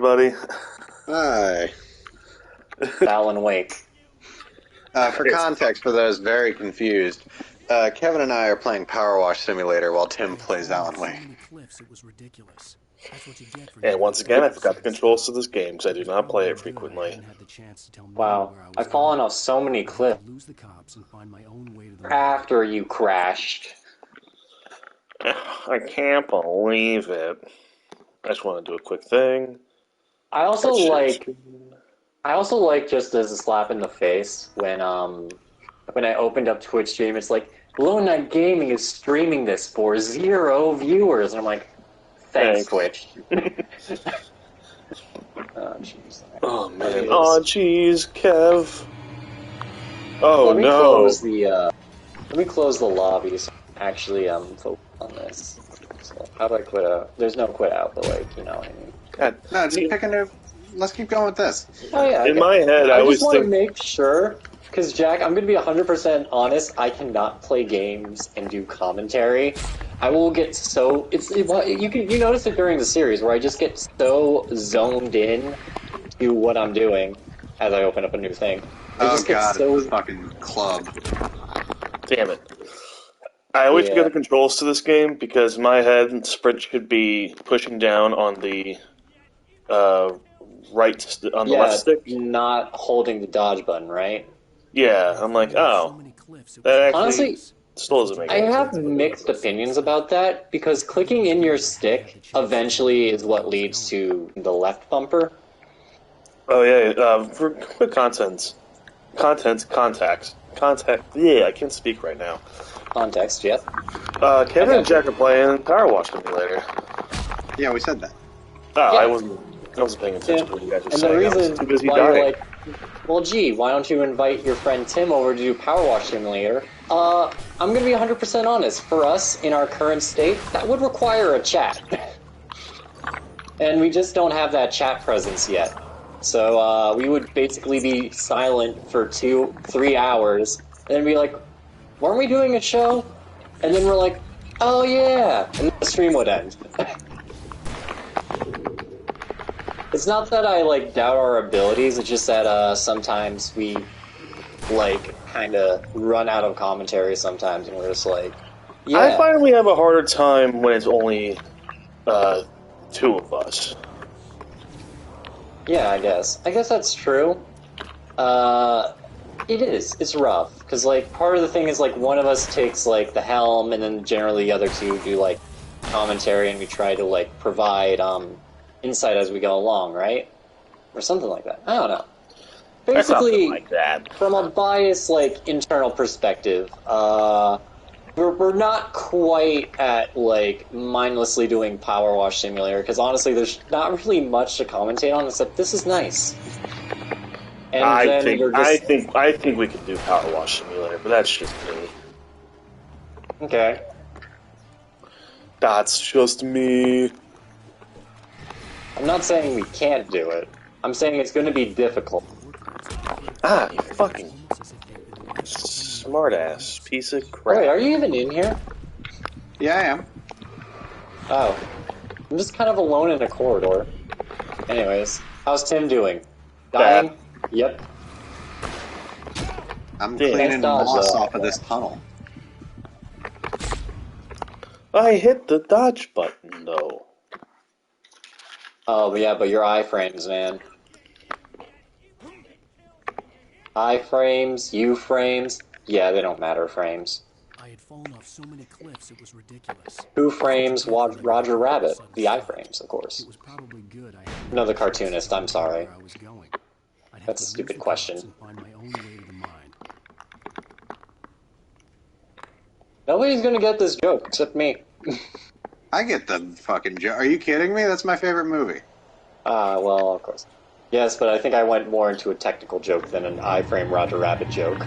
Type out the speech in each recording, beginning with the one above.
everybody. Hi. Alan Wake. For context, for those very confused, Kevin and I are playing Power Wash Simulator while Tim plays Alan Wake. And once again, I forgot the controls to this game because I do not play it frequently. Wow, I've fallen off so many cliffs after you crashed. I can't believe it. I just want to do a quick thing. I also like just as a slap in the face when I opened up Twitch stream, it's like Lone Knight Gaming is streaming this for 0 viewers, and I'm like, thanks. Twitch. Oh jeez. Oh man. Oh jeez, Kev. Oh let me no. Let me close the lobby. So actually, focus on this. So how do I quit out? There's no quit out, but like, you know what I mean. God, No, just pick a new... Let's keep going with this. Oh yeah. In my head, I always just want think... to make sure, because Jack, I'm going to be 100% honest. I cannot play games and do commentary. I will get so you notice it during the series where I just get so zoned in to what I'm doing as I open up a new thing. Oh god, it's fucking club. Damn it. I always forget the controls to this game because in my head, sprint should be pushing down on the left stick. Not holding the dodge button, right? Yeah, I'm like, oh. That actually honestly, still doesn't make I sense. have mixed opinions about that because clicking in your stick eventually is what leads to the left bumper. Oh yeah, for quick context. Yeah, I can't speak right now. Context, yep. Kevin and Jack are playing Power Wash Simulator. Yeah, we said that. Oh, Yeah. I wasn't paying attention to what you guys were and saying. the reason I was too busy why dying. you're like, well, gee, why don't you invite your friend Tim over to do Power Wash Simulator? I'm going to be 100% honest. For us, in our current state, that would require a chat. And we just don't have that chat presence yet. So we would basically be silent for 2-3 hours, and then be like, weren't we doing a show? And then we're like, oh yeah, and the stream would end. It's not that I, like, doubt our abilities, it's just that sometimes we, like, kind of run out of commentary sometimes, and we're just like, yeah. I find we have a harder time when it's only 2 of us. Yeah, I guess. I guess that's true. It is. It's rough. Because, like, part of the thing is, like, one of us takes, like, the helm, and then generally the other two do, like, commentary, and we try to, like, provide, insight as we go along, right? Or something like that. I don't know. Basically, like that. From a biased, like, internal perspective, we're not quite at, like, mindlessly doing Power Wash Simulator, because honestly, there's not really much to commentate on, except this is nice. And I think we could do Power Wash Simulator, but that's just me. Okay. That's just me. I'm not saying we can't do it. I'm saying it's going to be difficult. Ah, you fucking smartass piece of crap. Wait, are you even in here? Yeah, I am. Oh. I'm just kind of alone in a corridor. Anyways, how's Tim doing? Dying? Bad. Yep. I'm cleaning moss off of this tunnel. I hit the dodge button, though. Oh, but yeah, but your iframes, man. I-frames, U-frames, yeah, they don't matter frames. I had fallen off so many cliffs it was ridiculous. Who frames Roger Rabbit? The I-frames, of course. It was probably good. No, the cartoonist, I'm sorry. That's a stupid question. Nobody's gonna get this joke, except me. I get the fucking joke. Are you kidding me? That's my favorite movie. Well, of course. Yes, but I think I went more into a technical joke than an I-frame Roger Rabbit joke.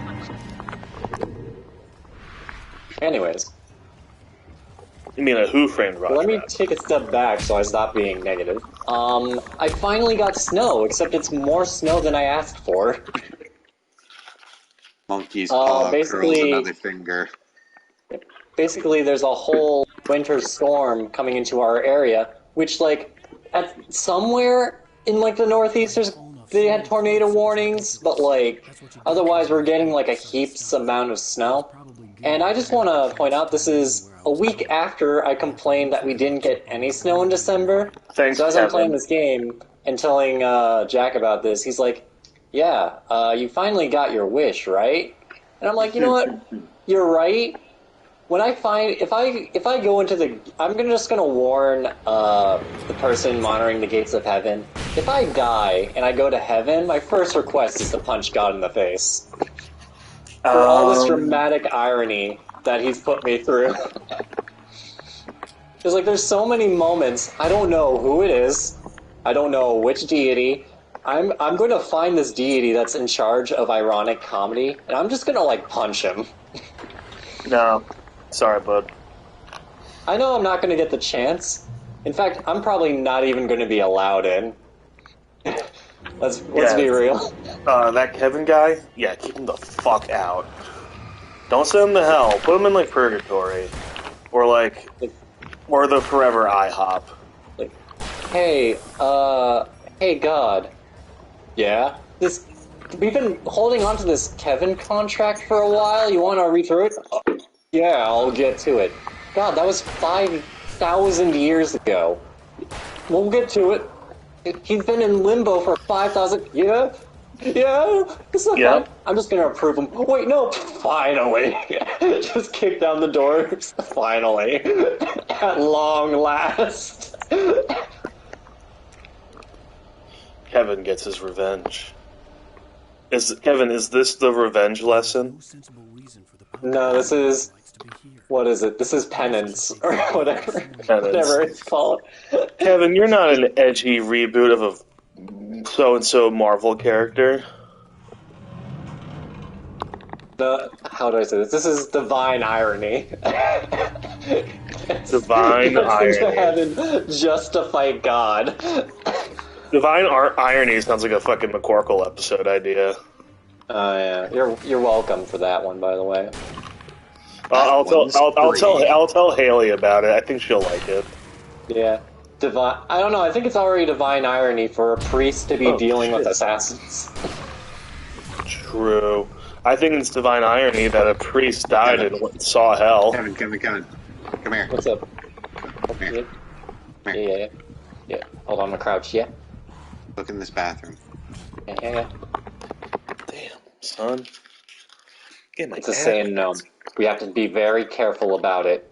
Anyways. You mean a Who Framed Roger Let me Rabbit? take a step back so I stop being negative. I finally got snow, except it's more snow than I asked for. Monkey's paw curls basically- another finger. Basically, there's a whole winter storm coming into our area, which, like, at somewhere in like the Northeast, they had tornado warnings, but like otherwise we're getting like a heaps amount of snow. And I just want to point out this is a week after I complained that we didn't get any snow in December. Thanks, so as Kevin. I'm playing this game and telling Jack about this, he's like, "Yeah, you finally got your wish, right?" And I'm like, "You know what? You're right." When I find if I go into the, I'm just gonna warn the person monitoring the gates of heaven. If I die and I go to heaven, my first request is to punch God in the face for all this dramatic irony that he's put me through. Because like, there's so many moments I don't know who it is, I don't know which deity. I'm going to find this deity that's in charge of ironic comedy, and I'm just gonna like punch him. No. Sorry, bud. I know I'm not going to get the chance. In fact, I'm probably not even going to be allowed in. Let's be real. That Kevin guy? Yeah, keep him the fuck out. Don't send him to hell. Put him in, like, purgatory. Or, like, or the forever IHOP. Like, hey, hey God. Yeah? We've been holding on to this Kevin contract for a while. You want to read through it? Yeah, I'll get to it. God, that was 5,000 years ago. We'll get to it. He's been in limbo for 5,000... Yeah? This is fine. I'm just gonna approve him. Wait, no! Finally! Just kick down the doors. Finally. At long last. Kevin gets his revenge. Kevin, is this the revenge lesson? No, this is... What is it? This is penance, or whatever. Whatever it's called. Kevin, you're not an edgy reboot of a so-and-so Marvel character. How do I say this? This is divine irony. Divine irony. To heaven just to fight God. Divine irony sounds like a fucking McCorkle episode idea. Oh yeah, you're welcome for that one, by the way. I'll tell Haley about it. I think she'll like it. Yeah, I don't know. I think it's already divine irony for a priest to be dealing with assassins. True. I think it's divine irony that a priest died and saw hell. Kevin, come here. What's up? Come here. Yeah. Hold on, I'm gonna crouch. Yeah. Look in this bathroom. Yeah. Damn, son. It's a saying, no. We have to be very careful about it.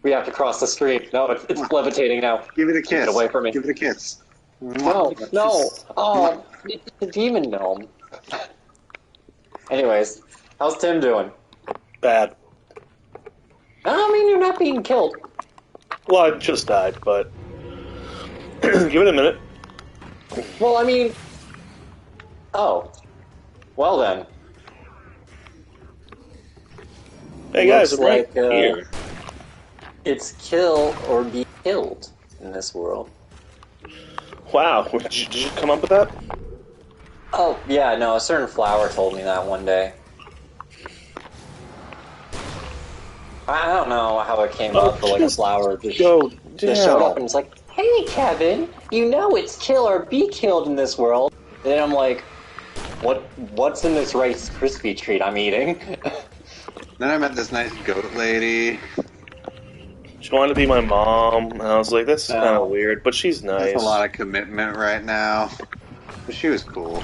We have to cross the street. No, it's levitating now. Give it a kiss. Get away from me. Give it a kiss. No. Oh, it's a demon gnome. Anyways, how's Tim doing? Bad. I mean, you're not being killed. Well, I just died, but... Give it a minute. Well, I mean... Oh. Well then. Hey guys, Looks I'm right like, here. It's kill or be killed in this world. Wow, did you come up with that? Oh, yeah, no, a certain flower told me that one day. I don't know how it came up, but like a flower just showed up and it's like, hey Kevin, you know it's kill or be killed in this world. And then I'm like, what's in this Rice Krispie treat I'm eating? Then I met this nice goat lady. She wanted to be my mom, and I was like, this is kind of weird, but she's nice. There's a lot of commitment right now. But she was cool.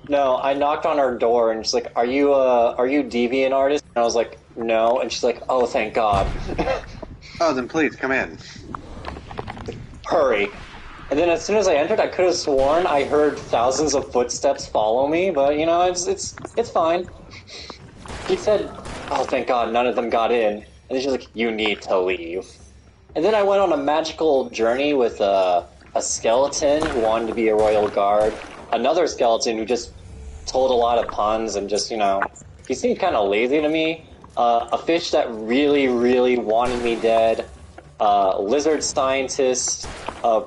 No, I knocked on her door and she's like, are you deviant artist? And I was like, no. And she's like, oh, thank God. Oh, then please, come in. Hurry. And then as soon as I entered, I could have sworn I heard thousands of footsteps follow me, but, you know, it's fine. She said, oh, thank God, none of them got in. And then she's like, you need to leave. And then I went on a magical journey with a skeleton who wanted to be a royal guard, another skeleton who just told a lot of puns and just, you know, he seemed kind of lazy to me, a fish that really, really wanted me dead, a lizard scientist, a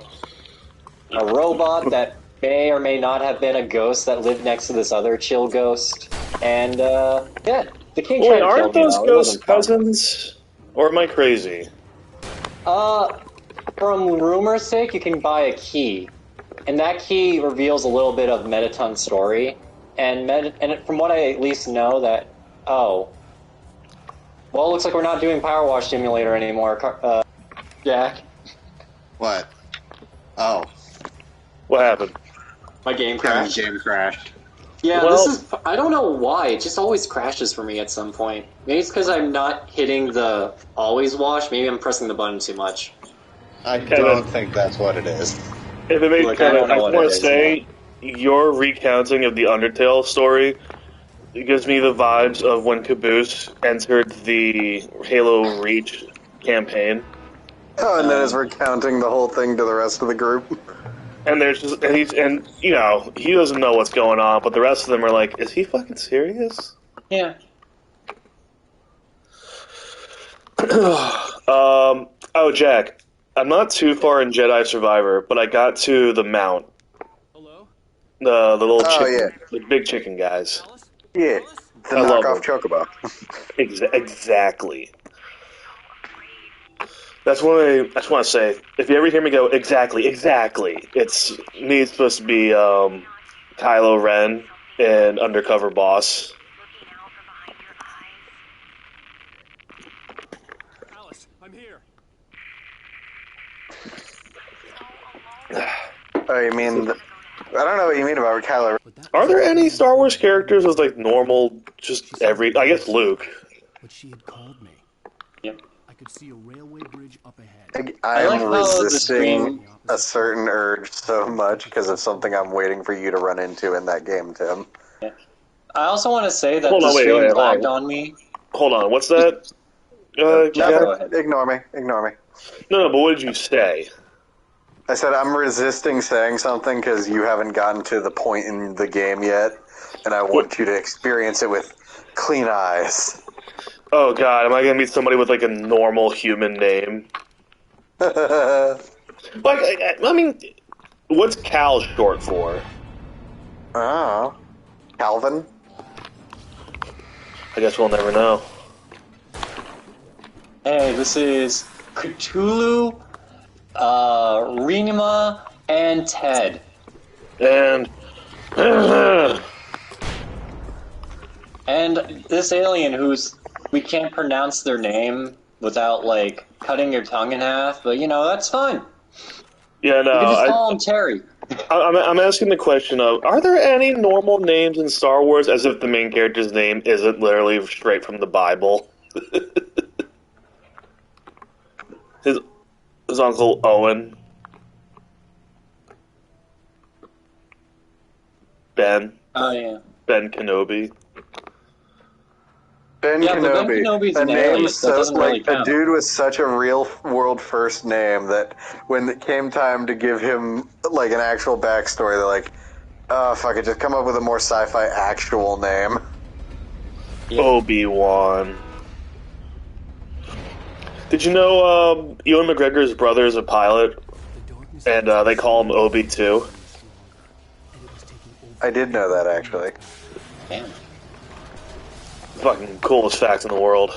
robot that may or may not have been a ghost that lived next to this other chill ghost. And, yeah, the king Wait, tried to kill aren't me, those though. It ghost wasn't fun. cousins? Or am I crazy? From rumor's sake, you can buy a key. And that key reveals a little bit of Mettaton's story. And from what I at least know that... Oh. Well, it looks like we're not doing Power Wash Simulator anymore, Jack. What? Oh. What happened? My game Kevin's crashed. game crashed. Yeah, Well- this is... I don't know why. It just always crashes for me at some point. Maybe it's because I'm not hitting the always wash. Maybe I'm pressing the button too much. I don't think that's what it is. If it makes Look, I don't know I what want it to is, say, your recounting of the Undertale story gives me the vibes of when Caboose entered the Halo Reach campaign. Oh, and then is recounting the whole thing to the rest of the group. And there's just, and you know, he doesn't know what's going on, but the rest of them are like, is he fucking serious? Yeah. Oh, Jack, I'm not too far in Jedi Survivor, but I got to the mount. Hello? The little Oh, chicken, the big chicken guys. Alice? Yeah, the I love knockoff them. Chocobo. Exactly. That's what I just want to say. If you ever hear me go, exactly, it's me. It's supposed to be Kylo Ren and Undercover Boss. Alice, I'm here. Oh, you mean... I don't know what you mean about Kylo. But that Are was there a- any Star Wars characters with like normal, just every? I guess Luke. But she had called me. Yep. I could see a railway bridge up ahead. I like am how the resisting stream- a certain urge so much because of something I'm waiting for you to run into in that game, Tim. I also want to say that Hold the on, wait, stream hold lagged on. on me. Hold on, what's that? Yeah, Jack? go ahead. Ignore me. No, but what did you say? I said I'm resisting saying something because you haven't gotten to the point in the game yet, and I want you to experience it with clean eyes. Oh God, am I gonna meet somebody with like a normal human name? Like, I mean, what's Cal short for? Oh. Calvin? I guess we'll never know. Hey, this is Cthulhu, Renima, and Ted. And And this alien we can't pronounce their name without, like, cutting your tongue in half, but, you know, that's fine. yeah, no, You can just call him Terry. I'm asking the question of: are there any normal names in Star Wars, as if the main character's name isn't literally straight from the Bible? his Uncle Owen, Ben Kenobi. Ben Yeah, but Ben Kenobi. Kenobi's a an name alias, that doesn't really a count. dude with such a real world first name that when it came time to give him like an actual backstory, they're like, oh fuck it, just come up with a more sci-fi actual name. Yeah. Obi-Wan. Did you know Ewan McGregor's brother is a pilot, The darkness and they call him Obi too? and it was taking over. I did know that actually. Damn. Fucking coolest fact in the world.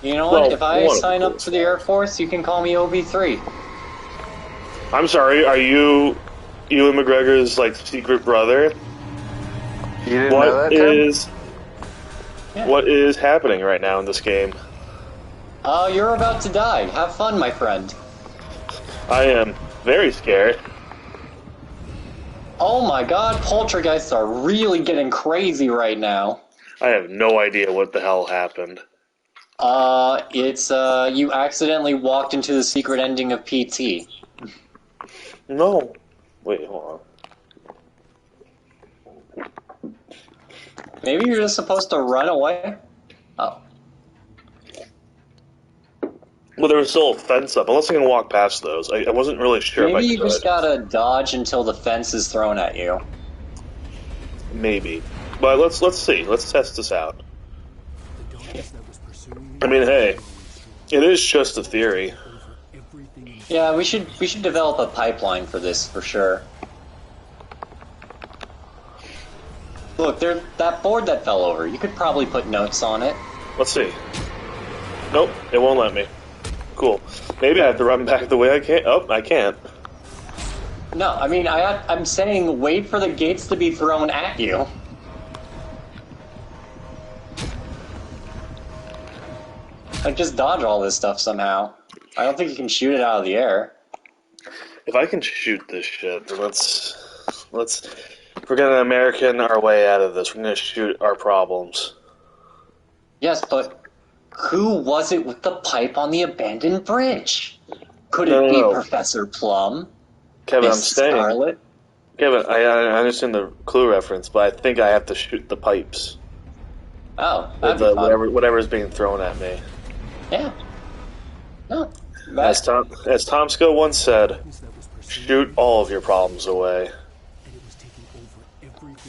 You know what? Well, If I one of the sign up coolest for the Air Force, you can call me OB3. I'm sorry, are you Ewan McGregor's like secret brother? You didn't know that, Tim? Yeah. What is happening right now in this game? You're about to die. Have fun, my friend. I am very scared. Oh my god, poltergeists are really getting crazy right now. I have no idea what the hell happened. It's, you accidentally walked into the secret ending of PT. No. Wait, hold on. Maybe you're just supposed to run away? Oh. Well, there was still a fence up. Unless I can walk past those. I wasn't really sure Maybe if I you could. just gotta dodge until the fence is thrown at you. Maybe. But let's see. Let's test this out. The darkness that was pursuing me. I mean, hey, it is just a theory. Over everything in Yeah, we should develop a pipeline for this for sure. Look, there's that board that fell over. You could probably put notes on it. Let's see. Nope, it won't let me. Cool. Maybe I have to run back the way I can't. Oh, I can't. No, I mean, I'm saying wait for the gates to be thrown at you. Like, just dodge all this stuff somehow. I don't think you can shoot it out of the air. If I can shoot this shit, then let's. If we're gonna American our way out of this, we're gonna shoot our problems. Yes, but who was it with the pipe on the abandoned bridge? Could it be Professor Plum? Kevin, Miss I'm staying. Scarlet? Kevin, I understand the clue reference, but I think I have to shoot the pipes. Oh, that'd be fun. Whatever's being thrown at me. Yeah. No. As Tom Sco once said, shoot all of your problems away.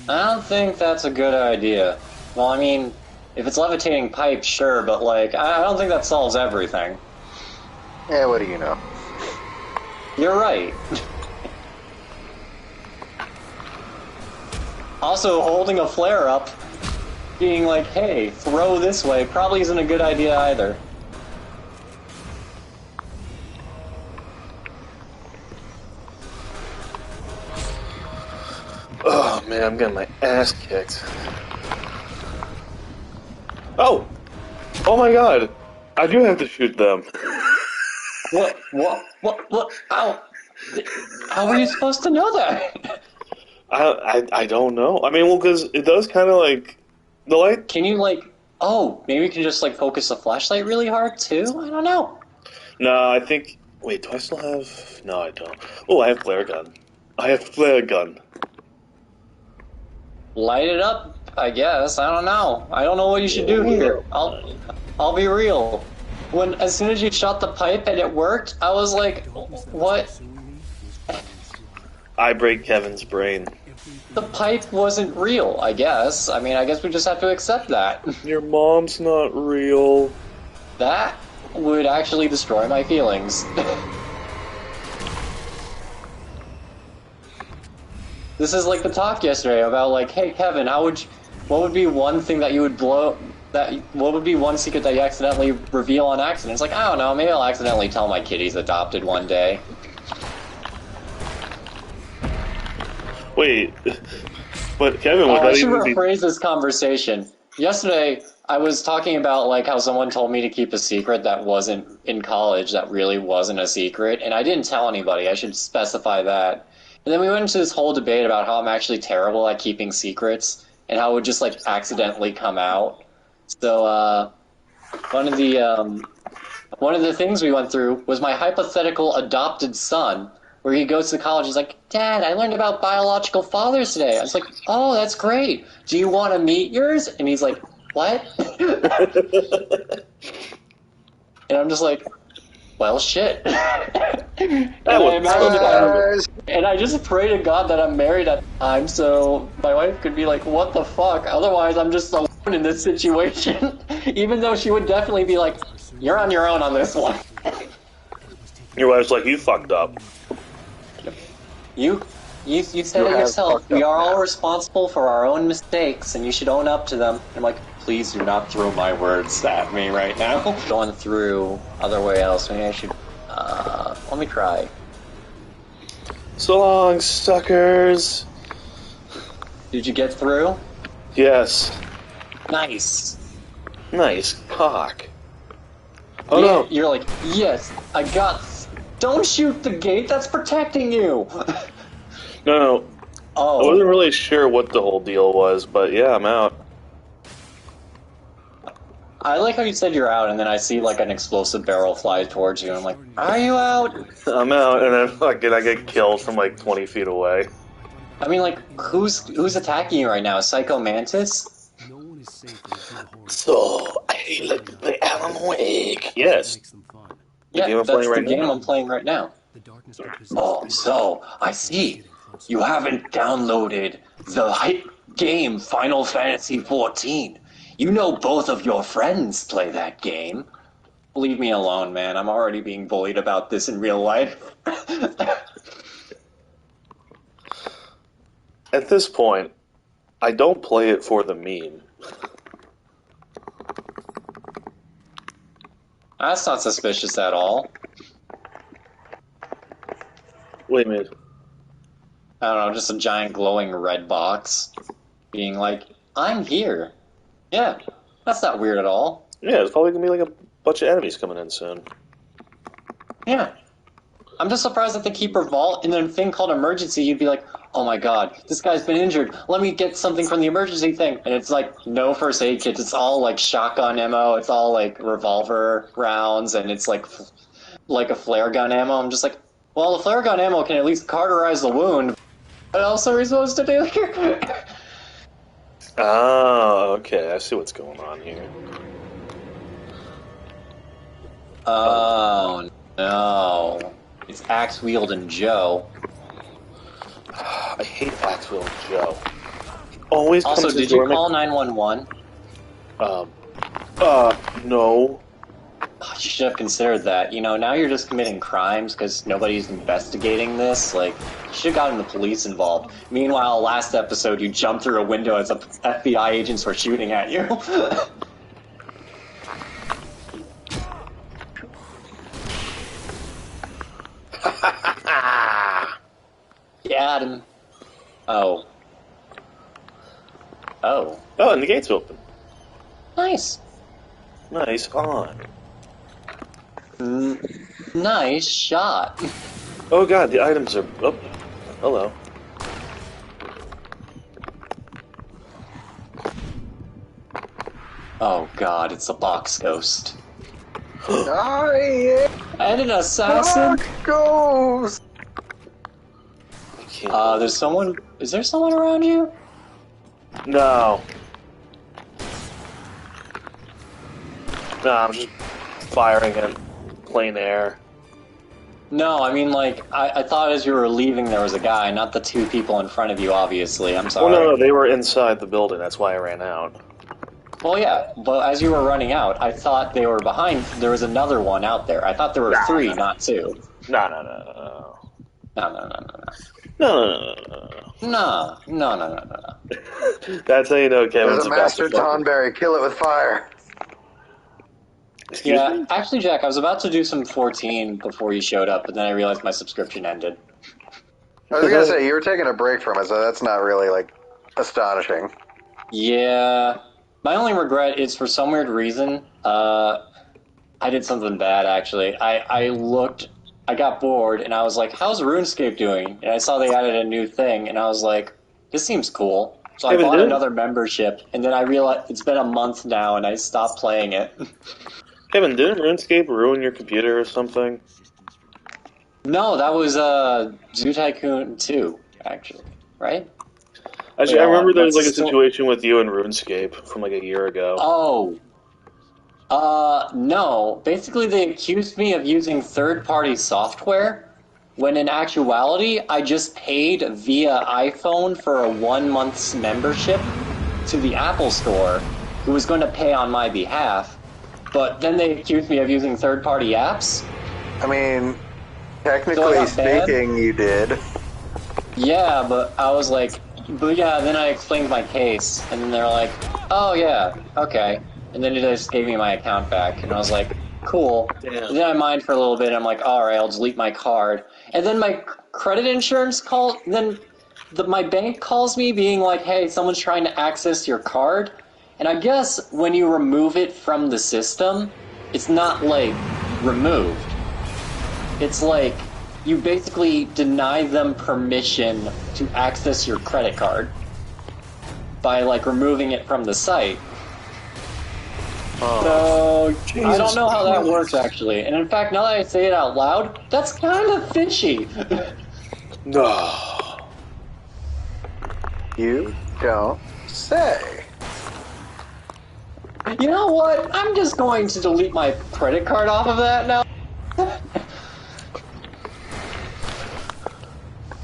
I don't think that's a good idea. Well, I mean, if it's levitating pipes, sure, but, like, I don't think that solves everything. Yeah, what do you know? You're right. Also, holding a flare up, being like, hey, throw this way, probably isn't a good idea either. Oh man, I'm getting my ass kicked. Oh! Oh my god! I do have to shoot them. What? Ow! How were you supposed to know that? I don't know. I mean, well, because it does kind of like the light. Can you like? Oh, maybe you can just like focus the flashlight really hard too. I don't know. No, I think. Wait, do I still have? No, I don't. Oh, I have flare gun. I have flare gun. Light it up, I guess. I don't know. I don't know what you should do here. I'll be real. As soon as you shot the pipe and it worked, I was like, what? I break Kevin's brain. The pipe wasn't real, I guess. I mean, I guess we just have to accept that. Your mom's not real. That would actually destroy my feelings. This is like the talk yesterday about like, hey Kevin, what would be one thing that you would what would be one secret that you accidentally reveal on accident? It's like, I don't know, maybe I'll accidentally tell my kid he's adopted one day. Wait, but Kevin, would that I should even be... rephrase this conversation. Yesterday, I was talking about like how someone told me to keep a secret that wasn't in college, that really wasn't a secret, and I didn't tell anybody. I should specify that. And then we went into this whole debate about how I'm actually terrible at keeping secrets and how it would just like accidentally come out. So one of the things we went through was my hypothetical adopted son, where he goes to college. He's like, Dad, I learned about biological fathers today. I was like, oh, that's great. Do you want to meet yours? And he's like, what? And I'm just like, well, shit. And I just pray to God that I'm married at the time, so my wife could be like, what the fuck? Otherwise, I'm just alone in this situation. Even though she would definitely be like, you're on your own on this one. Your wife's like, you fucked up. You said it yourself. We are all responsible for our own mistakes, and you should own up to them. I'm like, please do not throw my words at me right now. Going through other way else. Maybe I should. Let me try. So long, suckers. Did you get through? Yes. Nice. Nice cock. Oh yeah, no. You're like, yes, I got. Don't shoot the gate. That's protecting you. No. Oh. I wasn't really sure what the whole deal was, but yeah, I'm out. I like how you said you're out, and then I see like an explosive barrel fly towards you, and I'm like, are you out? I'm out, and then fucking I get killed from like 20 feet away. I mean, like, who's attacking you right now? Psycho Mantis? So, I like the Alan Wake. Yes. Yeah, that's the game I'm playing right now. Oh, so, I see. You haven't downloaded the hype game Final Fantasy XIV. You know both of your friends play that game. Leave me alone, man. I'm already being bullied about this in real life. At this point, I don't play it for the meme. That's not suspicious at all. Wait a minute. I don't know, just a giant glowing red box being like, I'm here. Yeah, that's not weird at all. Yeah, it's probably gonna be like a bunch of enemies coming in soon. Yeah. I'm just surprised that they keep her vault in a thing called emergency. You'd be like, oh my god, this guy's been injured. Let me get something from the emergency thing. And it's like, no first aid kits. It's all like shotgun ammo. It's all like revolver rounds. And it's like a flare gun ammo. I'm just like, well, the flare gun ammo can at least cauterize the wound. What else are we supposed to do here? Oh, okay. I see what's going on here. Oh, no. It's Axe Wielding Joe. I hate Axe Wielding Joe. Always Also, comes did you call 911? No. You should have considered that. You know, now you're just committing crimes because nobody's investigating this. Like, you should have gotten the police involved. Meanwhile, last episode, you jumped through a window as FBI agents were shooting at you. Got him. Oh. Oh. Oh, and the gate's open. Nice. Nice on. Nice shot. Oh god, the items are... Oh, hello. Oh god, it's a box ghost. I And an assassin? ghost. There's someone... Is there someone around you? No. No, I'm just firing at plain air. No, I mean, like, I thought as you were leaving there was a guy, not the two people in front of you, obviously. I'm sorry. Well, no, they were inside the building. That's why I ran out. Well, yeah, but as you were running out, I thought they were behind. There was another one out there. I thought there were three, not two. No. No. No. That's how you know Kevin's There's a about Master to fucking... Tonberry. Kill it with fire. Excuse me? Actually, Jack, I was about to do some 14 before you showed up, but then I realized my subscription ended. I was gonna say, you were taking a break from it, so that's not really, like, astonishing. Yeah. My only regret is, for some weird reason, I did something bad, actually. I got bored, and I was like, how's RuneScape doing? And I saw they added a new thing, and I was like, this seems cool. So I bought another membership, and then I realized it's been a month now, and I stopped playing it. Kevin, didn't RuneScape ruin your computer or something? No, that was Zoo Tycoon 2, actually, right? Actually, I remember there was like a situation with you and RuneScape from like a year ago. Oh. No. Basically, they accused me of using third-party software, when in actuality, I just paid via iPhone for a 1 month's membership to the Apple Store, who was going to pay on my behalf, but then they accused me of using third-party apps. I mean, technically speaking, you did. Yeah, but I was like, then I explained my case, and then they're like, oh yeah, okay. And then they just gave me my account back, and I was like, cool. Damn. And then I mined for a little bit, and I'm like, alright, I'll delete my card. And then my credit insurance called, my bank calls me being like, hey, someone's trying to access your card. And I guess when you remove it from the system, it's not, like, removed. It's like, you basically deny them permission to access your credit card by, like, removing it from the site. So, I don't know how that works, actually. And in fact, now that I say it out loud, that's kind of fishy. No. You don't say. You know what? I'm just going to delete my credit card off of that now.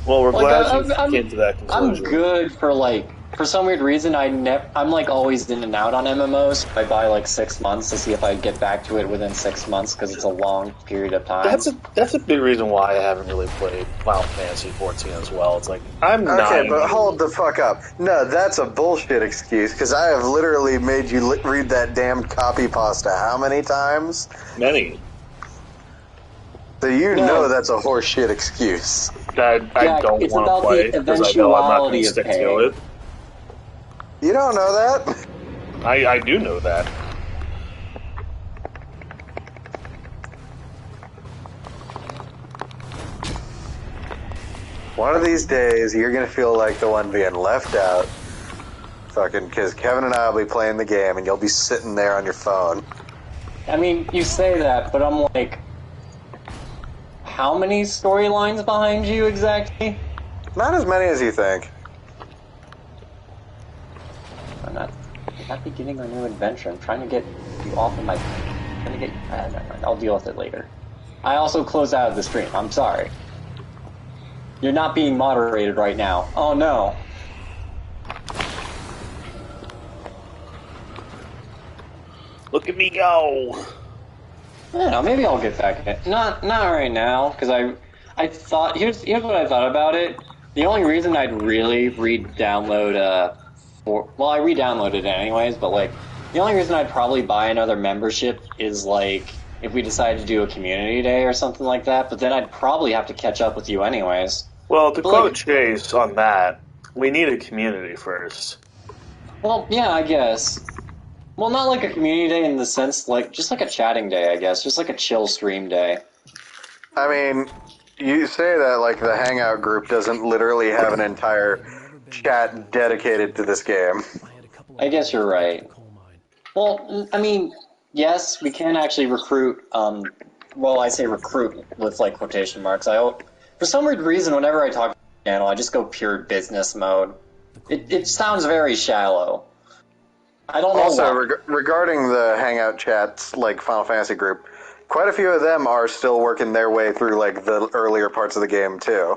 Well, we're glad you I'm came to that conclusion. I'm good for, like, For some weird reason, I'm like always in and out on MMOs. I buy like 6 months to see if I get back to it within 6 months because it's a long period of time. That's a big reason why I haven't really played Final Fantasy 14 as well. It's like I'm not. Okay, but hold the fuck up. No, that's a bullshit excuse because I have literally made you read that damn copy pasta how many times? Many. So you know that's a horseshit excuse. That I don't want to play because I know I'm not going to stick to it. You don't know that? I do know that. One of these days, you're going to feel like the one being left out. Fucking, because Kevin and I will be playing the game and you'll be sitting there on your phone. I mean, you say that, but I'm like, how many storylines behind you exactly? Not as many as you think. I'm not beginning a new adventure. I'm trying to get you off of my... never mind. I'll deal with it later. I also closed out of the stream. I'm sorry. You're not being moderated right now. Oh no. Look at me go! I don't know, maybe I'll get back in. Not right now, because I thought... Here's what I thought about it. The only reason I'd really re-download, well, I re-downloaded it anyways, but, like, the only reason I'd probably buy another membership is, like, if we decided to do a community day or something like that, but then I'd probably have to catch up with you anyways. Well, to quote Chase on that, we need a community first. Well, yeah, I guess. Well, not like a community day in the sense, like, just like a chatting day, I guess. Just like a chill stream day. I mean, you say that like the Hangout group doesn't literally have an entire chat dedicated to this game. I guess you're right. Well, I mean, yes, we can actually recruit, well, I say recruit with, like, quotation marks. For some weird reason, whenever I talk to the channel, I just go pure business mode. It sounds very shallow. I don't know Also, why. regarding the Hangout chats, like Final Fantasy group, quite a few of them are still working their way through like the earlier parts of the game too.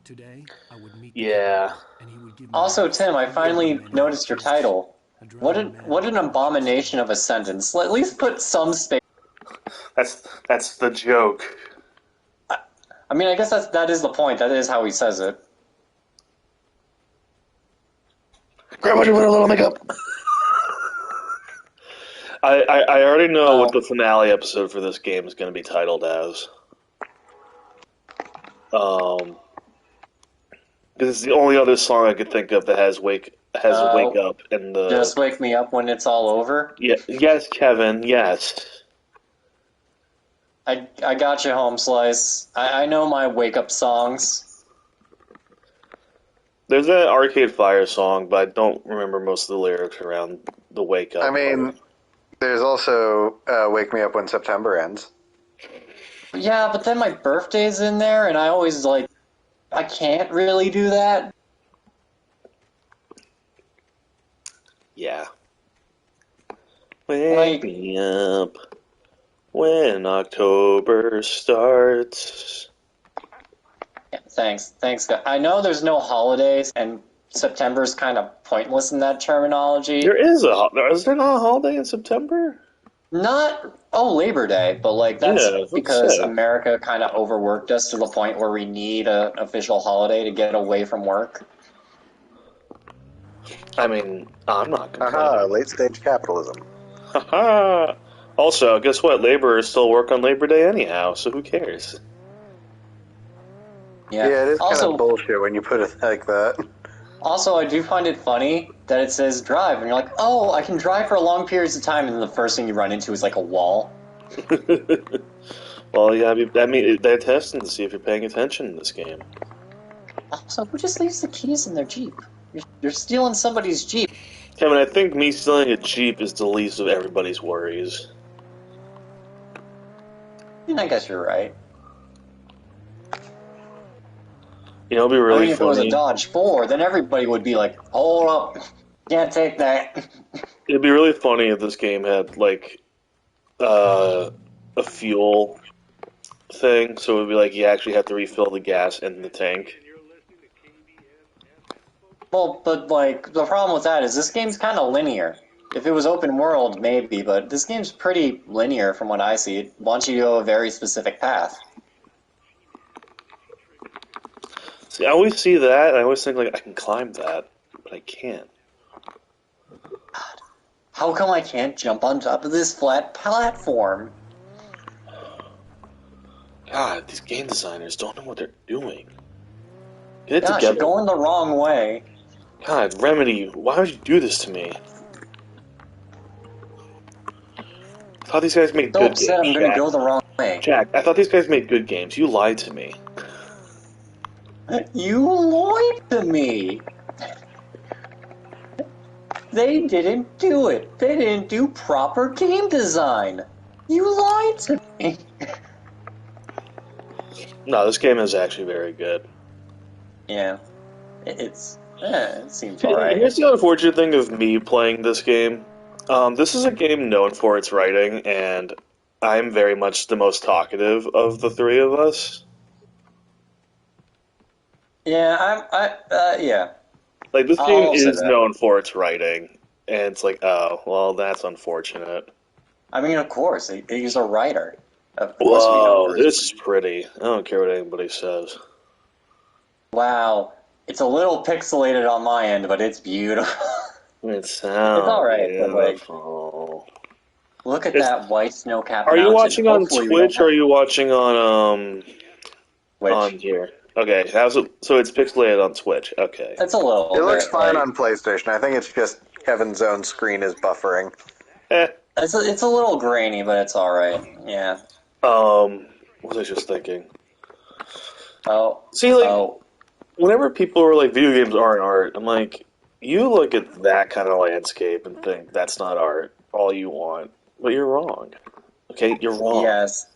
Today, I would meet Yeah. and he would give me Also, Tim, I finally noticed your title. What an abomination of a sentence. At least put some space. That's the joke. I mean, I guess that is the point. That is how he says it. GrabABrushAndPutALittleMakeup. I already know what the finale episode for this game is going to be titled as. Because it's the only other song I could think of that has wake up and the. Just wake me up when it's all over. Yeah, yes, Kevin. Yes. I got you, Home Slice. I know my wake up songs. There's an Arcade Fire song, but I don't remember most of the lyrics around the wake up. I mean, there's also Wake Me Up When September Ends. Yeah, but then my birthday's in there, and I always, like, I can't really do that. Yeah. Wake me up when October starts. Yeah, thanks. I know there's no holidays, and September's kind of pointless in that terminology. Is there not a holiday in September? Not, Labor Day, but, like, that's because America kind of overworked us to the point where we need an official holiday to get away from work. I mean, I'm not complaining. Haha, late-stage capitalism. Haha! Also, guess what? Laborers still work on Labor Day anyhow, so who cares? Yeah, it is also, kind of bullshit when you put it like that. Also, I do find it funny that it says drive, and you're like, oh, I can drive for long periods of time, and then the first thing you run into is, like, a wall. Well, yeah, I mean, they're testing to see if you're paying attention in this game. Also, who just leaves the keys in their Jeep? You're stealing somebody's Jeep. Kevin, I think me stealing a Jeep is the least of everybody's worries. And I guess you're right. You know, it'd be really if it was a Dodge 4, then everybody would be like, hold up, can't take that. It'd be really funny if this game had, like, a fuel thing, so it would be like you actually have to refill the gas in the tank. Well, but like the problem with that is this game's kind of linear. If it was open world, maybe, but this game's pretty linear from what I see. It wants you to go a very specific path. See, I always see that, and I always think, like, I can climb that, but I can't. God, how come I can't jump on top of this flat platform? God, these game designers don't know what they're doing. Get it Gosh, together. you're going the wrong way. God, Remedy, why would you do this to me? I thought these guys made So good upset games. I'm gonna go the wrong way. Jack, I thought these guys made good games. You lied to me. You lied to me! They didn't do it. They didn't do proper game design. You lied to me. No, this game is actually very good. Yeah. It seems alright. Here's the unfortunate thing of me playing this game. This is a game known for its writing, and I'm very much the most talkative of the three of us. Yeah, yeah. Like, this I'll game say is that. known for its writing, and it's like, oh, well, that's unfortunate. I mean, of course, he's a writer. Of course we know. Whoa, this is pretty. I don't care what anybody says. Wow. It's a little pixelated on my end, but it's beautiful. It sounds It's alright, but like, beautiful. look at that white snow-capped Are mountain. you watching on Hopefully we Twitch, don't or are you watching on Which, here? Okay, so it's pixelated on Twitch. Okay. it's a little It looks bit, fine like, on PlayStation. I think it's just Kevin's own screen is buffering. it's a little grainy, but it's alright. Yeah. What was I just thinking? Oh. See, like, Oh. whenever people are like, video games aren't art, I'm like, you look at that kind of landscape and think that's not art, all you want. But you're wrong. Okay, you're wrong. Yes.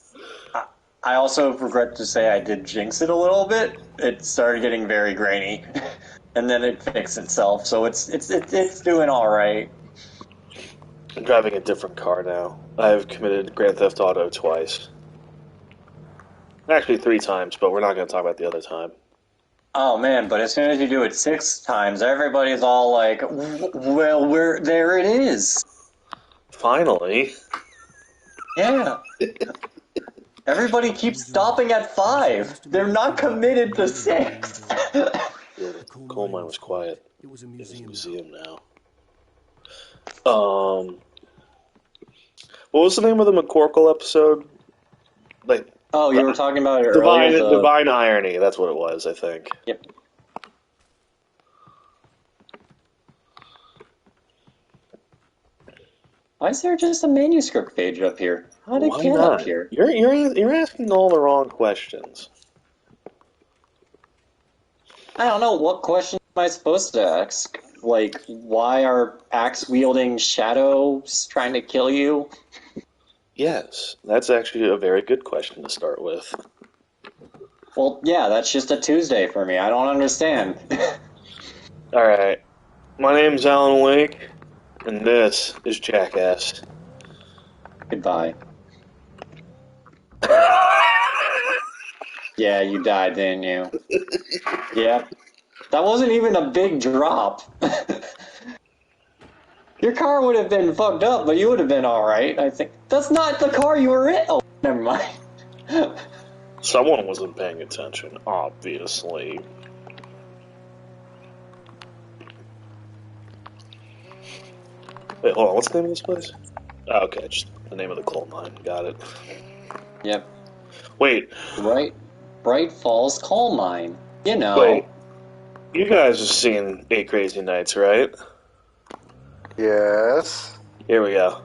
I also regret to say I did jinx it a little bit. It started getting very grainy, and then it fixed itself. So it's doing all right. I'm driving a different car now. I've committed Grand Theft Auto twice. Actually, 3 times, but we're not going to talk about the other time. Oh man! But as soon as you do it 6 times, everybody's all like, "Well, there it is." Finally. Yeah. Everybody keeps stopping at 5. They're not committed to 6. Yeah, the coal mine was quiet. It was a It's a museum. museum now. What was the name of the McCorkle episode? Like, Oh, you were talking about it earlier. Divine Irony. That's what it was, I think. Yep. Why is there just a manuscript page up here? How did it get up here? You're asking all the wrong questions. I don't know. What question am I supposed to ask? Like, why are axe-wielding shadows trying to kill you? Yes, that's actually a very good question to start with. Well, yeah, that's just a Tuesday for me. I don't understand. Alright. My name's Alan Wake, and this is Jackass. Goodbye. Yeah, you died, didn't you? Yeah. That wasn't even a big drop. Your car would have been fucked up, but you would have been alright, I think. That's not the car you were in! Oh, never mind. Someone wasn't paying attention, obviously. Wait, hold on, what's the name of this place? Oh, okay, just the name of the coal mine. Got it. Yep. Wait. Bright Falls Coal Mine. You know. Wait. You guys have seen 8 Crazy Nights, right? Yes. Here we go.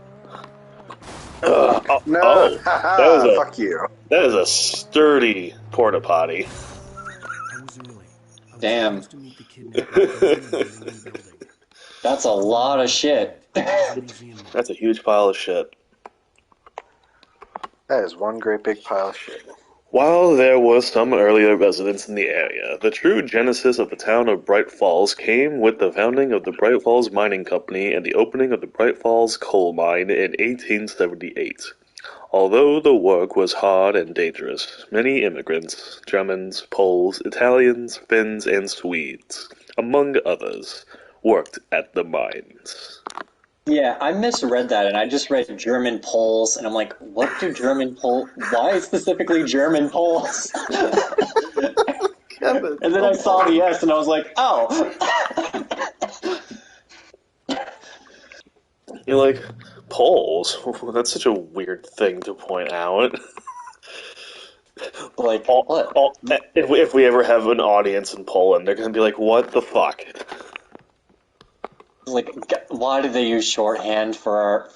No. Fuck you. That is a sturdy porta potty. I was early. I was Damn. supposed to meet the kidnapper. That's a lot of shit. That's a huge pile of shit. That is one great big pile of shit. While there was some earlier residents in the area, the true genesis of the town of Bright Falls came with the founding of the Bright Falls Mining Company and the opening of the Bright Falls Coal Mine in 1878. Although the work was hard and dangerous, many immigrants, Germans, Poles, Italians, Finns, and Swedes, among others, worked at the mines. Yeah, I misread that, and I just read German Poles, and I'm like, what do German Poles... Why specifically German Poles? Kevin, and then I saw the S, and I was like, oh! You're like, Poles? That's such a weird thing to point out. Like, what? If we ever have an audience in Poland, they're going to be like, what the fuck? Like, why did they use shorthand for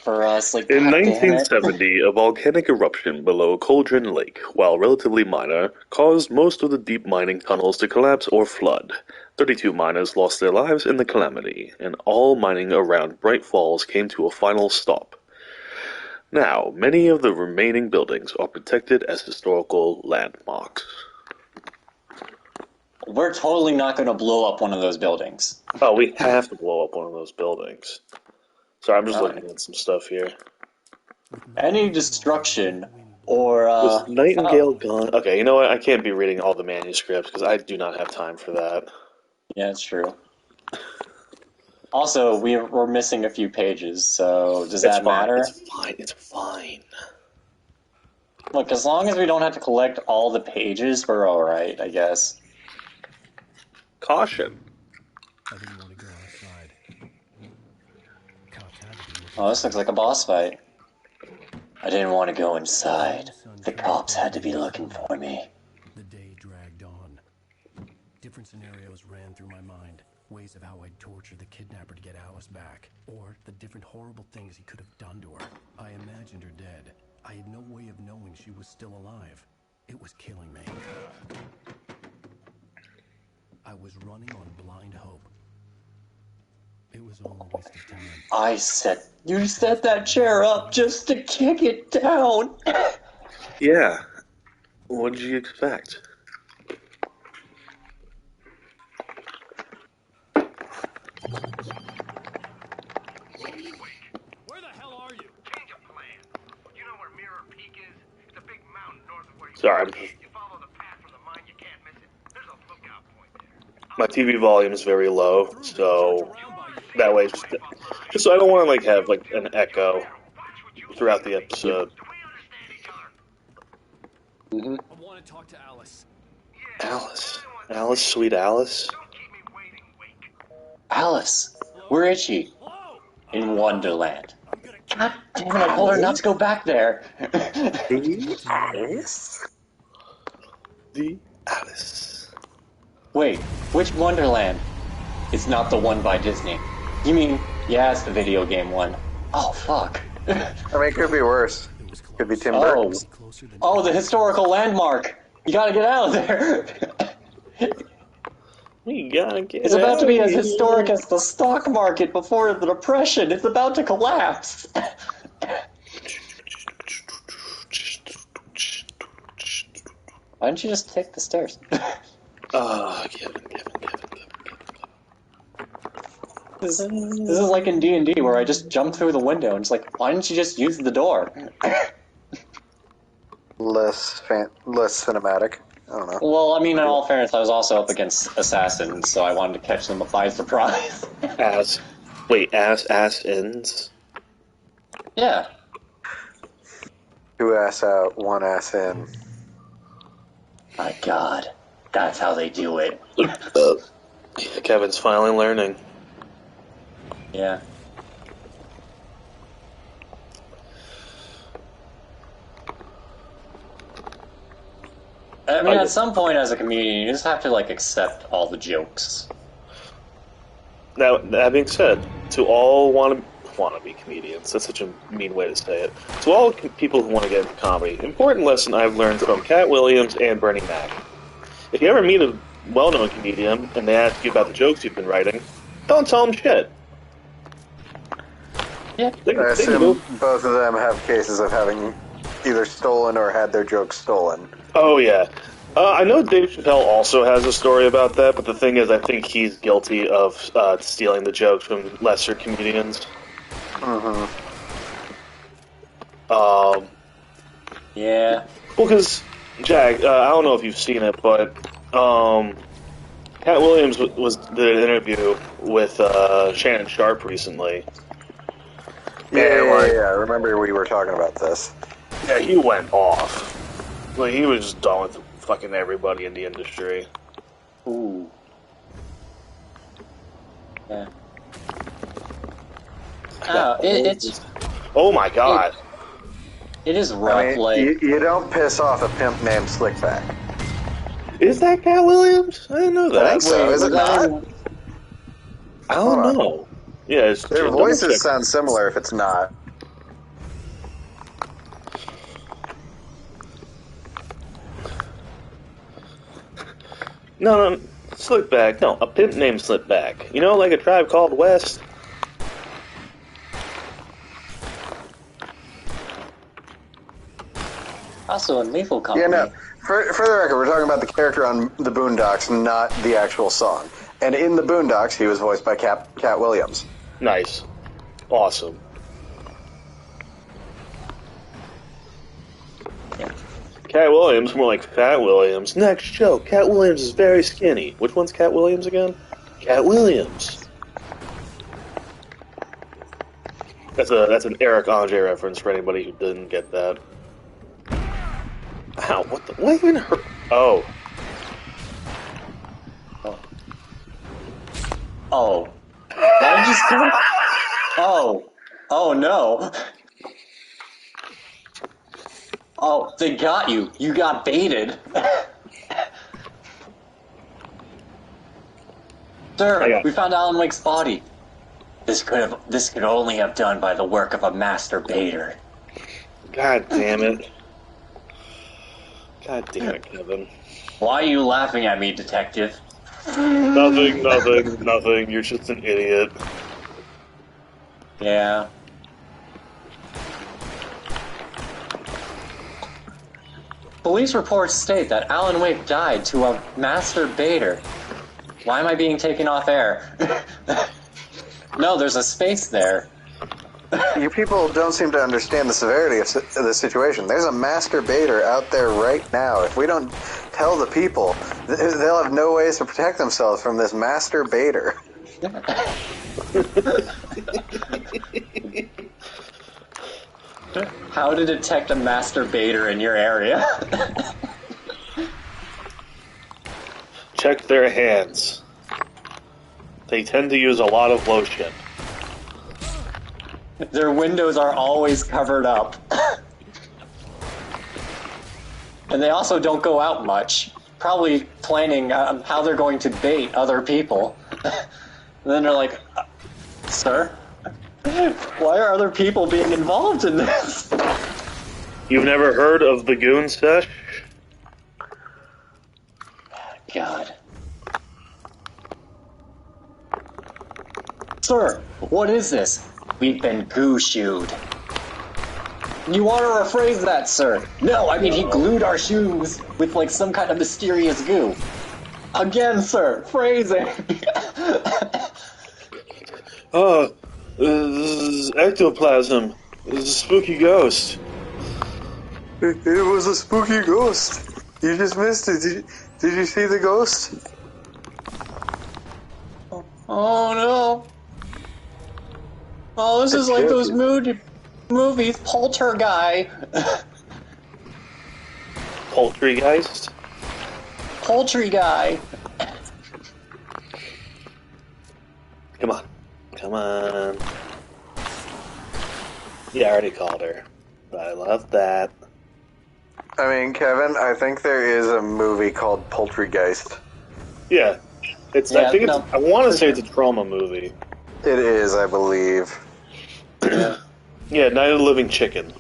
us? Like, in God 1970, a volcanic eruption below Cauldron Lake, while relatively minor, caused most of the deep mining tunnels to collapse or flood. 32 miners lost their lives in the calamity, and all mining around Bright Falls came to a final stop. Now, many of the remaining buildings are protected as historical landmarks. We're totally not going to blow up one of those buildings. Oh, we have to blow up one of those buildings. Sorry, I'm just looking at some stuff here. Any destruction or... Was Nightingale gone? Okay, you know what? I can't be reading all the manuscripts because I do not have time for that. Yeah, it's true. Also, we're missing a few pages, so does that matter? It's fine. It's fine. Look, as long as we don't have to collect all the pages, we're alright, I guess. Caution. I didn't want to go outside. Cops had to be looking. Oh, this looks like a boss fight. I didn't want to go inside. The cops had to be looking for me. The day dragged on. Different scenarios ran through my mind. Ways of how I'd torture the kidnapper to get Alice back. Or the different horrible things he could have done to her. I imagined her dead. I had no way of knowing she was still alive. It was killing me. I was running on blind hope. It was all a waste of time. You set that chair up just to kick it down. Yeah. What did you expect? Where the hell are you? Change of plan. You know where Mirror Peak is? It's a big mountain north of where you Sorry, You follow the path from the mine, you can't miss it. There's a lookout point there. my TV volume is very low, so that way, just so I don't want to like have like an echo throughout the episode. Do we understand each other? Mm-hmm. I want to talk to Alice. Alice, sweet Alice. Don't keep me waiting, Wake. Alice, where is she? In Wonderland. God damn it, I told her not to go back there. The Alice. Wait, which Wonderland? It's not the one by Disney. You mean, yeah, it's the video game one. Oh, fuck. I mean, it could be worse. Could be Tim Burton's. Oh, the historical landmark. You gotta get out of there. We gotta get It's about to be as out of historic here. as the stock market before the Depression. It's about to collapse. Why don't you just take the stairs? Kevin. This is like in D&D where I just jump through the window and it's like, why didn't you just use the door? Less cinematic. I don't know. Well, I mean, in all fairness, I was also up against assassins, so I wanted to catch them by surprise. Ass ends. Yeah. 2 ass out, 1 ass in. My God, that's how they do it. Kevin's finally learning. Yeah. I mean, at some point as a comedian, you just have to, like, accept all the Now, that being said, to all wannabe comedians, that's such a mean way to say it. To all people who want to get into comedy, important lesson I've learned from Cat Williams and Bernie Mac. If you ever meet a well-known comedian and they ask you about the jokes you've been writing, don't tell them shit. Yeah. I assume both of them have cases of having either stolen or had their jokes stolen. Oh, yeah. I know Dave Chappelle also has a story about that, but the thing is, I think he's guilty of stealing the jokes from lesser comedians. Mm-hmm. Yeah. Well, because, Jack, I don't know if you've seen it, but Cat Williams did an interview with Shannon Sharp recently. Yeah, I remember we were talking about this. Yeah, he went off. Like, he was just done with fucking everybody in the industry. Ooh. Yeah. It's... Oh my god. It is rough, I mean, you don't piss off a pimp named Slickback. Is that Cat Williams? I didn't know that. I think so. Is it not? I don't know. Yeah, their voices sound similar if it's not. No, Slickback. No, a pimp named Slickback. You know, like A Tribe Called West? Also in Lethal Company. Yeah, no. For the record, we're talking about the character on the Boondocks, not the actual song. And in the Boondocks, he was voiced by Cat Williams. Nice. Awesome. Yeah. Cat Williams, more like Fat Williams. Next show, Cat Williams is very skinny. Which one's Cat Williams again? Cat Williams. That's an Eric Andre reference for anybody who didn't get that. Ow, what even hurt? Oh. Oh. Why did you say? Oh. Oh no. Oh, they got you. You got baited. Sir, we found Alan Wake's body. This could only have done by the work of a master baiter. God damn it. God damn it, Kevin. Why are you laughing at me, detective? Nothing. You're just an idiot. Yeah. Police reports state that Alan Wake died to a master baiter. Why am I being taken off air? No, there's a space there. You people don't seem to understand the severity of the situation. There's a master baiter out there right now. If we don't tell the people, they'll have no ways to protect themselves from this master baiter. How to detect a master baiter in your area? Check their hands. They tend to use a lot of lotion. Their windows are always covered up. And they also don't go out much. Probably planning how they're going to bait other people. And then they're like, sir, why are other people being involved in this? You've never heard of the Goon Sesh? God. Sir, what is this? We've been goo-shoed. You want to rephrase that, sir? No, I mean he glued our shoes with like some kind of mysterious goo. Again, sir, phrasing. This is ectoplasm. This is a spooky ghost. It was a spooky ghost. You just missed it. Did you see the ghost? Oh no. Oh, this is like those movies, Poltergeist. Poultrygeist? Poultry guy. Come on. Yeah, I already called her. But I love that. I mean, Kevin, I think there is a movie called Poultrygeist. Yeah. I want to say it's a trauma movie. It is, I believe. Yeah, Night of the Living Chicken.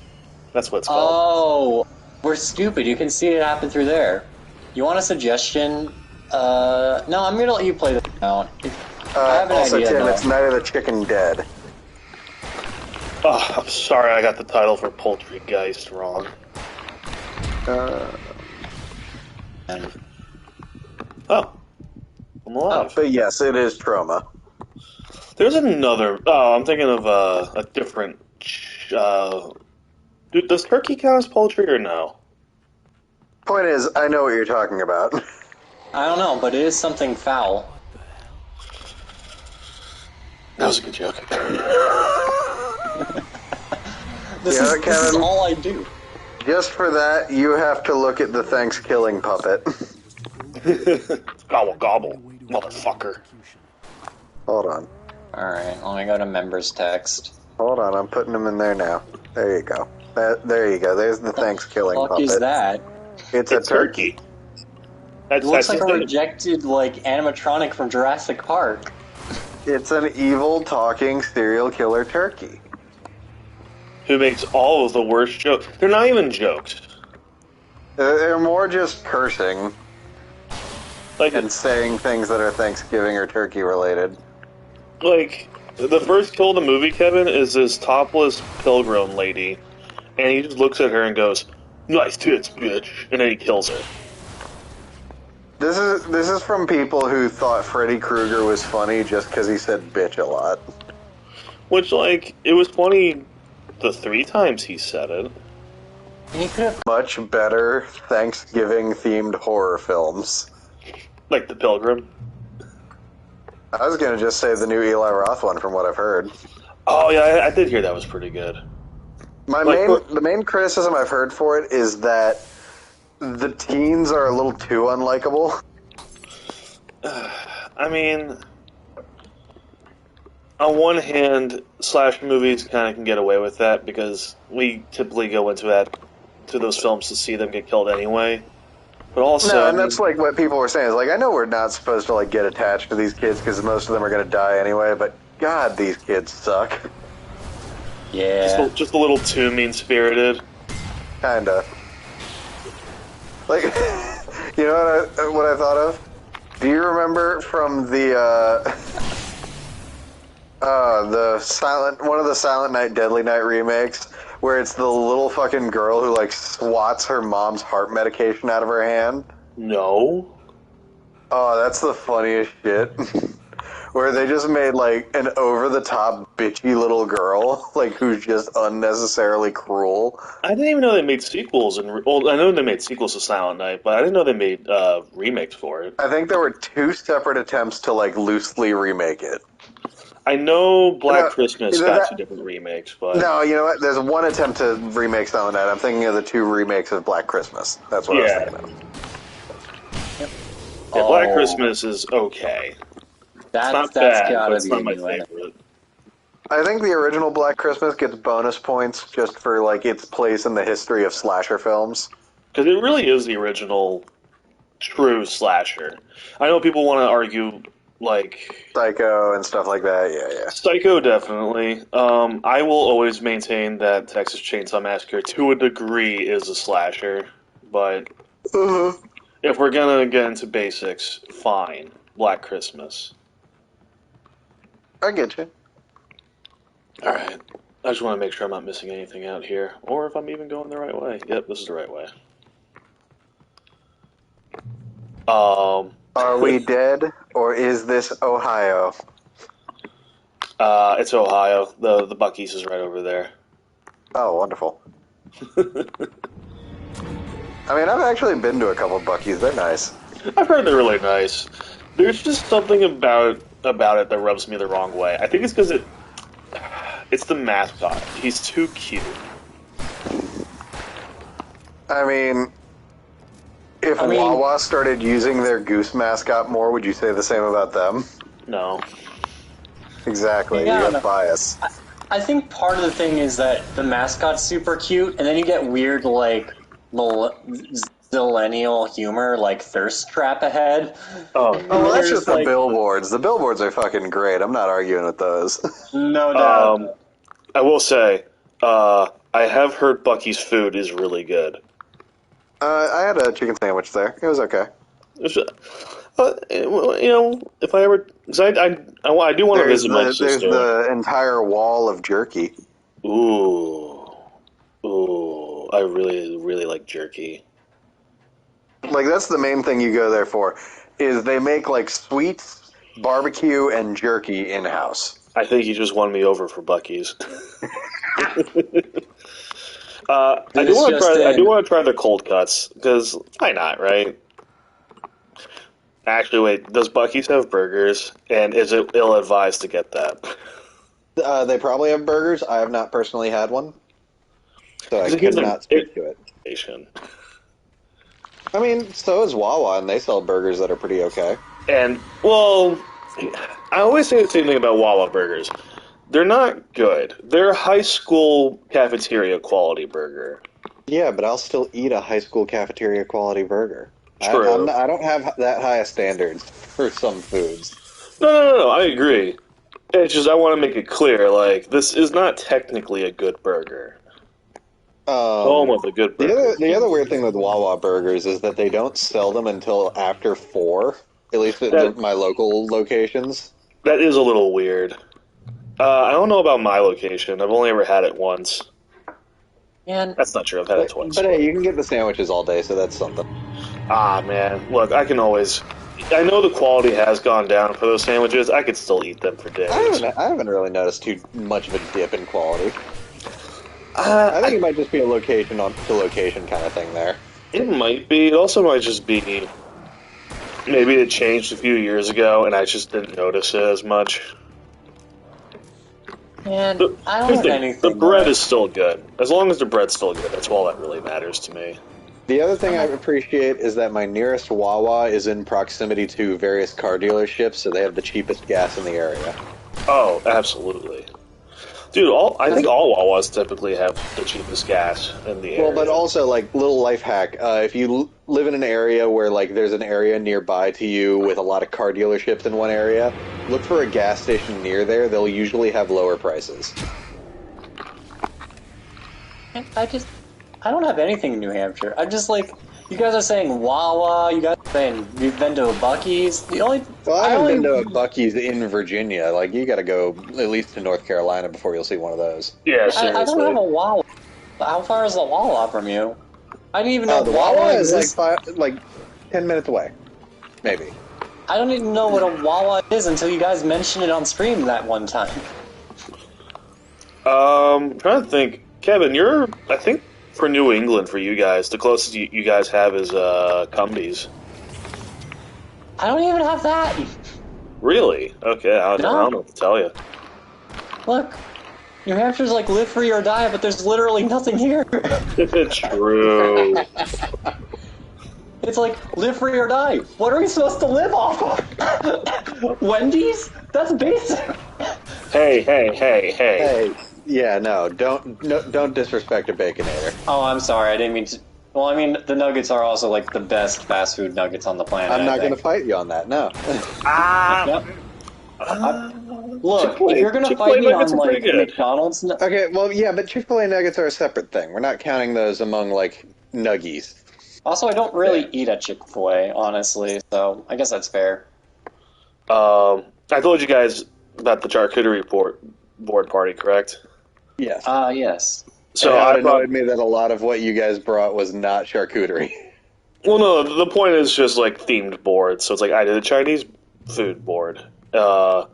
That's what it's called. Oh, we're stupid. You can see it happen through there. You want a suggestion? No, I'm gonna let you play this now. I have an also, idea, Tim, though. it's Night of the Chicken Dead. Oh, I'm sorry, I got the title for Poultrygeist wrong. I'm alive. But yes, it is trauma. There's another. Oh, I'm thinking of a different Dude, does turkey count as poultry or no? Point is, I know what you're talking about. I don't know, but it is something foul. That was a good joke. This is all I do. Just for that, you have to look at the Thanksgiving puppet. Gobble gobble, motherfucker. Hold on. Alright, let me go to members text. Hold on, I'm putting them in there now. There you go. There you go. There's the Thanksgiving What the fuck puppet. is that? It's a turkey. It looks like a rejected, like, animatronic from Jurassic Park. It's an evil, talking, serial killer turkey. Who makes all of the worst jokes. They're not even jokes. They're more just cursing. Like, and saying things that are Thanksgiving or turkey related. Like, the first kill of the movie, Kevin, is this topless pilgrim lady. And he just looks at her and goes, "Nice tits, bitch," and then he kills her. This is from people who thought Freddy Krueger was funny just because he said bitch a lot. Which, like, it was funny the 3 times he said it. And he could have much better Thanksgiving-themed horror films. Like The Pilgrim. I was going to just say the new Eli Roth one from what I've heard. Oh, yeah, I did hear that was pretty good. The main criticism I've heard for it is that the teens are a little too unlikable. I mean, on one hand, slash movies kind of can get away with that because we typically go into those films to see them get killed anyway. But also, no, and that's like what people were saying. Is like, I know we're not supposed to like get attached to these kids because most of them are going to die anyway. But God, these kids suck. Yeah, just a little too mean-spirited. Kinda. Like, you know what I thought of? Do you remember from the one of the Silent Night, Deadly Night remakes, where it's the little fucking girl who like swats her mom's heart medication out of her hand? No. Oh, that's the funniest shit. Where they just made like an over-the-top bitchy little girl, like who's just unnecessarily cruel. I didn't even know they made sequels. Well, I know they made sequels to Silent Night, but I didn't know they made remakes for it. I think there were 2 separate attempts to like loosely remake it. I know Black Christmas got 2 different remakes, but... No, you know what? There's one attempt to remake Silent Night. I'm thinking of the 2 remakes of Black Christmas. That's what I was thinking of. Yep. Yeah, Black Christmas is okay. That's not bad, gotta but it's be not my anyway. favorite. I think the original Black Christmas gets bonus points just for like its place in the history of slasher films. Because it really is the original true slasher. I know people want to argue, like... Psycho and stuff like that, yeah. Psycho, definitely. I will always maintain that Texas Chainsaw Massacre, to a degree, is a slasher. But if we're gonna get into basics, fine. Black Christmas. I get you. Alright. I just want to make sure I'm not missing anything out here. Or if I'm even going the right way. Yep, this is the right way. Are we dead, or is this Ohio? It's Ohio. The Buc-ee's is right over there. Oh, wonderful. I mean, I've actually been to a couple Buc-ee's. They're nice. I've heard they're really nice. There's just something about it that rubs me the wrong way. I think it's because it's the mascot. He's too cute. I mean, if Wawa started using their goose mascot more, would you say the same about them? No. Exactly. Yeah, you have bias. I think part of the thing is that the mascot's super cute, and then you get weird, like, millennial humor, like Thirst Trap Ahead. Oh, well, that's just the billboards. The billboards are fucking great. I'm not arguing with those. No doubt. I will say, I have heard Buc-ee's food is really good. I had a chicken sandwich there. It was okay. You know, if I ever... Cause I do want to visit my sister. There's the entire wall of jerky. Ooh. I really, really like jerky. Like, that's the main thing you go there for, is they make, like, sweets, barbecue, and jerky in-house. I think you just won me over for Buc-ee's. I do want to try the cold cuts because why not, right? Actually, wait. Does Buc-ee's have burgers? And is it ill-advised to get that? They probably have burgers. I have not personally had one, so I could not speak to it. I mean, so is Wawa, and they sell burgers that are pretty okay. And, well, I always say the same thing about Wawa burgers. They're not good. They're a high school cafeteria quality burger. Yeah, but I'll still eat a high school cafeteria quality burger. True. I don't have that high of standards for some foods. No, I agree. It's just I want to make it clear, like, this is not technically a good burger. Home of a good burger. The other weird thing with Wawa burgers is that they don't sell them until after 4, at least at my local locations. That is a little weird. I don't know about my location. I've only ever had it once. And that's not true. I've had it twice. But hey, you can get the sandwiches all day, so that's something. Ah, man. Look, I can always... I know the quality has gone down for those sandwiches. I could still eat them for days. I haven't really noticed too much of a dip in quality. I think it might just be a location-to-location kind of thing there. It might be. It also might just be... Maybe it changed a few years ago, and I just didn't notice it as much. And I don't have anything. The bread is still good. As long as the bread's still good, that's all that really matters to me. The other thing I appreciate is that my nearest Wawa is in proximity to various car dealerships, so they have the cheapest gas in the area. Oh, absolutely. Dude, I think all Wawas typically have the cheapest gas in the area. Well, but also, like, little life hack, if you live in an area where, like, there's an area nearby to you with a lot of car dealerships in one area, look for a gas station near there. They'll usually have lower prices. I don't have anything in New Hampshire. I'm just like, you guys are saying Wawa, you guys are saying you've been to a Buc-ee's. I haven't been to a Buc-ee's in Virginia. Like, you gotta go at least to North Carolina before you'll see one of those. Yeah, seriously. I don't have a Wawa. How far is the Wawa from you? I didn't even know the Wawa is like 10 minutes away. Maybe. I don't even know what a Wawa is until you guys mentioned it on stream that one time. I'm trying to think. Kevin, I think, for New England, for you guys, the closest you guys have is Cumbies. I don't even have that. Really? Okay, I don't know what to tell you. Look, New Hampshire's like live free or die, but there's literally nothing here. It's true. It's like live free or die. What are we supposed to live off of? Wendy's? That's basic. Hey. Yeah, no, don't disrespect a Baconator. Oh, I'm sorry, I didn't mean to... Well, I mean, the nuggets are also, like, the best fast food nuggets on the planet, I'm not going to fight you on that, no. Look, if you're going to fight me on, like, McDonald's... Okay, well, yeah, but Chick-fil-A nuggets are a separate thing. We're not counting those among, like, nuggies. Also, I don't really eat at Chick-fil-A, honestly, so I guess that's fair. I told you guys about the charcuterie board party, correct? Yes. Yes. So it annoyed me that a lot of what you guys brought was not charcuterie. Well, no, the point is just, like, themed boards. So it's like, I did a Chinese food board. I'm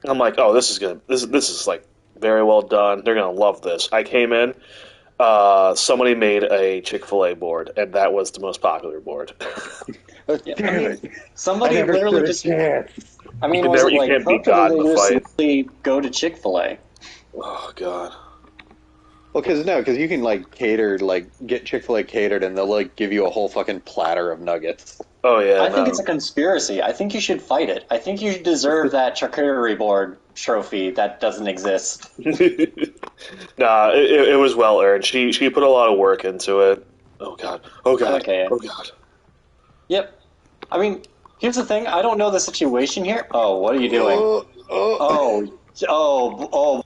like, oh, this is, like, very well done. They're going to love this. I came in, somebody made a Chick-fil-A board, and that was the most popular board. Somebody literally just... I mean, you was it, you like, can't beat God in the fight. simply go to Chick-fil-A? Oh, God. Well, because you can, like, get Chick-fil-A catered, and they'll, like, give you a whole fucking platter of nuggets. Oh, yeah, I think it's a conspiracy. I think you should fight it. I think you deserve that charcuterie board trophy that doesn't exist. Nah, it was well earned. She put a lot of work into it. Oh, God. Okay. Oh, God. Yep. I mean, here's the thing. I don't know the situation here. Oh, what are you doing?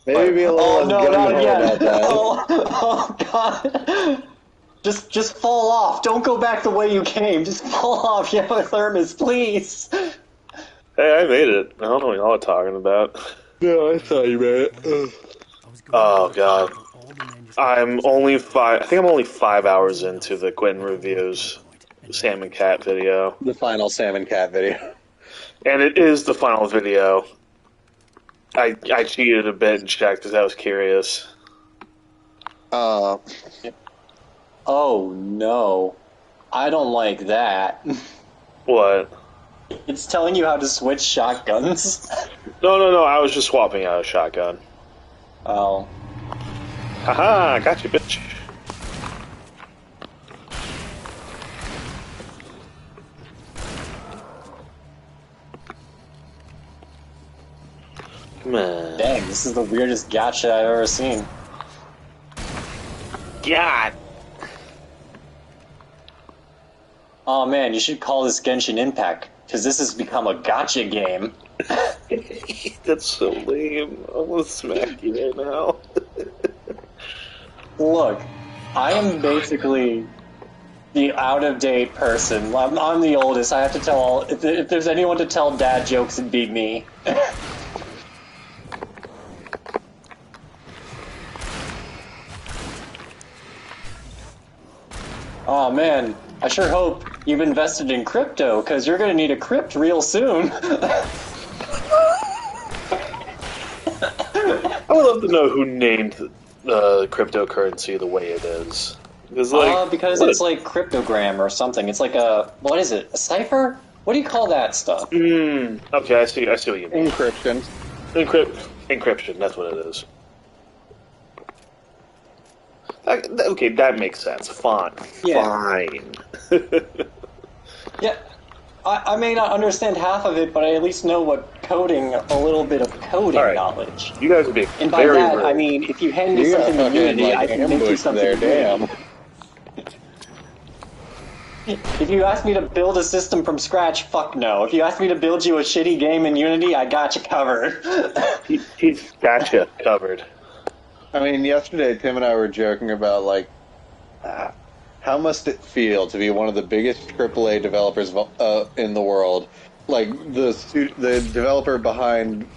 Maybe be a little not yet. about that. Oh, God. Just fall off. Don't go back the way you came. Just fall off, Thermos, please. Hey, I made it. I don't know what y'all are talking about. No, I saw you made it. Oh, God. I think I'm only 5 hours into the Quentin Reviews Salmon Cat video. The final Salmon Cat video. And it is the final video. I cheated a bit and checked because I was curious. Oh no. I don't like that. What? It's telling you how to switch shotguns. No. I was just swapping out a shotgun. Oh. Haha, got you, bitch. Come on. Dang, this is the weirdest gacha I've ever seen. God. Oh man, you should call this Genshin Impact, because this has become a gacha game. That's so lame. I'm gonna smack you right now. Look, I am basically the out-of-date person. I'm the oldest. I have to tell all... If there's anyone to tell dad jokes, it'd be me. Oh man, I sure hope you've invested in crypto, because you're going to need a crypt real soon. I would love to know who named cryptocurrency the way it is. Because it's like cryptogram or something. It's like a... What is it? A cipher? What do you call that stuff? Okay, I see what you mean. Encryption. Encryption, that's what it is. Okay, that makes sense. Fine. Yeah. Fine. Yeah, I may not understand half of it, but I at least know what coding, a little bit of coding knowledge. You guys are being And by very that, rude. I mean, if you hand me something in Unity, I can make you something in Unity. If you ask me to build a system from scratch, fuck no. If you ask me to build you a shitty game in Unity, I got you covered. He's got you covered. I mean, yesterday Tim and I were joking about, like, how must it feel to be one of the biggest AAA developers in the world? Like, the developer behind,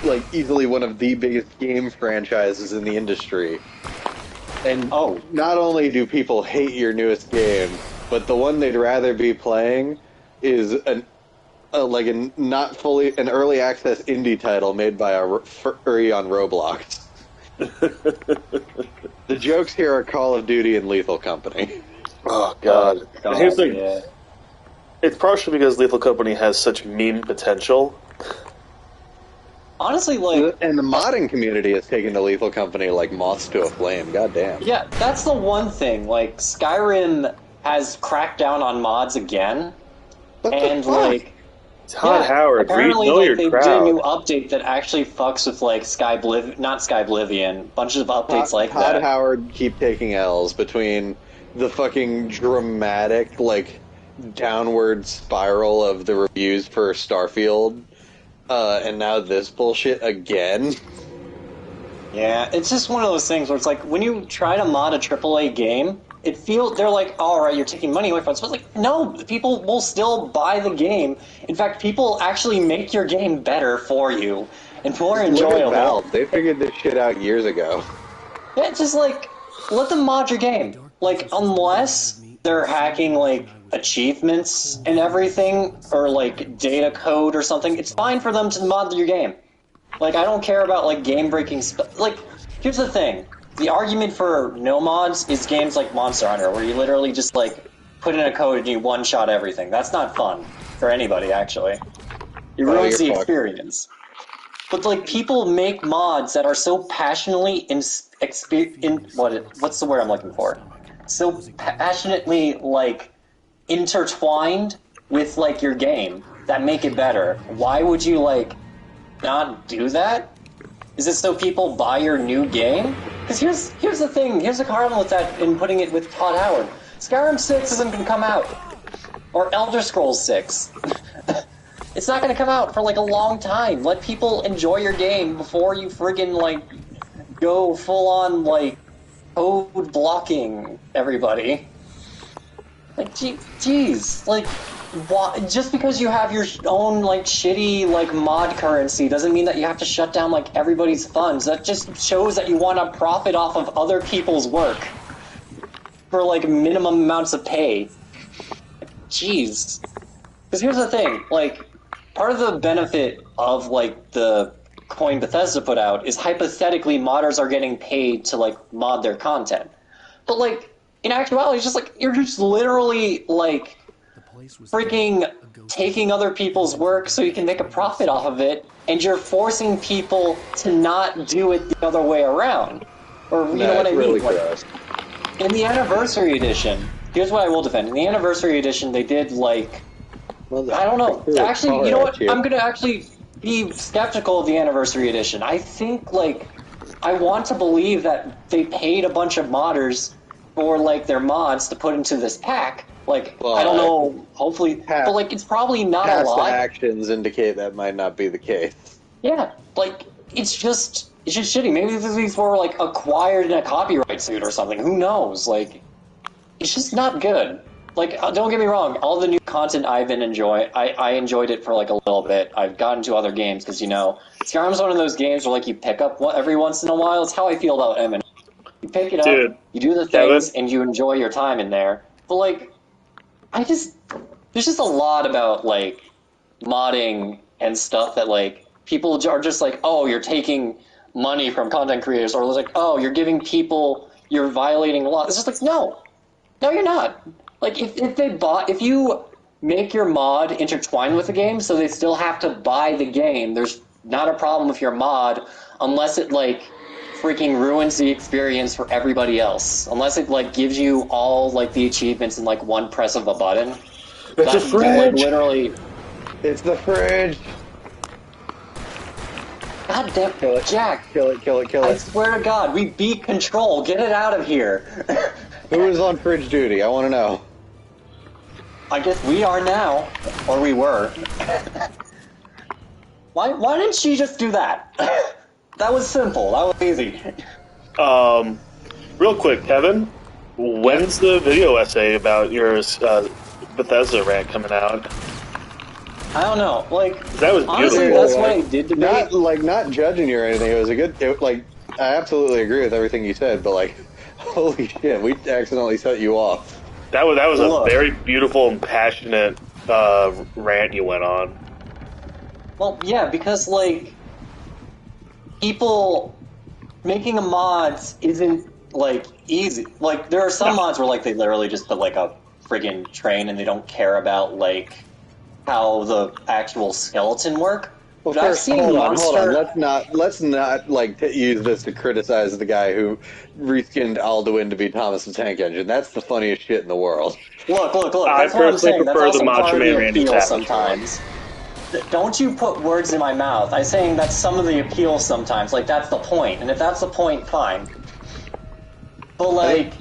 like, easily one of the biggest game franchises in the industry. And not only do people hate your newest game, but the one they'd rather be playing is an early access indie title made by a furry on Roblox. The jokes here are Call of Duty and Lethal Company. Oh God! God, Here's the yeah. It's partially because Lethal Company has such meme potential. Honestly, like... And the modding community has taken to Lethal Company like moths to a flame. God damn. Yeah, that's the one thing. Like, Skyrim has cracked down on mods again. What and, the fuck? like... Todd Howard, apparently, know like, your they crowd. did a new update that actually fucks with, like, not Skyblivion, bunches of updates like that. Todd Howard keep taking L's between the fucking dramatic, like, downward spiral of the reviews for Starfield, and now this bullshit again. Yeah, it's just one of those things where it's like, when you try to mod a AAA game, they're like, alright, you're taking money away from it. So it's like, no, people will still buy the game. In fact, people actually make your game better for you, and more enjoyable. Look at Valve. They figured this shit out years ago. Yeah, it's just like, let them mod your game. Like, unless they're hacking, like, achievements and everything, or, like, data code or something, it's fine for them to mod your game. Like, I don't care about, like, game-breaking stuff. Like, here's the thing. The argument for no mods is games like Monster Hunter, where you literally just, like, put in a code and you one-shot everything. That's not fun for anybody, actually. It ruins the experience. But, like, people make mods that are so passionately what's the word I'm looking for? So passionately, like, intertwined with, like, your game that make it better. Why would you, like, not do that? Is it so people buy your new game? Because here's the thing, here's the problem with that in putting it with Todd Howard. Skyrim 6 isn't going to come out. Or Elder Scrolls 6. It's not going to come out for, like, a long time. Let people enjoy your game before you friggin', like, go full-on, like, code blocking everybody. Like, geez, like, just because you have your own, like, shitty, like, mod currency doesn't mean that you have to shut down, like, everybody's funds. That just shows that you want to profit off of other people's work for, like, minimum amounts of pay. Jeez. Because here's the thing, like, part of the benefit of, like, the coin Bethesda put out is hypothetically modders are getting paid to like mod their content, but like in actuality, it's just like you're just literally like freaking taking other people's work so you can make a profit off of it, and you're forcing people to not do it the other way around. Or you know what I mean? Really like, in the Anniversary Edition, here's what I will defend. In the Anniversary Edition, they did like I don't know. Actually, you know what? I'm gonna actually be skeptical of the Anniversary Edition. I think like I want to believe that they paid a bunch of modders for like their mods to put into this pack. Like, well, I don't know, hopefully, but like, it's probably not a lot. Past actions indicate that might not be the case. Yeah, like, it's just shitty. Maybe these were, like, acquired in a copyright suit or something. Who knows? Like, it's just not good. Like, don't get me wrong, all the new content I've been enjoying, I enjoyed it for, like, a little bit. I've gotten to other games, because, you know, Skyrim's one of those games where, like, you pick up every once in a while. It's how I feel about M&A. You pick it up, you do the things, and you enjoy your time in there. But, like, there's just a lot about, like, modding and stuff that, like, people are just like, oh, you're taking money from content creators, or like, oh, you're giving people, you're violating the law. It's just like, no, you're not. Like, if you make your mod intertwined with the game, so they still have to buy the game, there's not a problem with your mod, unless it, like, freaking ruins the experience for everybody else. Unless it, like, gives you all, like, the achievements in, like, one press of a button. It's a fridge! Like, literally... It's the fridge! God damn it, Jack! Kill it. I swear to God, we beat Control. Get it out of here. Who is on fridge duty? I want to know. I guess we are now. Or we were. Why didn't she just do that? That was simple. That was easy. Real quick, Kevin, when's the video essay about your Bethesda rant coming out? I don't know. Like, that was honestly, that's what I did to me. Not judging you or anything. It was a good. I absolutely agree with everything you said. But like, holy shit, we accidentally set you off. That was a very beautiful and passionate rant you went on. Well, yeah, because like, people making a mods isn't like easy. Like, there are some mods where like they literally just put like a friggin' train and they don't care about like how the actual skeleton work. Well, first, hold on. Let's not like use this to criticize the guy who reskinned Alduin to be Thomas the Tank Engine. That's the funniest shit in the world. Look. I That's what I'm saying. prefer That's the Macho Man Randy Savage sometimes. Don't you put words in my mouth. I'm saying that's some of the appeal sometimes. Like, that's the point. And if that's the point, fine. But, like,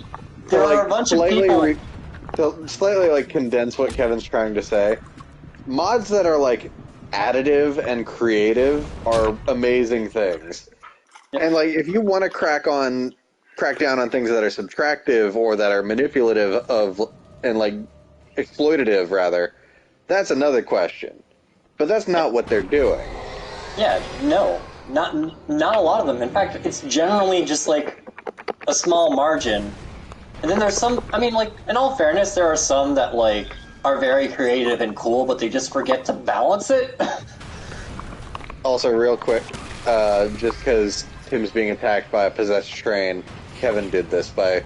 there are a bunch of people... To slightly, like, condense what Kevin's trying to say, mods that are, like, additive and creative are amazing things. Yep. And, like, if you want to crack down on things that are subtractive or that are manipulative and, like, exploitative, rather, that's another question. But that's not what they're doing. Yeah, no. Not a lot of them. In fact, it's generally just, like, a small margin. And then there's some, I mean, like, in all fairness, there are some that, like, are very creative and cool, but they just forget to balance it. Also, real quick, just because Tim's being attacked by a possessed train, Kevin did this by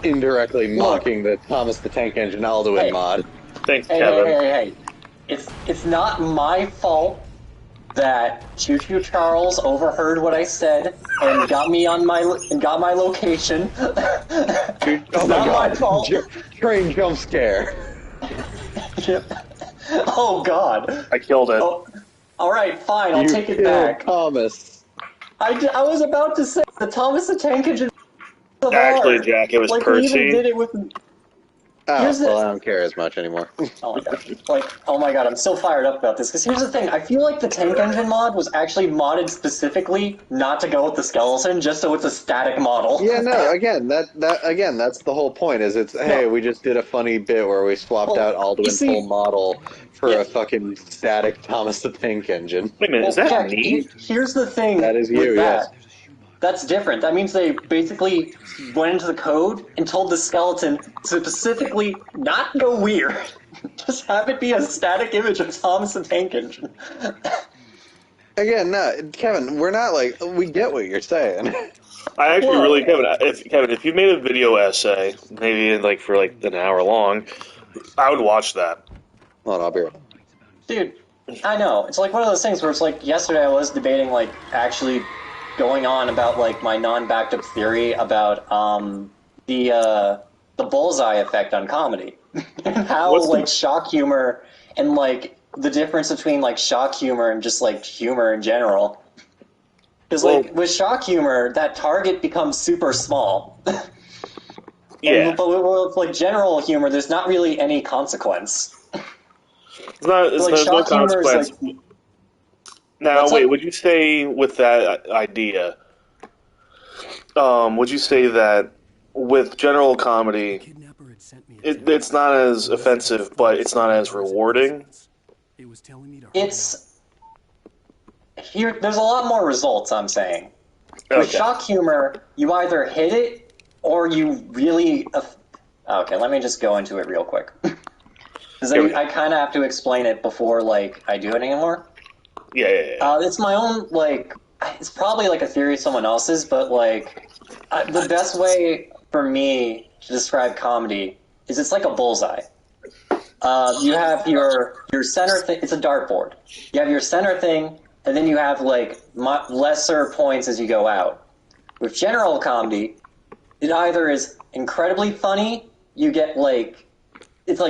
indirectly mocking the Thomas the Tank Engine Alduin mod. Thanks, Kevin. Hey. It's not my fault that Choo Choo Charles overheard what I said and got me on my location. It's not my fault. Train jump scare. Oh God! I killed it. Oh, all right, fine. I'll take it back. Thomas. I was about to say the Thomas the Tank Engine. Actually, Jack, it was like, Percy. We even did it with. I don't care as much anymore. Oh my god! Oh my god! I'm so fired up about this because here's the thing: I feel like the Tank Engine mod was actually modded specifically not to go with the skeleton, just so it's a static model. Yeah, no. Again, that's the whole point. Is we just did a funny bit where we swapped out Alduin full model for a fucking static Thomas the Tank Engine. Wait a minute, is that me? Here's the thing. That is you. Yes. That's different. That means they basically went into the code and told the skeleton to specifically not go weird. Just have it be a static image of Thomas the Tank Engine. Again, no, Kevin, we're not like, we get what you're saying. I actually really, Kevin, if you made a video essay, maybe like for like an hour long, I would watch that. Hold on, I'll be right. Dude, I know. It's like one of those things where it's like yesterday I was debating like actually going on about like my non-backed up theory about the bullseye effect on comedy. And how like shock humor and like the difference between like shock humor and just like humor in general. Because like with shock humor, that target becomes super small. Yeah. But with like general humor, there's not really any consequence. There's no consequence. Like, now, wait, would you say with that idea, would you say that with general comedy, it's not as offensive, but it's not as rewarding? It's... Here, there's a lot more results, I'm saying. Okay. With shock humor, you either hit it, or you really... Okay, let me just go into it real quick. Because I kind of have to explain it before, like, I do it anymore. Yeah. It's my own, like... It's probably, like, a theory of someone else's, but, like... the best way for me to describe comedy is it's like a bullseye. You have your center thing... It's a dartboard. You have your center thing, and then you have, like, lesser points as you go out. With general comedy, it either is incredibly funny, you get, like... It's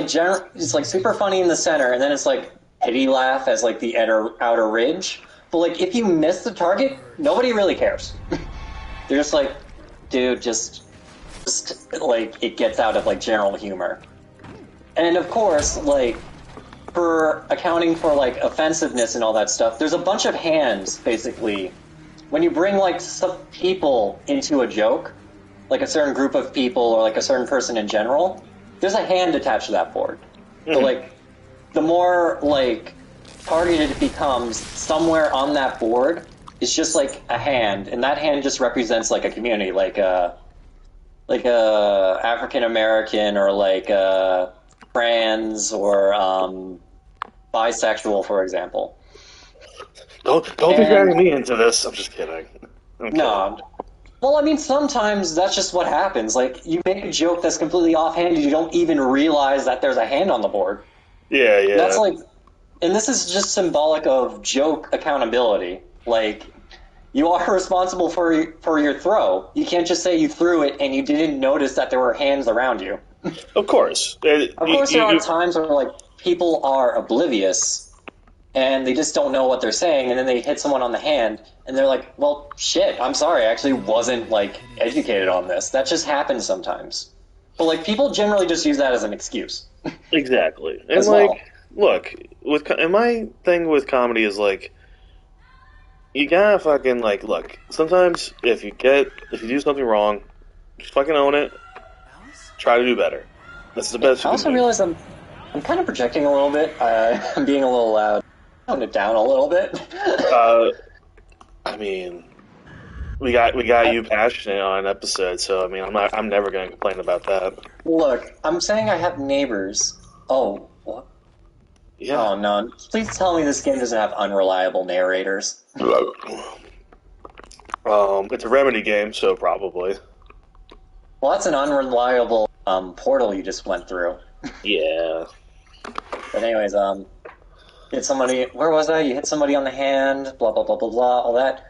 like super funny in the center, and then it's like pity laugh as like the outer ridge. But like if you miss the target, nobody really cares. They're just like, dude, just like it gets out of like general humor. And of course, like for accounting for like offensiveness and all that stuff, there's a bunch of hands basically. When you bring like some people into a joke, like a certain group of people or like a certain person in general, there's a hand attached to that board. Mm-hmm. So, like, the more, like, targeted it becomes, somewhere on that board is just, like, a hand. And that hand just represents, like, a community, like a African-American or, like, trans or bisexual, for example. Don't be dragging me into this. I'm just kidding. No. Well, I mean, sometimes that's just what happens. Like, you make a joke that's completely offhanded, you don't even realize that there's a hand on the board. Yeah. That's like... And this is just symbolic of joke accountability. Like, you are responsible for your throw. You can't just say you threw it and you didn't notice that there were hands around you. Of course. There are times where, like, people are oblivious and they just don't know what they're saying, and then they hit someone on the hand, and they're like, well, shit, I'm sorry, I actually wasn't, like, educated on this. That just happens sometimes. But, like, people generally just use that as an excuse. Exactly. And, like, look, and my thing with comedy is, like, you gotta fucking, like, look, sometimes if you do something wrong, just fucking own it, try to do better. That's the best you can do. I also realize I'm kind of projecting a little bit. I'm being a little loud. Tone it down a little bit. I mean, we got you passionate on an episode, so I mean, I'm never going to complain about that. Look, I'm saying I have neighbors. Oh, what? Yeah. Oh no! Please tell me this game doesn't have unreliable narrators. It's a Remedy game, so probably. Well, that's an unreliable portal you just went through. Yeah. But anyways, hit somebody. Where was I? You hit somebody on the hand. Blah blah blah blah blah. All that.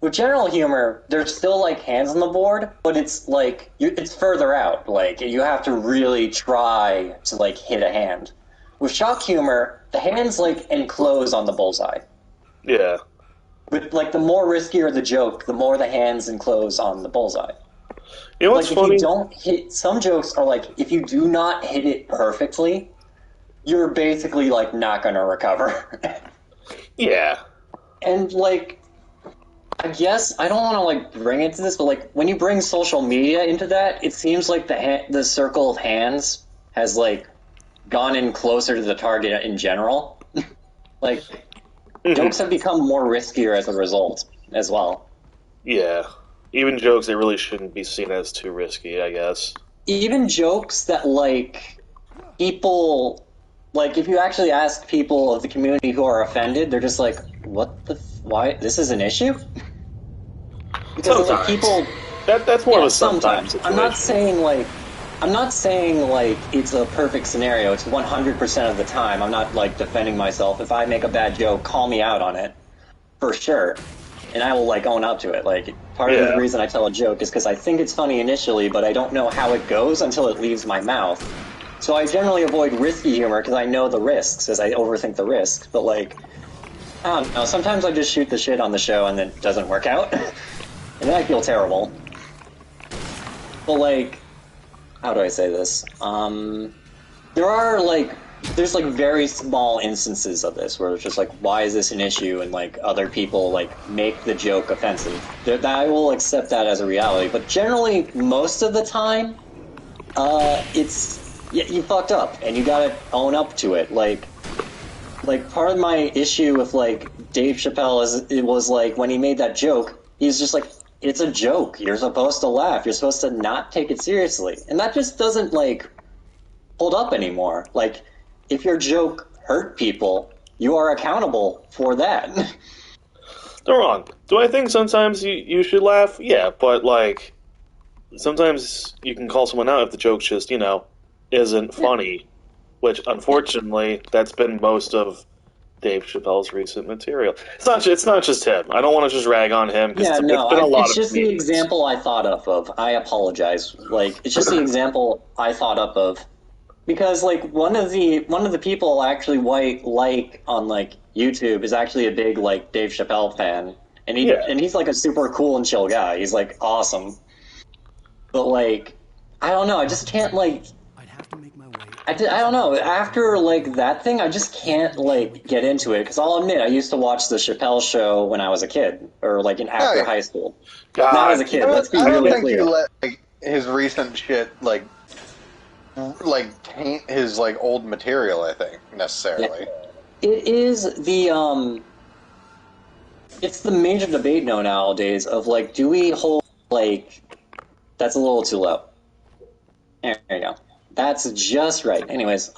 With general humor, there's still like hands on the board, but it's like it's further out. Like you have to really try to like hit a hand. With shock humor, the hands like enclose on the bullseye. Yeah. But like the more riskier the joke, the more the hands enclose on the bullseye. You know what's like, funny? If you don't hit, some jokes are like, if you do not hit it perfectly, you're basically, like, not going to recover. Yeah. And, like, I guess, I don't want to, like, bring into this, but, like, when you bring social media into that, it seems like the circle of hands has, like, gone in closer to the target in general. Like, jokes have become more riskier as a result, as well. Yeah. Even jokes that really shouldn't be seen as too risky, I guess. Even jokes that, like, people... Like, if you actually ask people of the community who are offended, they're just like, what why this is an issue? Because like people, that's more of a sometimes situation. I'm not saying like it's a perfect scenario. It's 100% of the time. I'm not like defending myself. If I make a bad joke, call me out on it, for sure, and I will like own up to it. Like part of the reason I tell a joke is because I think it's funny initially, but I don't know how it goes until it leaves my mouth. So I generally avoid risky humor because I know the risks, as I overthink the risks. But like, I don't know. Sometimes I just shoot the shit on the show and then it doesn't work out. And then I feel terrible. But like, how do I say this? There's like very small instances of this where it's just like, why is this an issue? And like other people like make the joke offensive. That I will accept that as a reality. But generally, most of the time, you fucked up and you gotta own up to it. Like part of my issue with like Dave Chappelle it was like when he made that joke, he's just like, it's a joke. You're supposed to laugh. You're supposed to not take it seriously. And that just doesn't, like, hold up anymore. Like, if your joke hurt people, you are accountable for that. Don't wrong. Do I think sometimes you should laugh? Yeah, but, like, sometimes you can call someone out if the joke just, isn't funny. Which, unfortunately, that's been most of Dave Chappelle's recent material. It's not just him. I don't want to just rag on him because it's been a lot of memes. It's just the example I thought up of. I apologize. Like, it's just the example I thought up of because like one of the people I actually like on like YouTube is actually a big like Dave Chappelle fan, and he's like a super cool and chill guy. He's like awesome, but like I don't know. I just can't like. I don't know. After, like, that thing, I just can't, like, get into it. Because I'll admit, I used to watch the Chappelle Show when I was a kid. Or, like, after high school. God. Not as a kid. Let's be really clear. I don't think you let, like, his recent shit, like, taint his, like, old material, I think, necessarily. Yeah. It is the, it's the major debate nowadays of, like, do we hold, like... That's a little too low. There you go. That's just right. Anyways,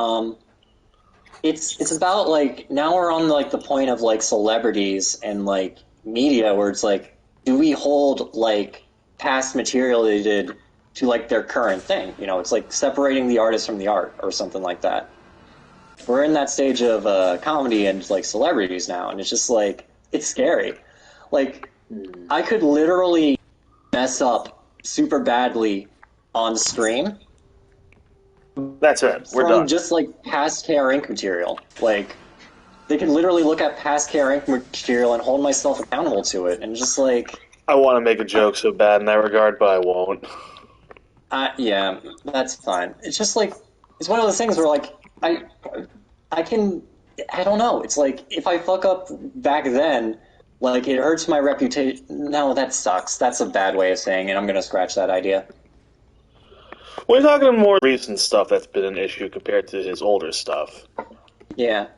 it's about like now we're on like the point of like celebrities and like media where it's like, do we hold like past material they did to like their current thing? It's like separating the artist from the art or something like that. We're in that stage of comedy and like celebrities now, and it's just like it's scary. Like I could literally mess up super badly on stream. That's it. We're done. Just like past KR Ink material. Like they could literally look at past KR Ink material and hold myself accountable to it, and just like I want to make a joke so bad in that regard, but I won't. Yeah, that's fine. It's just like it's one of those things where like I don't know. It's like if I fuck up back then, like it hurts my reputation. No, that sucks. That's a bad way of saying it. I'm gonna scratch that idea. We're talking more recent stuff that's been an issue compared to his older stuff. Yeah.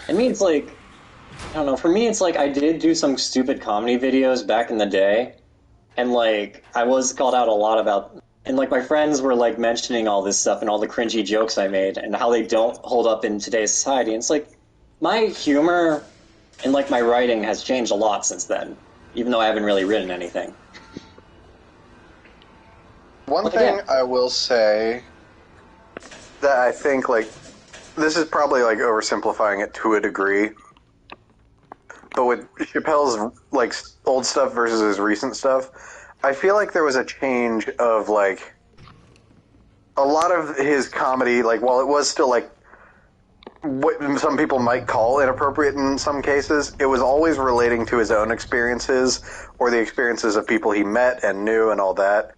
I mean, it's like, I don't know, for me it's like I did do some stupid comedy videos back in the day, and like, I was called out a lot about, and like my friends were like mentioning all this stuff and all the cringy jokes I made and how they don't hold up in today's society, and it's like, my humor and like my writing has changed a lot since then, even though I haven't really written anything. One thing I will say that I think, like, this is probably, like, oversimplifying it to a degree, but with Chappelle's, like, old stuff versus his recent stuff, I feel like there was a change of, like, a lot of his comedy, like, while it was still, like, what some people might call inappropriate in some cases, it was always relating to his own experiences or the experiences of people he met and knew and all that.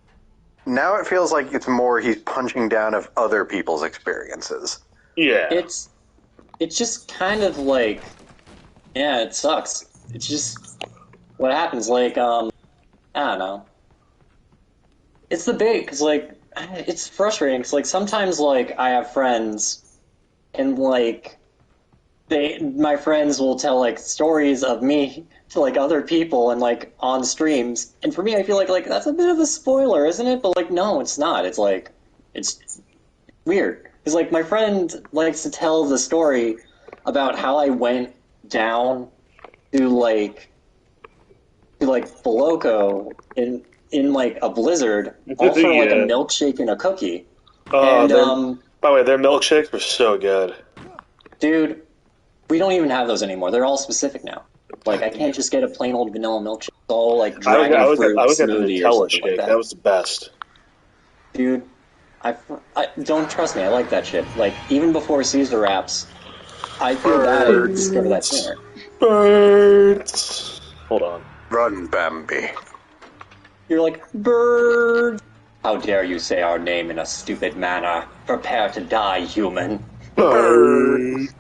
Now it feels like it's more he's punching down of other people's experiences. Yeah. It's just kind of like, yeah, it sucks. It's just what happens. Like, I don't know. It's the bait, because, like, it's frustrating, because, like, sometimes, like, I have friends, and, like, my friends will tell, like, stories of me to, like, other people and, like, on streams, and for me, I feel like, that's a bit of a spoiler, isn't it? But, like, no, it's not. It's, like, it's weird. Because, like, my friend likes to tell the story about how I went down to, like, like Boloco in like a blizzard, all for like a milkshake and a cookie. And by the way, their milkshakes were so good. Dude, we don't even have those anymore. They're all specific now. Like, I can't just get a plain old vanilla milkshake. It's all like dragon fruit I was at the smoothie or Nutella something shake. like that. That was the best. Dude, I don't trust me. I like that shit. Like, even before Caesar wraps, I feel bad I didn't discover that sooner. Birds. Hold on. Run, Bambi. You're like, birds. How dare you say our name in a stupid manner? Prepare to die, human. Birds.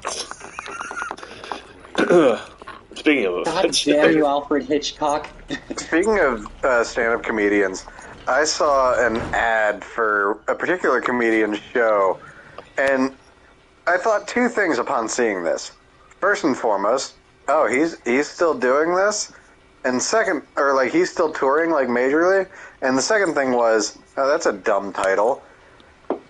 Speaking of... God damn you, Alfred Hitchcock. Speaking of stand-up comedians, I saw an ad for a particular comedian's show, and I thought two things upon seeing this. First and foremost, oh, he's still doing this? And second, or like he's still touring like majorly? And the second thing was, oh, that's a dumb title.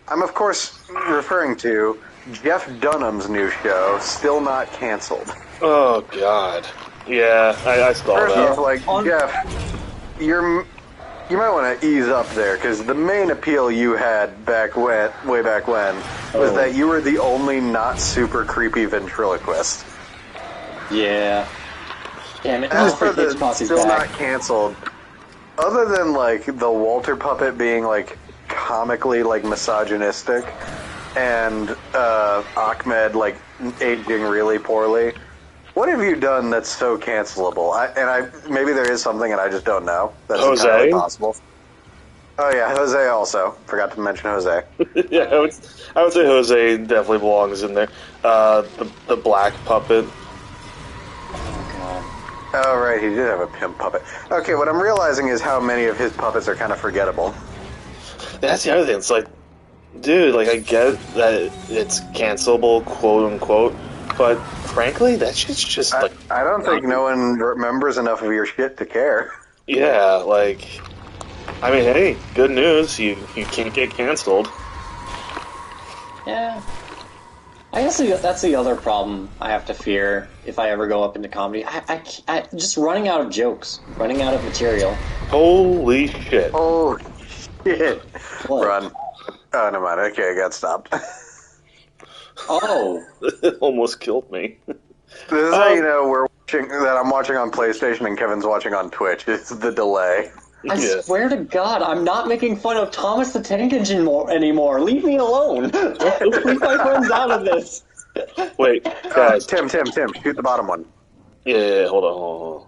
I'm of course referring to Jeff Dunham's new show, Still Not Cancelled. Oh, God. Yeah, I saw First that. off, like, Jeff, you might want to ease up there, because the main appeal you had way back when, was that you were the only not super creepy ventriloquist. Yeah. Damn it. As for the Still Not Cancelled, other than, like, the Walter puppet being, like, comically, like, misogynistic, and Ahmed, like, aging really poorly, what have you done that's so cancelable? Maybe there is something and I just don't know. That's Jose? entirely possible. Oh yeah, Jose also. Forgot to mention Jose. Yeah, I would say Jose definitely belongs in there. The black puppet. Oh right, he did have a pimp puppet. Okay, what I'm realizing is how many of his puppets are kind of forgettable. That's the other thing. It's like, dude, like I get that it's cancelable, quote unquote, but frankly, that shit's just like... I don't think no one remembers enough of your shit to care. Yeah, like... I mean, hey, good news, you can't get canceled. Yeah. I guess that's the other problem I have to fear if I ever go up into comedy. I just running out of jokes, running out of material. Holy shit. Oh, shit. What? Run. Oh, never mind. Okay, I got stopped. Oh. It almost killed me. This is how you know that I'm watching on PlayStation and Kevin's watching on Twitch. It's the delay. I swear to God, I'm not making fun of Thomas the Tank Engine anymore. Leave me alone. Leave my friends out of this. Wait, guys. Tim, shoot the bottom one. Yeah, hold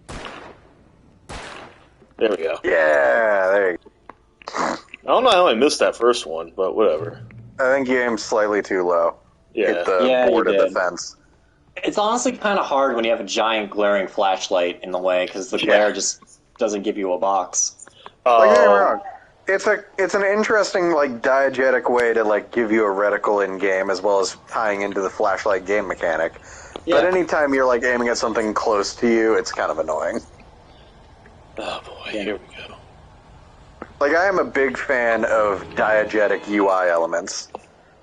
on. There we go. Yeah, there you go. I don't know how I missed that first one, but whatever. I think you aimed slightly too low. Yeah. Hit the board of the fence. It's honestly kind of hard when you have a giant glaring flashlight in the way, because the glare just doesn't give you a box. Like, get me wrong. It's an interesting, like, diegetic way to, like, give you a reticle in-game, as well as tying into the flashlight game mechanic. Yeah. But anytime you're, like, aiming at something close to you, it's kind of annoying. Oh, boy, here we go. Like, I am a big fan of diegetic UI elements.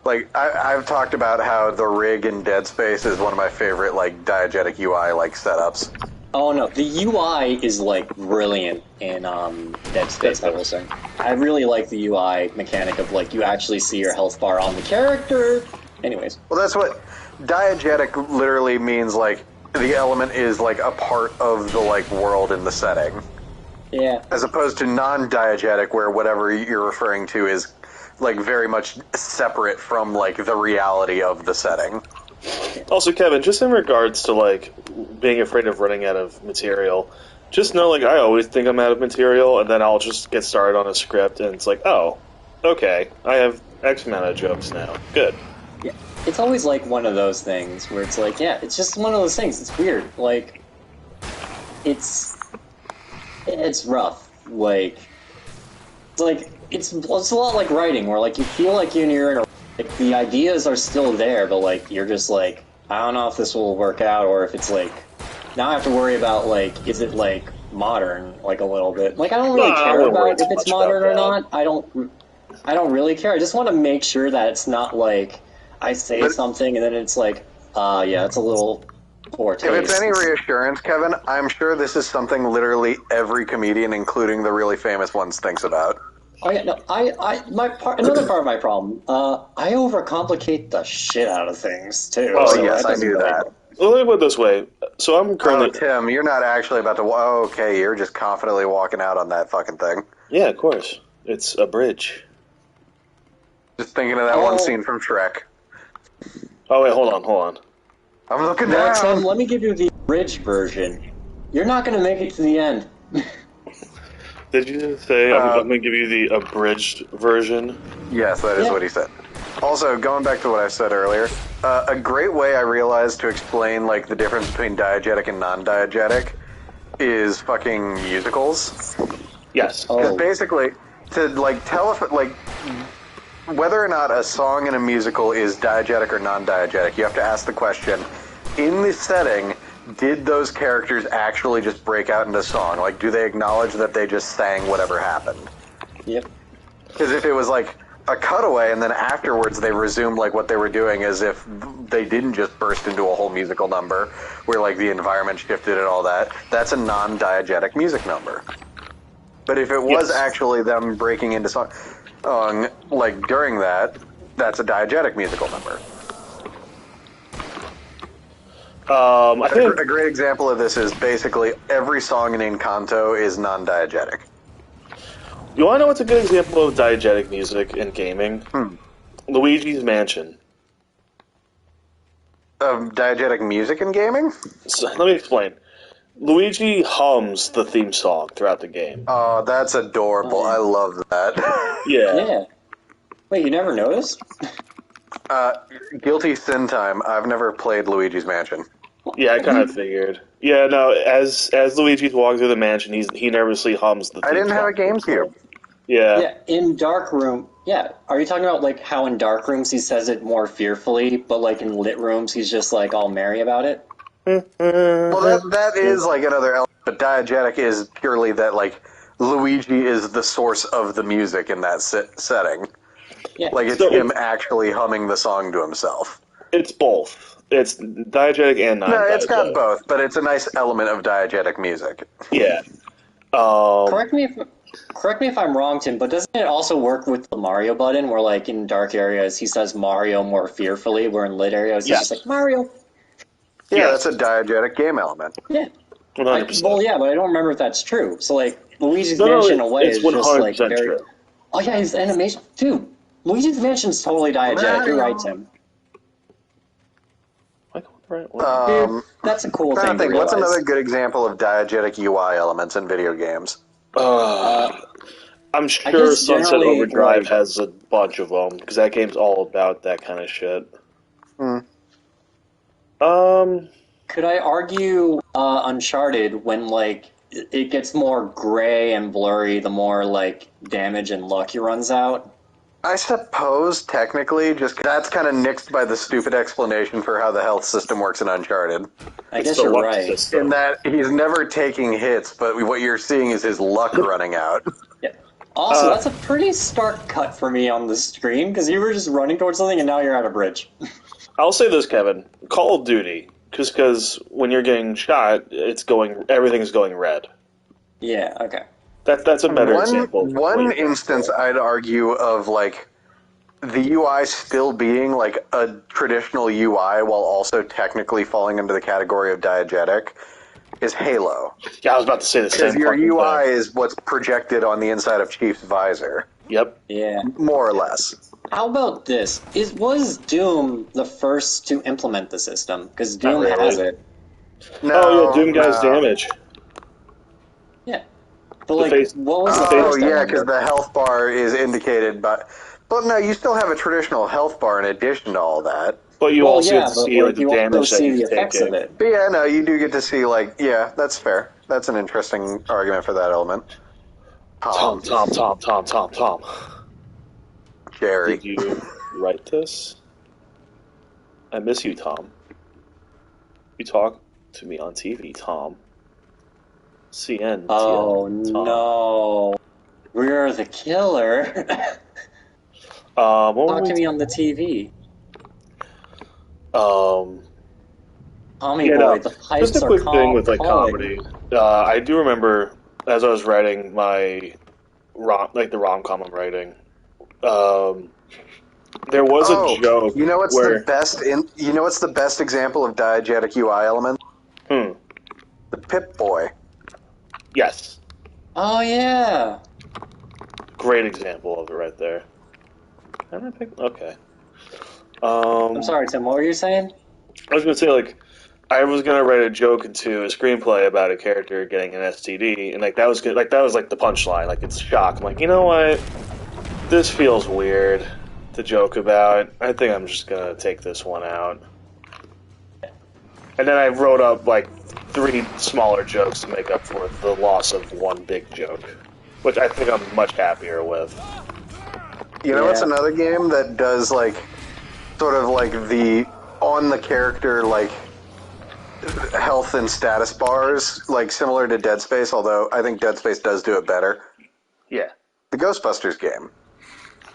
Like, I've talked about how the rig in Dead Space is one of my favorite, like, diegetic UI, like, setups. Oh, no. The UI is, like, brilliant in Dead Space, I will say. I really like the UI mechanic of, like, you actually see your health bar on the character. Anyways. Well, that's what... Diegetic literally means, like, the element is, like, a part of the, like, world in the setting. Yeah. As opposed to non-diegetic, where whatever you're referring to is, like, very much separate from, like, the reality of the setting. Also, Kevin, just in regards to, like, being afraid of running out of material, just know, like, I always think I'm out of material, and then I'll just get started on a script, and it's like, oh, okay, I have X amount of jokes now. Good. Yeah. It's always, like, one of those things where it's like, yeah, it's just one of those things. It's weird. Like, it's rough. Like, it's a lot like writing, where, like, you feel like you're in a... Like, the ideas are still there, but, like, you're just like, I don't know if this will work out, or if it's, like... Now I have to worry about, like, is it, like, modern, like, a little bit. Like, I don't really care about if it's modern or not. I don't really care. I just want to make sure that it's not, like, I say something, and then it's like, yeah, it's a little forte. If it's any reassurance, Kevin, I'm sure this is something literally every comedian, including the really famous ones, thinks about. Oh yeah, no, another part of my problem. I overcomplicate the shit out of things too. Oh, so yes, that I doesn't knew really that. help. Well, let me put it this way. So I'm currently... Oh, Tim, you're not actually about to... okay, you're just confidently walking out on that fucking thing. Yeah, of course. It's a bridge. Just thinking of that one scene from Shrek. Oh, wait, hold on. I'm looking Well, down! Tim, let me give you the abridged version. You're not going to make it to the end. Did you just say I'm going to give you the abridged version? Yes, that is what he said. Also, going back to what I said earlier, a great way I realized to explain like the difference between diegetic and non-diegetic is fucking musicals. Yes. Because basically, to like tell if like whether or not a song in a musical is diegetic or non-diegetic, you have to ask the question: in this setting, did those characters actually just break out into song? Like, do they acknowledge that they just sang whatever happened? Yep. Because if it was like a cutaway and then afterwards they resumed like what they were doing as if they didn't just burst into a whole musical number where like the environment shifted and all that, that's a non-diegetic music number. But if it was actually them breaking into song like during that, that's a diegetic musical number. I think A great example of this is basically every song in Encanto is non-diegetic. You want to know what's a good example of diegetic music in gaming? Luigi's Mansion. Diegetic music in gaming? So, let me explain. Luigi hums the theme song throughout the game. Oh, that's adorable. I love that. Yeah. Wait, you never noticed? Guilty sin time. I've never played Luigi's Mansion. Yeah, I kind of figured. Yeah, no, as Luigi's walking through the mansion, he nervously hums the theme I didn't have a song. GameCube. Yeah. Yeah, in Dark Room. Yeah, are you talking about like how in Dark Rooms he says it more fearfully, but like in Lit Rooms he's just like all merry about it? Well, that is like another element, but diegetic is purely that like Luigi is the source of the music in that setting. Yeah. Like it's him actually humming the song to himself. It's both. It's diegetic and non-diegetic. No, it's got both, but it's a nice element of diegetic music. Yeah. Correct me if I'm wrong, Tim, but doesn't it also work with the Mario button, where like in dark areas he says Mario more fearfully, where in lit areas he's just like Mario? Yeah, that's a diegetic game element. Yeah. 100%. Well, yeah, but I don't remember if that's true. So like Luigi's Mansion in a way it's is just like 100% very. true. Oh yeah, his animation, dude. Luigi's Mansion's totally diegetic. You're right, Tim. Dude, that's a cool thing to realize. What's another good example of diegetic UI elements in video games? I'm sure Sunset Overdrive has a bunch of them, because that game's all about that kind of shit. Could I argue Uncharted when like it gets more gray and blurry the more like damage and luck he runs out? I suppose, technically, just that's kind of nixed by the stupid explanation for how the health system works in Uncharted. I guess you're right. In that he's never taking hits, but what you're seeing is his luck running out. Yeah. Also, that's a pretty stark cut for me on the screen, because you were just running towards something and now you're at a bridge. I'll say this, Kevin. Call of Duty, because when you're getting shot, everything's going red. Yeah, okay. That's a better example. One instance I'd argue of like the UI still being like a traditional UI while also technically falling into the category of diegetic is Halo. Yeah, I was about to say the same. Because your UI is what's projected on the inside of Chief's visor. Yep. Yeah. More or less. How about this? Was Doom the first to implement the system? Because Doom has it. No, Doom guy's damage. Yeah. But like, what was the first? Oh yeah, because the health bar is indicated by. But no, you still have a traditional health bar in addition to all that. But you also get to see like the damage that you effects of it. But yeah, no, you do get to see like that's fair. That's an interesting argument for that element. Tom. Jerry. Did you write this? I miss you, Tom. You talk to me on TV, Tom. CN. Oh TN, Tom. no. We're the killer. Talk to me on the TV. Tommy boy, the pipes just a are quick thing with like calling. comedy. I do remember as I was writing my the rom-com I'm writing. There was a joke you know what's where the best example of diegetic UI element? hmm, The Pip Boy. yes, Oh yeah. great example of it right there. How did I pick? Okay. I'm sorry, Tim. What were you saying? I was gonna say like I was gonna write a joke into a screenplay about a character getting an STD, and like that was good. Like that was like the punchline. Like it's shock. I'm like, you know what? This feels weird to joke about. I think I'm just gonna take this one out. And then I wrote up like 3 smaller jokes to make up for the loss of one big joke, which I think I'm much happier with. You know what's another game that does like sort of like the on the character like health and status bars, like similar to Dead Space, although I think Dead Space does do it better. Yeah. The Ghostbusters game.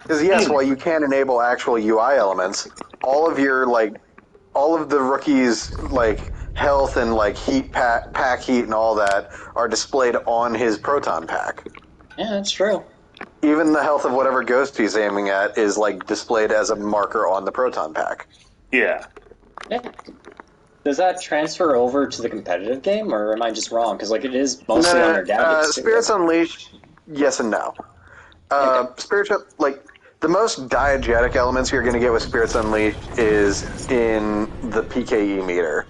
Because yes, while you can enable actual UI elements, all of the rookies like health and like heat pack heat and all that are displayed on his proton pack. Yeah, that's true. Even the health of whatever ghost he's aiming at is like displayed as a marker on the proton pack. Yeah. Does that transfer over to the competitive game, or am I just wrong? Because like it is mostly on our gadgets. Spirits Unleashed, yes and no. Spiritual, like the most diegetic elements you're going to get with Spirits Unleashed is in the PKE meter,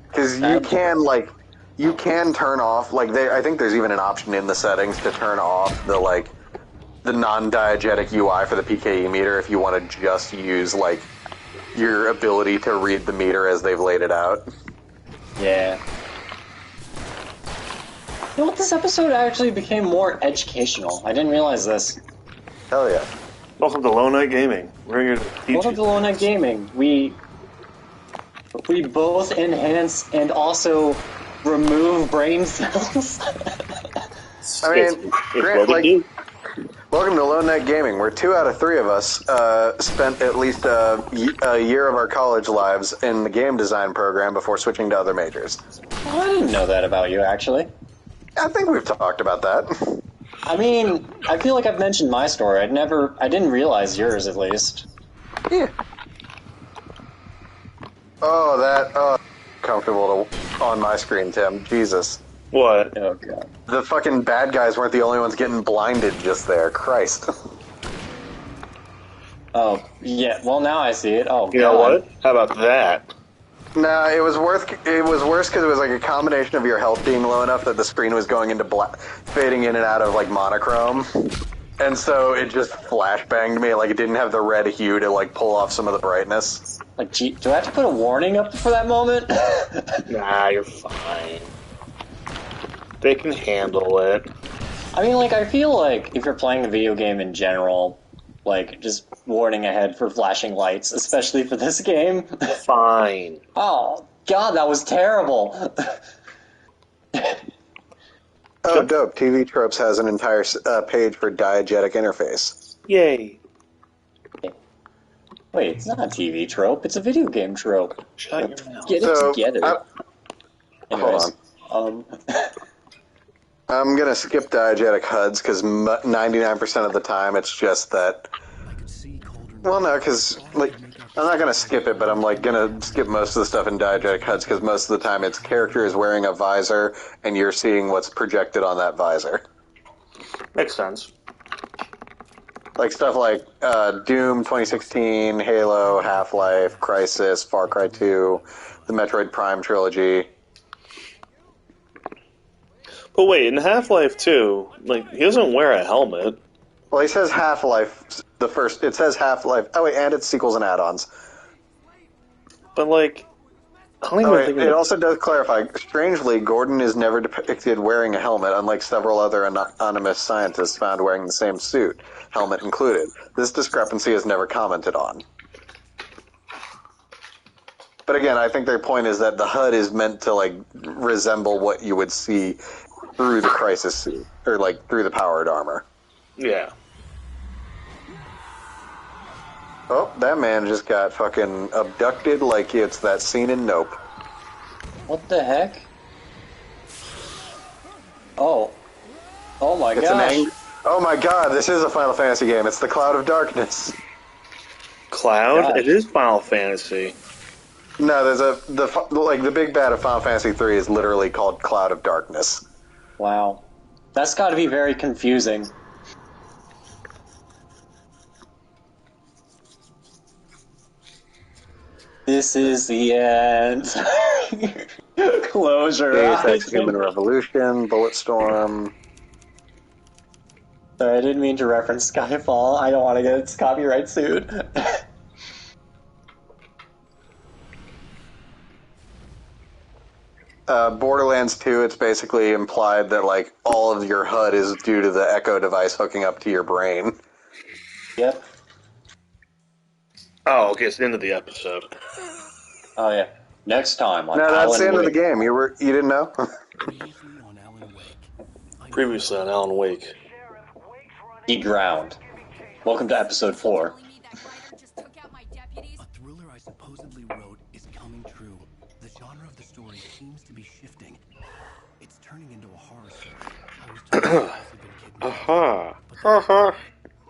because you can turn off I think there's even an option in the settings to turn off the non-diegetic UI for the PKE meter if you want to just use like your ability to read the meter as they've laid it out. Yeah. You know what? This episode actually became more educational. I didn't realize this. Hell yeah. Welcome to Low Night Gaming. We're here to teach Welcome to Low Night Gaming. We both enhance and also remove brain cells. I mean, welcome to Lone Night Gaming, where 2 out of 3 of us spent at least a year of our college lives in the game design program before switching to other majors. Oh, I didn't know that about you, actually. I think we've talked about that. I mean, I feel like I've mentioned my story. I didn't realize yours, at least. Yeah. Comfortable on my screen, Tim. Jesus. What? Oh, God. The fucking bad guys weren't the only ones getting blinded just there. Christ. Oh, yeah. Well, now I see it. Oh, you know what? How about that? No, it was worse because it was like a combination of your health being low enough that the screen was going into fading in and out of like monochrome. And so it just flashbanged me, like it didn't have the red hue to like pull off some of the brightness. Like, gee, do I have to put a warning up for that moment? Nah, you're fine. They can handle it. I mean, like, I feel like if you're playing a video game in general, like, just warning ahead for flashing lights, especially for this game. Fine. Oh, God, that was terrible. Oh, dope. TV Tropes has an entire page for diegetic interface. Yay. Wait, it's not a TV trope, it's a video game trope. Shut your mouth. Get it together. Hold on. I'm going to skip diegetic HUDs because 99% of the time it's just that... Well, no, because like, I'm not going to skip it, but I'm like going to skip most of the stuff in diegetic HUDs because most of the time its character is wearing a visor and you're seeing what's projected on that visor. Makes sense. Like stuff like Doom 2016, Halo, Half-Life, Crysis, Far Cry 2, the Metroid Prime trilogy. But wait, in Half-Life 2, like, he doesn't wear a helmet. Well, he says Half-Life, it says Half-Life, oh wait, and it's sequels and add-ons. But like, I don't even think it also does clarify, strangely, Gordon is never depicted wearing a helmet, unlike several other anonymous scientists found wearing the same suit, helmet included. This discrepancy is never commented on. But again, I think their point is that the HUD is meant to like resemble what you would see through the Crysis suit, or like through the powered armor. Yeah. Oh, that man just got fucking abducted like it's that scene in Nope. What the heck? Oh. Oh my It's gosh. Oh my god, this is a Final Fantasy game. It's the Cloud of Darkness. Cloud? Gosh. It is Final Fantasy. No, there's the big bad of Final Fantasy 3 is literally called Cloud of Darkness. Wow. That's got to be very confusing. This is the end. Close your Deus eyes. Ex Human Revolution, Bulletstorm. Sorry, I didn't mean to reference Skyfall. I don't want to get copyright sued. Borderlands 2, it's basically implied that like all of your HUD is due to the Echo device hooking up to your brain. Yep. Oh, okay, it's the end of the episode. Oh yeah. Next time on No, that's Alan the end of the Wake. game. You didn't know? Previously on Alan Wake. Previously on Alan Wake. Eat ground. Welcome to episode 4. A thriller I supposedly wrote is coming true. The genre of the story seems to be shifting. It's turning into a horror story. I was told Alice had been kidnapped. Aha.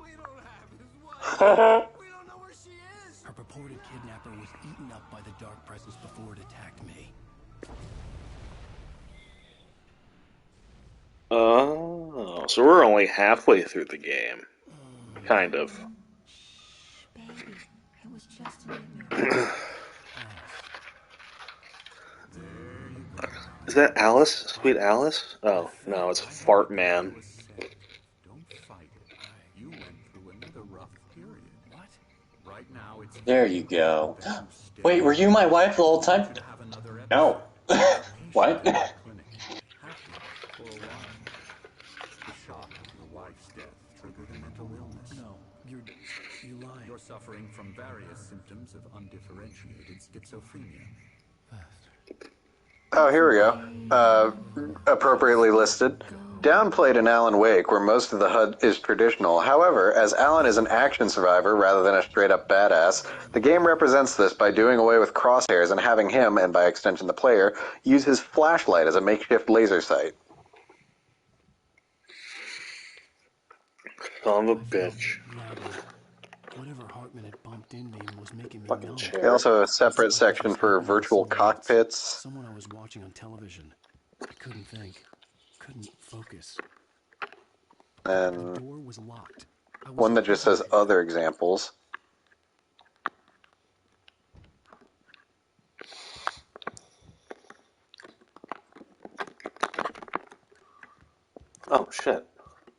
We don't have his wife. We don't know where she is. Her purported kidnapper was eaten up by the dark presence before it attacked me. Oh, so we're only halfway through the game. Kind of. Baby, it was just an Is that Alice? Sweet Alice? Oh, no, it's Fart Man. Don't fight it. You went through another rough period. What? Right now it's There you go. Wait, were you my wife the whole time? No. What? You're suffering from various symptoms of undifferentiated schizophrenia. Oh, here we go. Appropriately listed. Downplayed in Alan Wake, where most of the HUD is traditional. However, as Alan is an action survivor rather than a straight-up badass, the game represents this by doing away with crosshairs and having him, and by extension the player, use his flashlight as a makeshift laser sight. Son of a bitch. Whatever Hartman had bumped into me was making me Fucking numb. chair. They also have a separate section for virtual cockpits. Someone I was watching on television. I couldn't think. Couldn't focus. The And door was locked. I was one that just says other examples. Oh, shit.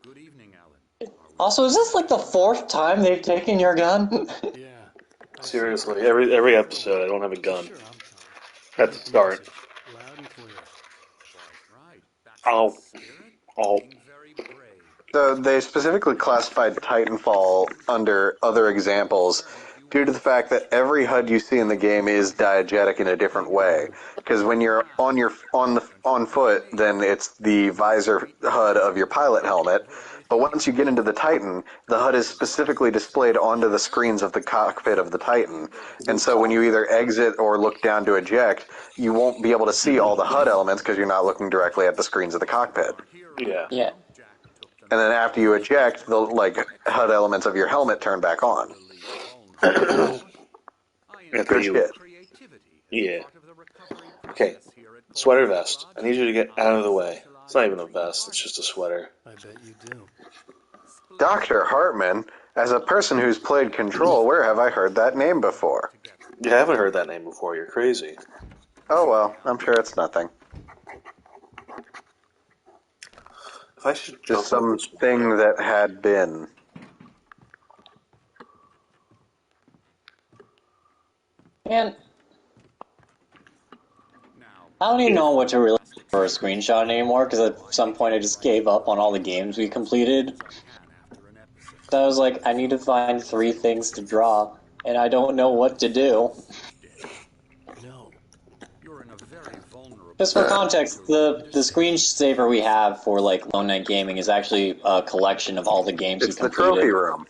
Good evening, Alan. Also, is this like the 4th time they've taken your gun? Yeah. Seriously, every episode I don't have a gun. At the start. Loud and clear. Right. That's Ow. Oh. very brave. So they specifically classified Titanfall under other examples due to the fact that every HUD you see in the game is diegetic in a different way. Because when you're on foot, then it's the visor HUD of your pilot helmet. But once you get into the Titan, the HUD is specifically displayed onto the screens of the cockpit of the Titan. And so when you either exit or look down to eject, you won't be able to see all the HUD elements because you're not looking directly at the screens of the cockpit. Yeah. Yeah. And then after you eject, the HUD elements of your helmet turn back on. Yeah, Good you. shit. Yeah. Okay. Sweater vest. I need you to get out of the way. It's not even a vest, it's just a sweater. I bet you do. Dr. Hartman, as a person who's played Control, where have I heard that name before? You haven't heard that name before, you're crazy. Oh well, I'm sure it's nothing. If I should Just jump up this something that had been. Man, I don't even know what to really do for a screenshot anymore, because at some point I just gave up on all the games we completed. So I was like, I need to find 3 things to draw, and I don't know what to do. No. You're in a very vulnerable. Just for context, the screensaver we have for like Lone Night Gaming is actually a collection of all the games It's we the completed. trophy room.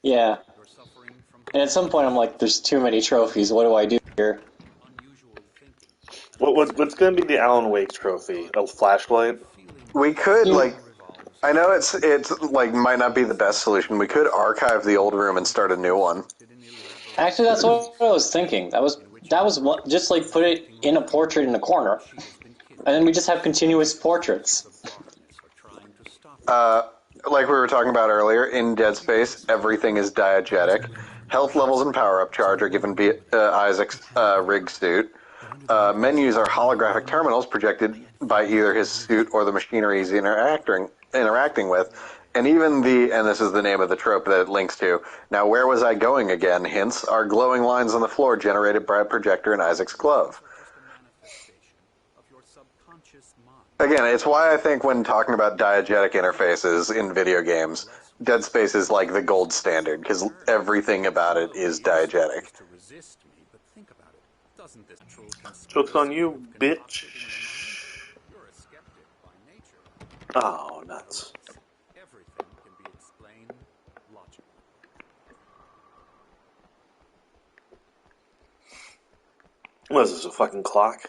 Yeah. You're suffering from And at some point I'm like, there's too many trophies, what do I do here? unusual thinking. What's going to be the Alan Wake trophy? A flashlight? We could, like, I know it's like might not be the best solution. We could archive the old room and start a new one. Actually, that's what I was thinking. That was what, just like put it in a portrait in the corner, and then we just have continuous portraits. Like we were talking about earlier, in Dead Space, everything is diegetic. Health levels and power-up charge are given via Isaac's rig suit. Menus are holographic terminals projected by either his suit or the machinery he's interacting with. And even and this is the name of the trope that it links to, now where was I going again, hints, are glowing lines on the floor generated by a projector in Isaac's glove. Again, it's why I think when talking about diegetic interfaces in video games, Dead Space is like the gold standard, because everything about it is diegetic. Joke's on you, bitch. Oh, nuts. What is this, a fucking clock?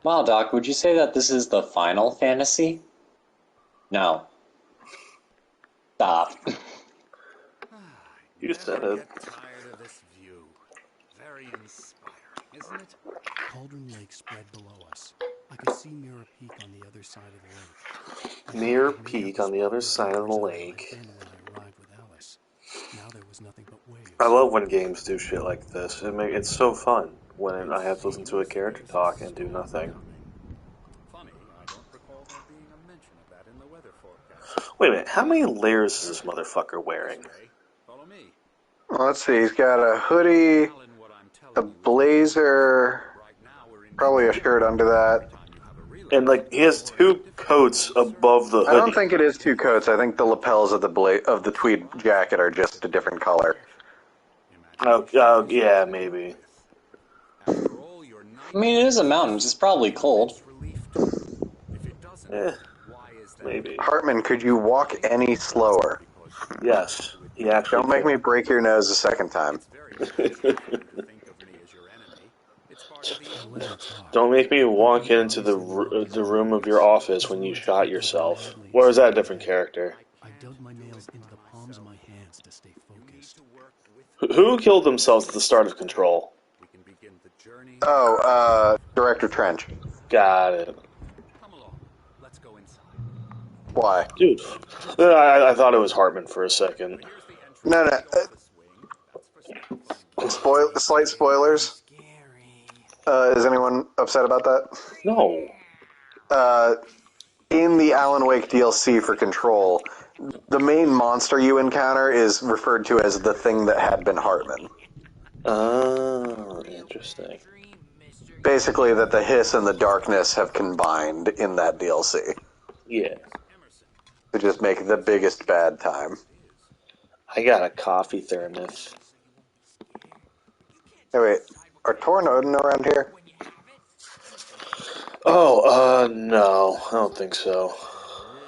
Wow, Doc, would you say that this is the Final Fantasy? No. Stop. You said it. Tired of this view. Very inspiring, isn't it? Cauldron Lake spread below us. I could see Mirror Peak on the other side of the lake. Mirror Peak on the other side of the lake. When I arrived with Alice. Now there was nothing but waves. I love when games do shit like this. It's so fun when I have to listen to a character talk and do nothing. Funny, I don't recall there being a mention of that in the weather forecast. Wait a minute, how many layers is this motherfucker wearing? Follow me. Well, let's see, he's got a hoodie, a blazer, probably a shirt under that. And, like, he has two coats above the hoodie. I don't think it is two coats. I think the lapels of the tweed jacket are just a different color. Oh, yeah, maybe. I mean, it is a mountain. It's probably cold. Maybe. Hartman, could you walk any slower? Yes. He actually Don't make me break your nose a second time. Don't make me walk into the room of your office when you shot yourself. Or is that a different character? I dug my nails into the palms of my hands to stay focused. Who killed themselves at the start of Control? Oh, Director Trench. Got it. Why? Dude, I thought it was Hartman for a second. No. Slight spoilers. Is anyone upset about that? No. In the Alan Wake DLC for Control, the main monster you encounter is referred to as the thing that had been Hartman. Oh, interesting. Basically, that the hiss and the darkness have combined in that DLC. Yeah. To just make the biggest bad time. I got a coffee thermos. Hey, wait. Are Tor and Odin around here? Oh, no. I don't think so.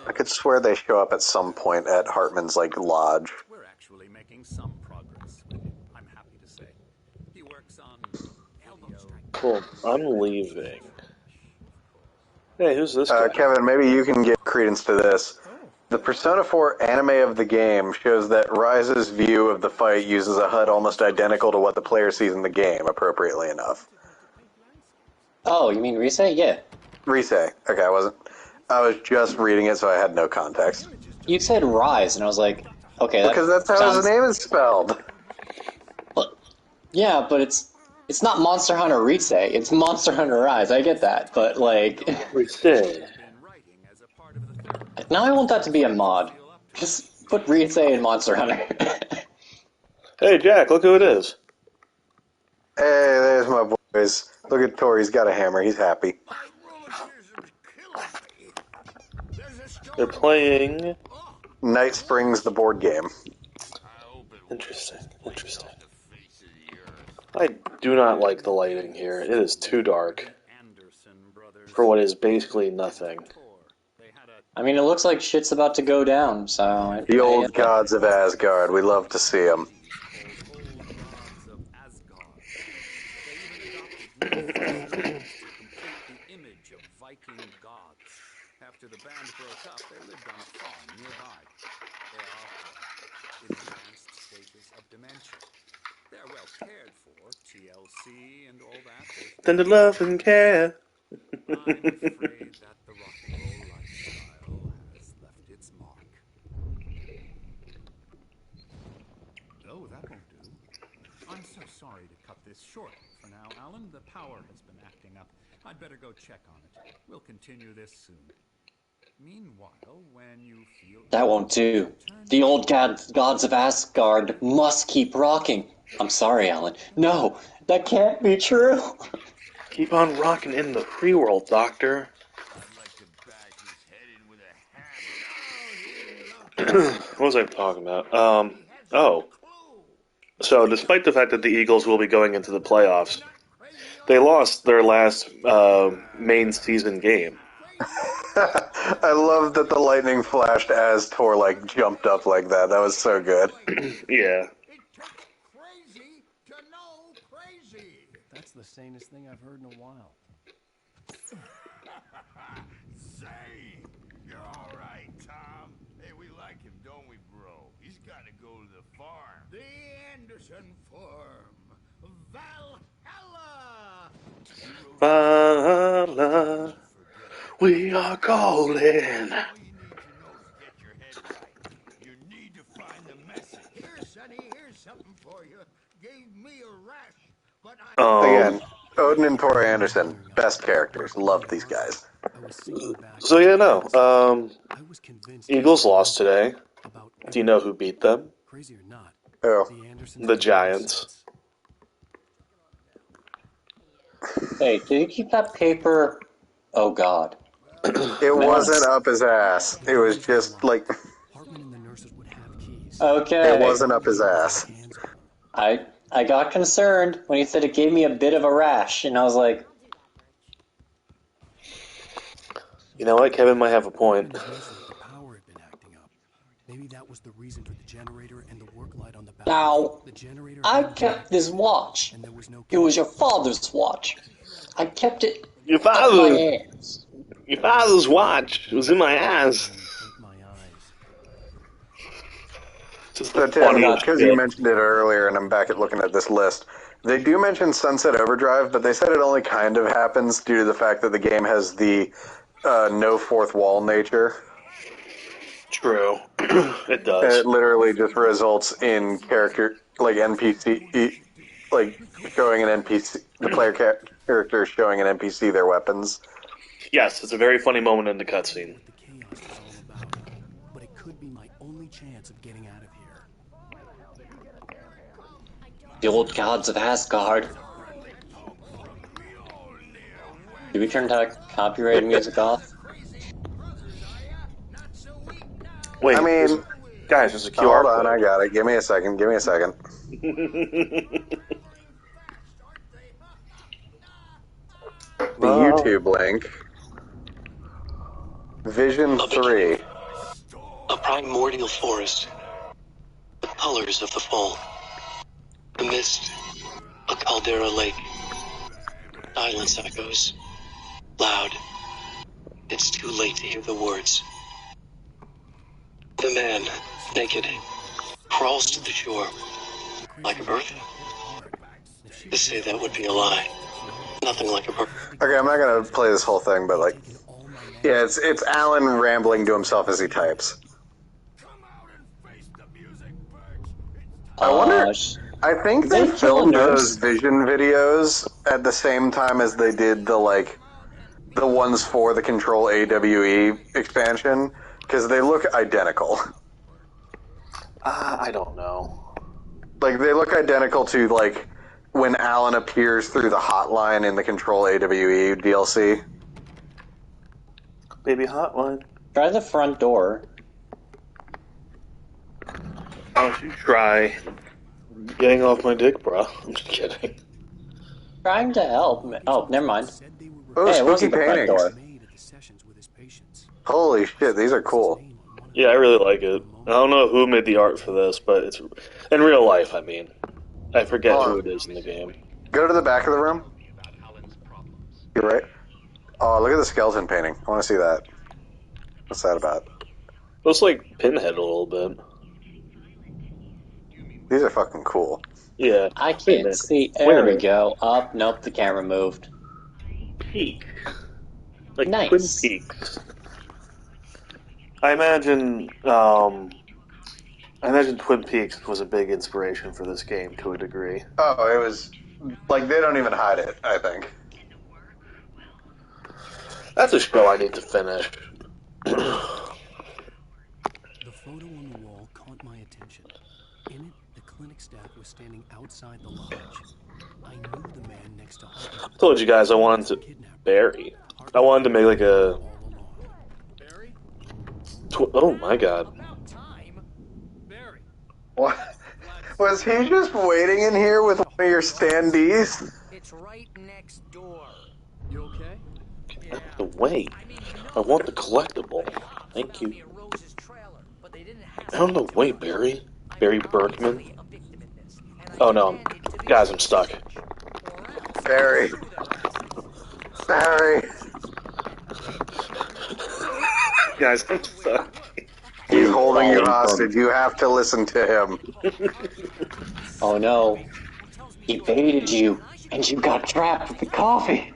I could swear they show up at some point at Hartman's, like, lodge. We're actually making some progress. I'm happy to say. He works on Cool. I'm leaving. Hey, who's this guy? Kevin, maybe you can give credence to this. The Persona 4 anime of the game shows that Ryze's view of the fight uses a HUD almost identical to what the player sees in the game, appropriately enough. Oh, you mean Rise? Yeah. Rise. Okay, I was just reading it, so I had no context. You said Rise, and I was like, okay, because that's how his name is spelled. Well, yeah, but it's not Monster Hunter Rise, it's Monster Hunter Rise, I get that, but like... Rise. Now I want that to be a mod. Just put Rise in Monster Hunter. Hey, Jack, look who it is. Hey, there's my boys. Look at Tor, he's got a hammer, he's happy. They're playing... Night Springs, the board game. Interesting. I do not like the lighting here. It is too dark. For what is basically nothing. I mean, it looks like shit's about to go down, so... The old gods of Asgard. We love to see them. Old gods of Asgard. They even adopted new first names to complete the image of Viking gods. After the band broke up, they lived on a farm nearby. They are in advanced stages of dementia. They're well cared for, TLC and all that. Tender love and care. I'm afraid that the rock and roll lifestyle has left its mark. Oh, that won't do. I'm so sorry to cut this short for now, Alan. The power has been acting up. I'd better go check on it. We'll continue this soon. Meanwhile, when you feel... That won't do. The old gods of Asgard must keep rocking. I'm sorry, Alan. No, that can't be true. Keep on rocking in the free world, Doctor. What was I talking about? Oh. So, despite the fact that the Eagles will be going into the playoffs, they lost their last main season game. I love that the lightning flashed as Tor like jumped up like that. That was so good. Yeah. Crazy to know crazy. That's the sanest thing I've heard in a while. Say, you're all right, Tom. Hey, we like him, don't we, bro? He's got to go to the farm. The Anderson farm. Valhalla. Valhalla. We are golden. All you need to know is get your head right. You need to find the message. Here, Sonny, here's something for you. Gave me a rash, but I... Again, Odin and Tor Anderson, best characters. Love these guys. So yeah, no. Eagles lost today. Do you know who beat them? Crazy or not, Oh. The Giants. Hey, did you keep that paper? Oh, God. It wasn't up his ass. It was just like... Okay. It wasn't up his ass. I got concerned when he said it gave me a bit of a rash, and I was like... You know what? Kevin might have a point. Maybe that was the reason for the generator and the work light on the back. Now, I kept this watch. It was your father's watch. I kept it Your in my father, hands. your father's watch was in my ass. Just So, the Tim, funniest because shit. you mentioned it earlier, and I'm back at looking at this list, they do mention Sunset Overdrive, but they said it only kind of happens due to the fact that the game has the no fourth wall nature. True. It does. It literally just results in character, like NPC, like showing an NPC, the player character showing an NPC their weapons. Yes, it's a very funny moment in the cutscene. What the chaos is all about, but it could be my only chance of getting out of here. The old gods of Asgard. Did we turn that copyrighted music off? Wait, I mean, guys, there's a QR hold code. on, I got it. Give me a second. The YouTube link. Vision 3. A primordial forest. The colors of the fall. The mist. A caldera lake. Silence echoes. Loud. It's too late to hear the words. The man, naked, crawls to the shore. Like a bird? To say that would be a lie. Nothing like a bird. Okay, I'm not gonna play this whole thing, but like, yeah, it's Alan rambling to himself as he types. I wonder. I think they filmed those Vision videos at the same time as they did the ones for the Control AWE expansion, because they look identical. I don't know. Like, they look identical to, like, when Alan appears through the hotline in the Control AWE DLC. Baby hotline. Try the front door. Why don't you try getting off my dick, bro? I'm just kidding. Trying to help. Oh, never mind. Oh, Hey, it spooky wasn't the front paintings. door. Holy shit, these are cool. Yeah, I really like it. I don't know who made the art for this, but it's in real life. I mean, I forget who it is in the game. Go to the back of the room. You're right. Oh, look at the skeleton painting. I want to see that. What's that about? Looks like Pinhead a little bit. These are fucking cool. Yeah. I can't see. There we go. Up. Nope, the camera moved. Peak. Like Nice. Twin Peaks. I imagine Twin Peaks was a big inspiration for this game to a degree. Oh, it was like they don't even hide it, I think. That's a show I need to finish. The photo on the wall caught my attention. In it, the clinic staff was standing outside the lodge. I knew the man next to Hartman. I told you guys I wanted to Barry. I wanted to make like a. Oh my god. What? Was he just waiting in here with one of your standees? It's right next door. You okay? Out of the way. I want the collectible. Thank you. Out of the way, Barry. Barry Berkman. Oh no. Guys, I'm stuck. Barry. Barry. Guys, I'm stuck. He's holding you hostage. You have to listen to him. Oh no. He baited you, and you got trapped with the coffee.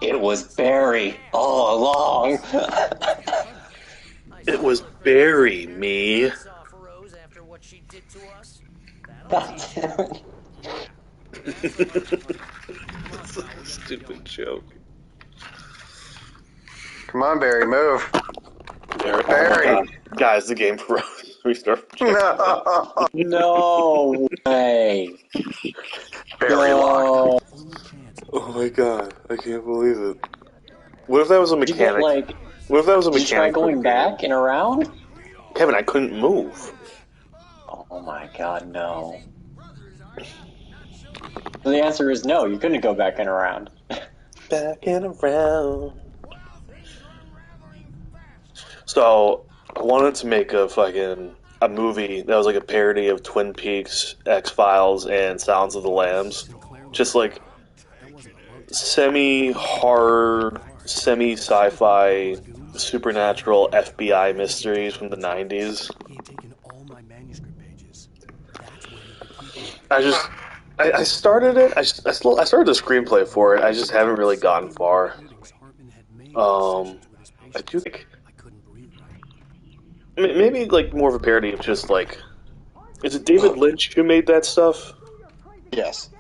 It was Barry all along. It was Barry, me. That's it. That's a stupid joke. Come on, Barry, move. Barry. Oh guys, the game froze. Restart. No. No way. Barry locked. Oh my god, I can't believe it. What if that was a mechanic? What if that was a mechanic? Did you try going back and around? Kevin, I couldn't move. Oh my god, no. So the answer is no, you couldn't go back and around. Back and around. So, I wanted to make a movie that was like a parody of Twin Peaks, X-Files, and Silence of the Lambs. Just like semi-horror, semi-sci-fi, supernatural FBI mysteries from the 90s. I started it. I started the screenplay for it. I just haven't really gotten far. I do think maybe like more of a parody of just like, is it David Lynch who made that stuff? Yes.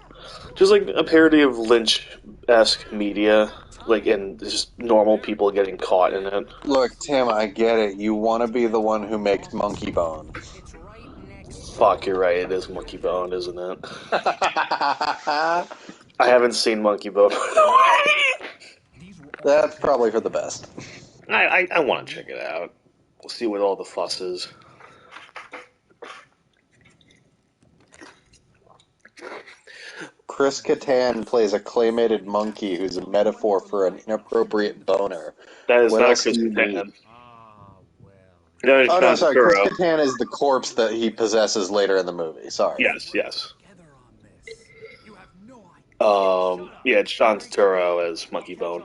Just like a parody of Lynch-esque media, like and just normal people getting caught in it. Look, Tim, I get it. You want to be the one who makes Monkey Bone. Fuck, you're right. It is Monkey Bone, isn't it? I haven't seen Monkey Bone. That's probably for the best. I want to check it out. We'll see what all the fuss is. Chris Kattan plays a claymated monkey who's a metaphor for an inappropriate boner. That is not Chris Kattan. Oh, no, sorry. Chris Kattan is the corpse that he possesses later in the movie. Sorry. Yes. Yeah, it's Sean Turturro as Monkey Bone.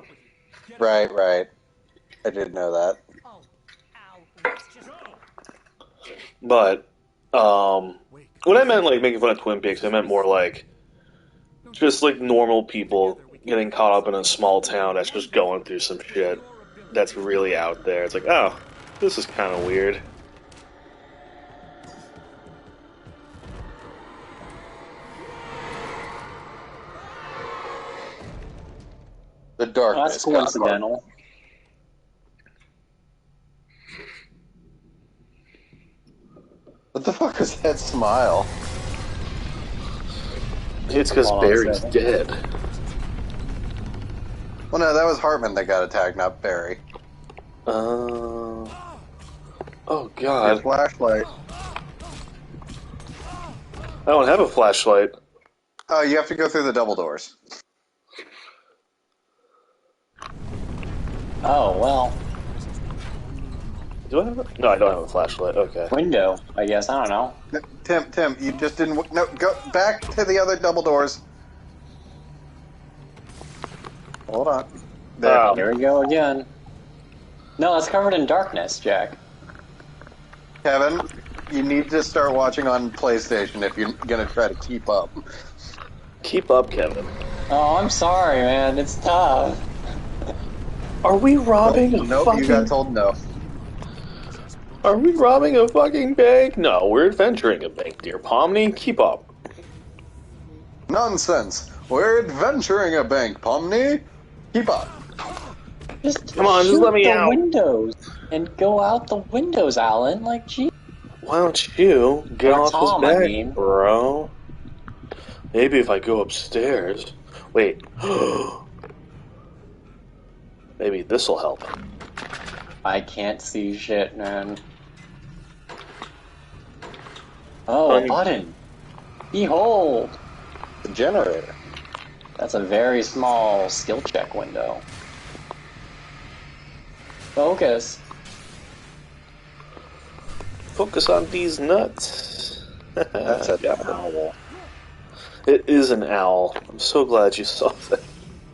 Right. I did know that. But, when I meant, like, making fun of Twin Peaks, I meant more like, just, like, normal people getting caught up in a small town that's just going through some shit that's really out there. It's like, oh, this is kind of weird. The darkness. That's coincidental. What the fuck is that smile? It's because Barry's dead. Well, no, that was Hartman that got attacked, not Barry. Oh Your god. flashlight. I don't have a flashlight. Oh, you have to go through the double doors. Oh, well. Do I have a... No, I don't have a flashlight. Okay. Window, I guess. I don't know. Tim, you just didn't... No, go back to the other double doors. Hold on. There. Here we go again. No, it's covered in darkness, Jack. Kevin, you need to start watching on PlayStation if you're gonna try to keep up. Keep up, Kevin. Oh, I'm sorry, man. It's tough. Are we robbing a Nope, fucking... you got told no. Are we robbing a fucking bank? No, we're adventuring a bank, dear Pomni. Keep up. Nonsense. We're adventuring a bank, Pomni. Keep up. Just Come on, just let me out. Windows and go out the windows, Alan. Like, gee. Why don't you get Or off Tom, his I back, mean. bro? Maybe if I go upstairs. Wait. Maybe this'll help. I can't see shit, man. Oh, a button. Behold. The generator. That's a very small skill check window. Focus. Focus on these nuts. That's an owl. It is an owl. I'm so glad you saw that.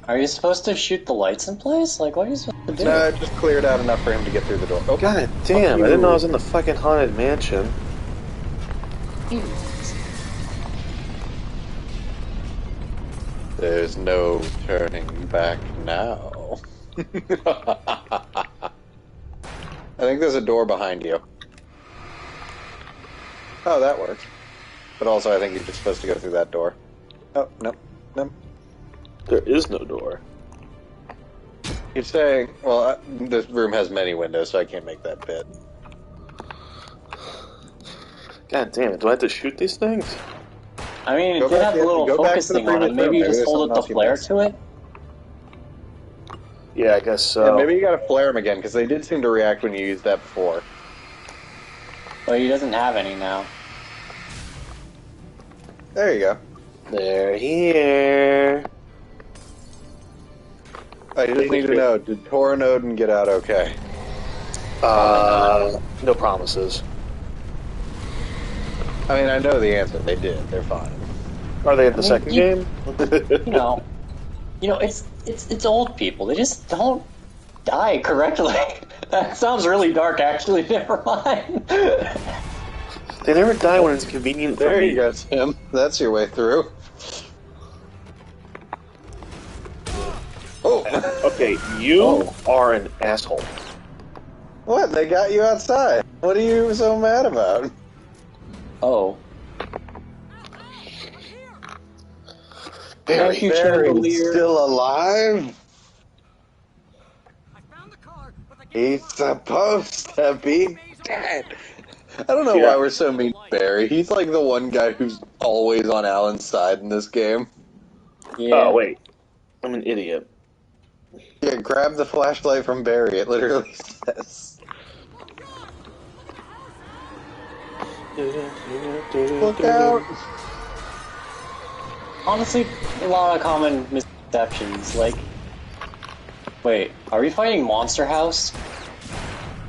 Are you supposed to shoot the lights in place? Like, what are you supposed to do? No, it just cleared out enough for him to get through the door. Oh, God damn, I didn't know I was in the fucking haunted mansion. There's no turning back now. I think there's a door behind you. Oh, that works. But also, I think you're just supposed to go through that door. Oh, no. There is no door. You're saying, well, this room has many windows, so I can't make that bit. God damn it, do I have to shoot these things? I mean, it did have a little focusing on it. Maybe you just hold up the flare to it? Yeah, I guess so. Yeah, maybe you gotta flare them again, because they did seem to react when you used that before. Well, he doesn't have any now. There you go. They're here. I just need to know, did Tor and Odin get out okay? No promises. I mean, I know the answer. They did. They're fine. Are they in the second game? You know, it's old people. They just don't die correctly. That sounds really dark, actually. Never mind. They never die when it's convenient for me. There you go, Tim. That's your way through. Oh. Okay, you are an asshole. What? They got you outside. What are you so mad about? Oh. Barry's still alive? He's supposed to be dead. I don't know why we're so mean to Barry. He's like the one guy who's always on Alan's side in this game. Yeah. Oh, wait. I'm an idiot. Yeah, grab the flashlight from Barry. It literally says. Look out! Honestly, a lot of common misconceptions. Like, wait, are we fighting Monster House?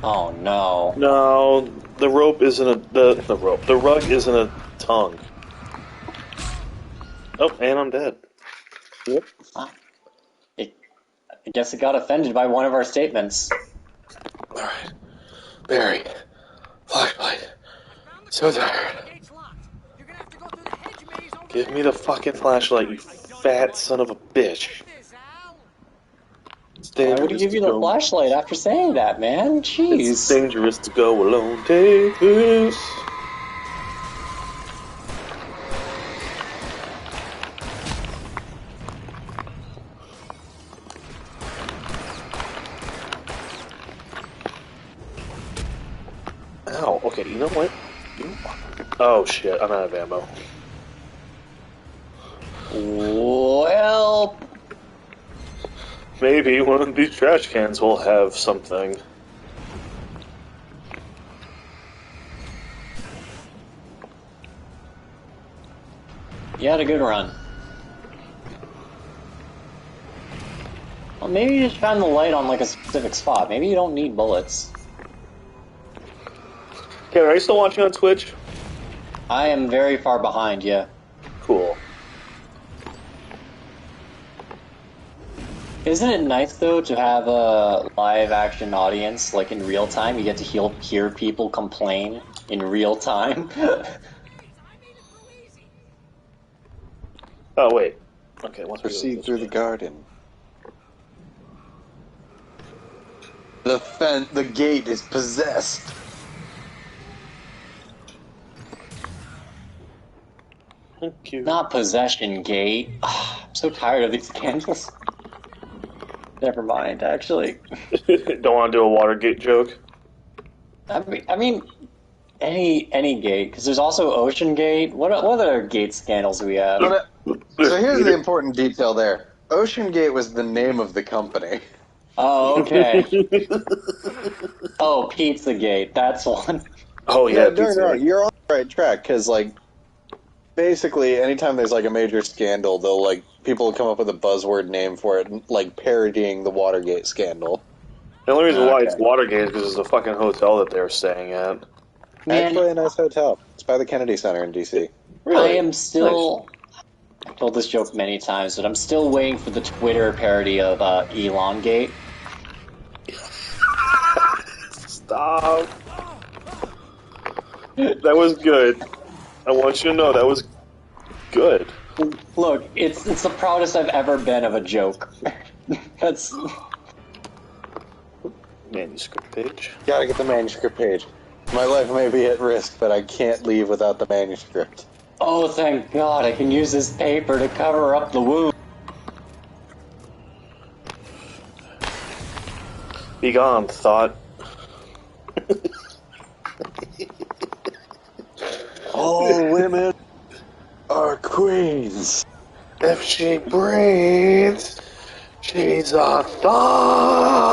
Oh no. No, the rope isn't a the rug isn't a tongue. Oh, and I'm dead. Yep. I guess it got offended by one of our statements. Alright. Barry. Flashlight. So tired. Give me the fucking flashlight, you fat son of a bitch. Why would he give you the flashlight after saying that, man? Jeez. It's dangerous to go alone. Take this. Ow, okay, you know what? Oh shit, I'm out of ammo. Well, maybe one of these trash cans will have something. you had a good run. Well, maybe you just found the light on like a specific spot. Maybe you don't need bullets. Kevin, are you still watching on Twitch? I am very far behind, yeah. Cool. Isn't it nice, though, to have a live-action audience, like, in real time? You get to hear people complain in real time. Oh, wait. Okay, let's proceed through the garden. The gate is possessed. Thank you. Not possession gate. I'm so tired of these candles. Never mind, actually. Don't want to do a Watergate joke? I mean, any gate, because there's also Ocean Gate. What other gate scandals do we have? So here's the important detail there. Ocean Gate was the name of the company. Oh, okay. Oh, Pizzagate, that's one. Oh, yeah, Pizzagate. You're on the right track, because, like, basically, anytime there's, like, a major scandal, they'll, like, people will come up with a buzzword name for it, like, parodying the Watergate scandal. The only reason why it's Watergate is because it's a fucking hotel that they're staying at. Man, actually a nice hotel. It's by the Kennedy Center in D.C. Really? I am still... Nice. I've told this joke many times, but I'm still waiting for the Twitter parody of Elongate. Stop. That was good. I want you to know that was good. Look, it's the proudest I've ever been of a joke. That's... Manuscript page. Gotta get the manuscript page. My life may be at risk, but I can't leave without the manuscript. Oh, thank God, I can use this paper to cover up the wound. Be gone, thought. All women are queens. If she breathes, she's a thought.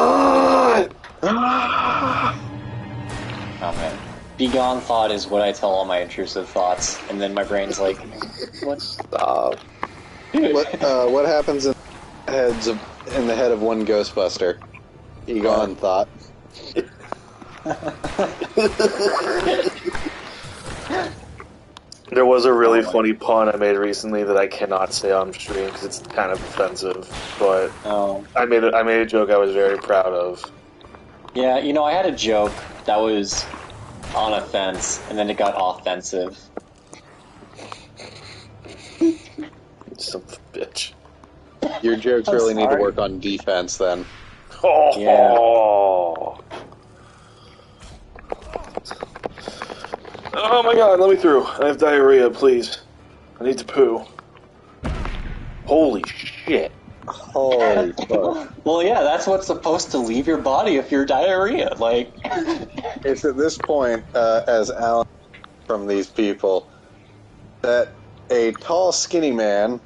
Oh man. Begone thought is what I tell all my intrusive thoughts, and then my brain's like, what? Stop. What happens in the head of one Ghostbuster? Begone thought. There was a really funny pun I made recently that I cannot say on stream because it's kind of offensive, but I made a joke I was very proud of. Yeah, you know, I had a joke that was on offense, and then it got offensive. Some bitch. Your jokes really need to work on defense, then. Oh. Yeah. Oh my God, let me through. I have diarrhea, please. I need to poo. Holy shit. Holy fuck. Well, yeah, that's what's supposed to leave your body if you're diarrhea. Like, it's at this point, as Alan from these people, that a tall, skinny man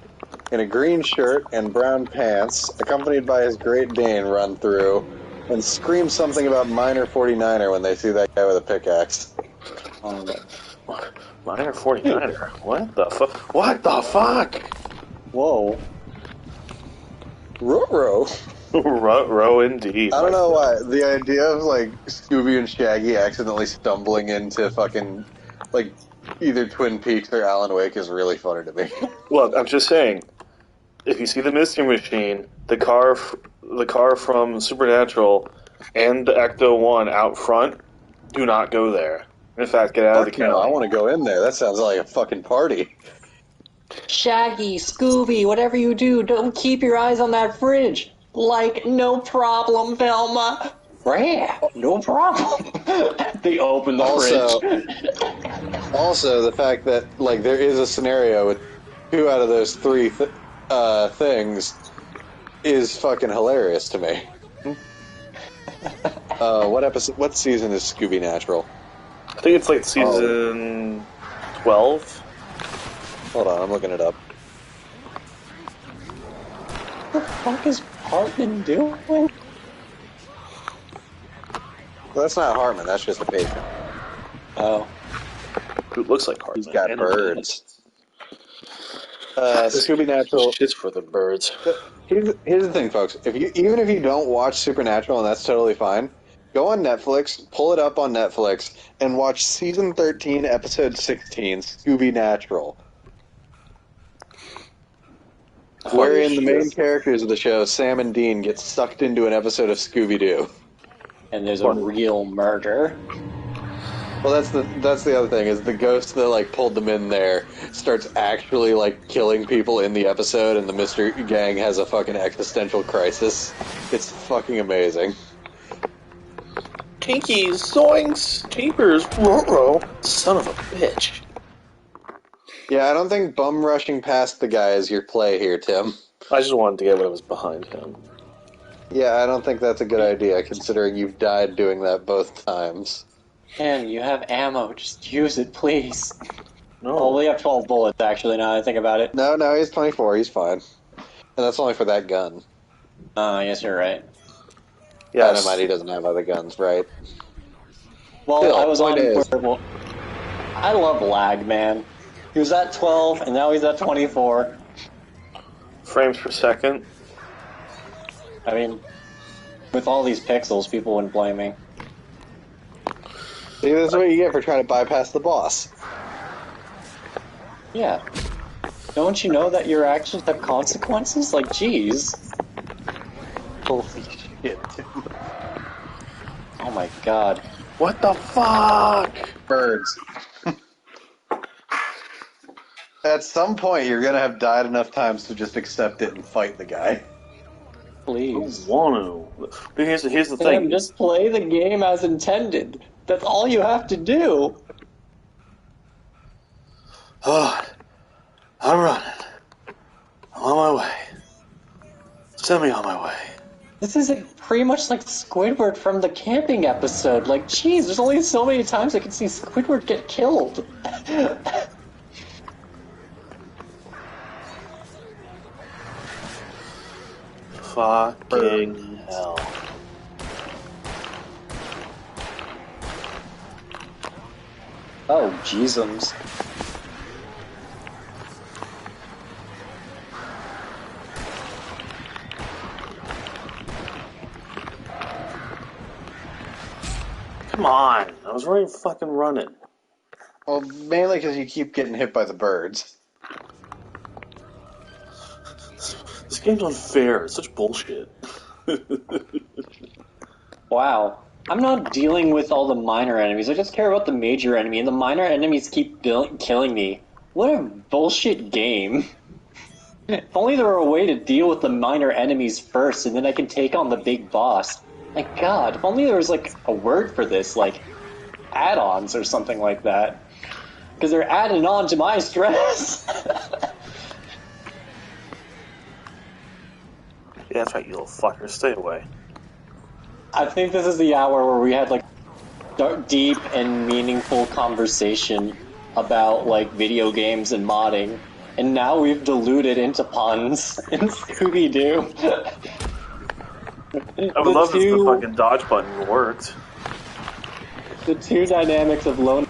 in a green shirt and brown pants, accompanied by his Great Dane, run through and scream something about Minor 49er when they see that guy with a pickaxe. Minor 49er? What the fuck? What the fuck? Whoa. Ruh-roh. Ruh-roh indeed. I don't know why. The idea of, like, Scooby and Shaggy accidentally stumbling into fucking, like, either Twin Peaks or Alan Wake is really funny to me. Look, I'm just saying, if you see the Mystery Machine, the car from Supernatural, and the Ecto-1 out front, do not go there. In fact, get out of the car. No, I want to go in there. That sounds like a fucking party. Shaggy, Scooby, whatever you do, don't keep your eyes on that fridge. Like, no problem, Velma. Yeah, no problem. They open the fridge. Also, the fact that, like, there is a scenario with 2 out of those 3 things is fucking hilarious to me. What season is Scooby Natural? I think it's like season 12. Hold on, I'm looking it up. What the fuck is Hartman doing? Well, that's not Hartman, that's just a patient. Oh. Who looks like Hartman? He's got birds. Scooby Natural. Shit's for the birds. Here's the thing, folks. Even if you don't watch Supernatural, and that's totally fine, Go on Netflix, pull it up on Netflix, and watch Season 13, Episode 16, Scooby Natural. Wherein the main characters of the show, Sam and Dean, get sucked into an episode of Scooby-Doo. And there's a real murder. Well, that's the other thing, is the ghost that, like, pulled them in there starts actually, like, killing people in the episode, and the Mystery Gang has a fucking existential crisis. It's fucking amazing. Kinkies, zoinks, jeepers, ruh-roh, son of a bitch. Yeah, I don't think bum rushing past the guy is your play here, Tim. I just wanted to get what was behind him. Yeah, I don't think that's a good idea, considering you've died doing that both times. Ken, you have ammo. Just use it, please. No. Oh, we have 12 bullets, actually, now that I think about it. No, he's 24. He's fine. And that's only for that gun. I guess you're right. Yeah, never mind, he doesn't have other guns, right? Well, Still, I was on... is. I love lag, man. He was at 12, and now he's at 24. Frames per second. I mean, with all these pixels, people wouldn't blame me. See, this is what you get for trying to bypass the boss. Yeah. Don't you know that your actions have consequences? Like, jeez. Holy shit, dude. Oh my god. What the fuck? Birds. At some point, you're gonna have died enough times to just accept it and fight the guy. Please. I want to. But here's the Sam, thing. just play the game as intended. That's all you have to do. Oh, I'm running. I'm on my way. Send me on my way. This is pretty much like Squidward from the camping episode. Like, jeez, there's only so many times I can see Squidward get killed. Fucking hell. Oh, jeezums. Come on. I was already fucking running. Well, mainly because you keep getting hit by the birds. This game's unfair. It's such bullshit. Wow. I'm not dealing with all the minor enemies. I just care about the major enemy, and the minor enemies keep killing me. What a bullshit game. If only there were a way to deal with the minor enemies first, and then I can take on the big boss. My god, if only there was, like, a word for this, like, add-ons or something like that. Because they're adding on to my stress. Yeah, that's right, you little fucker. Stay away. I think this is the hour where we had, like, deep and meaningful conversation about, like, video games and modding. And now we've diluted into puns in Scooby-Doo. I would love if the fucking dodge button worked. The two dynamics of lone.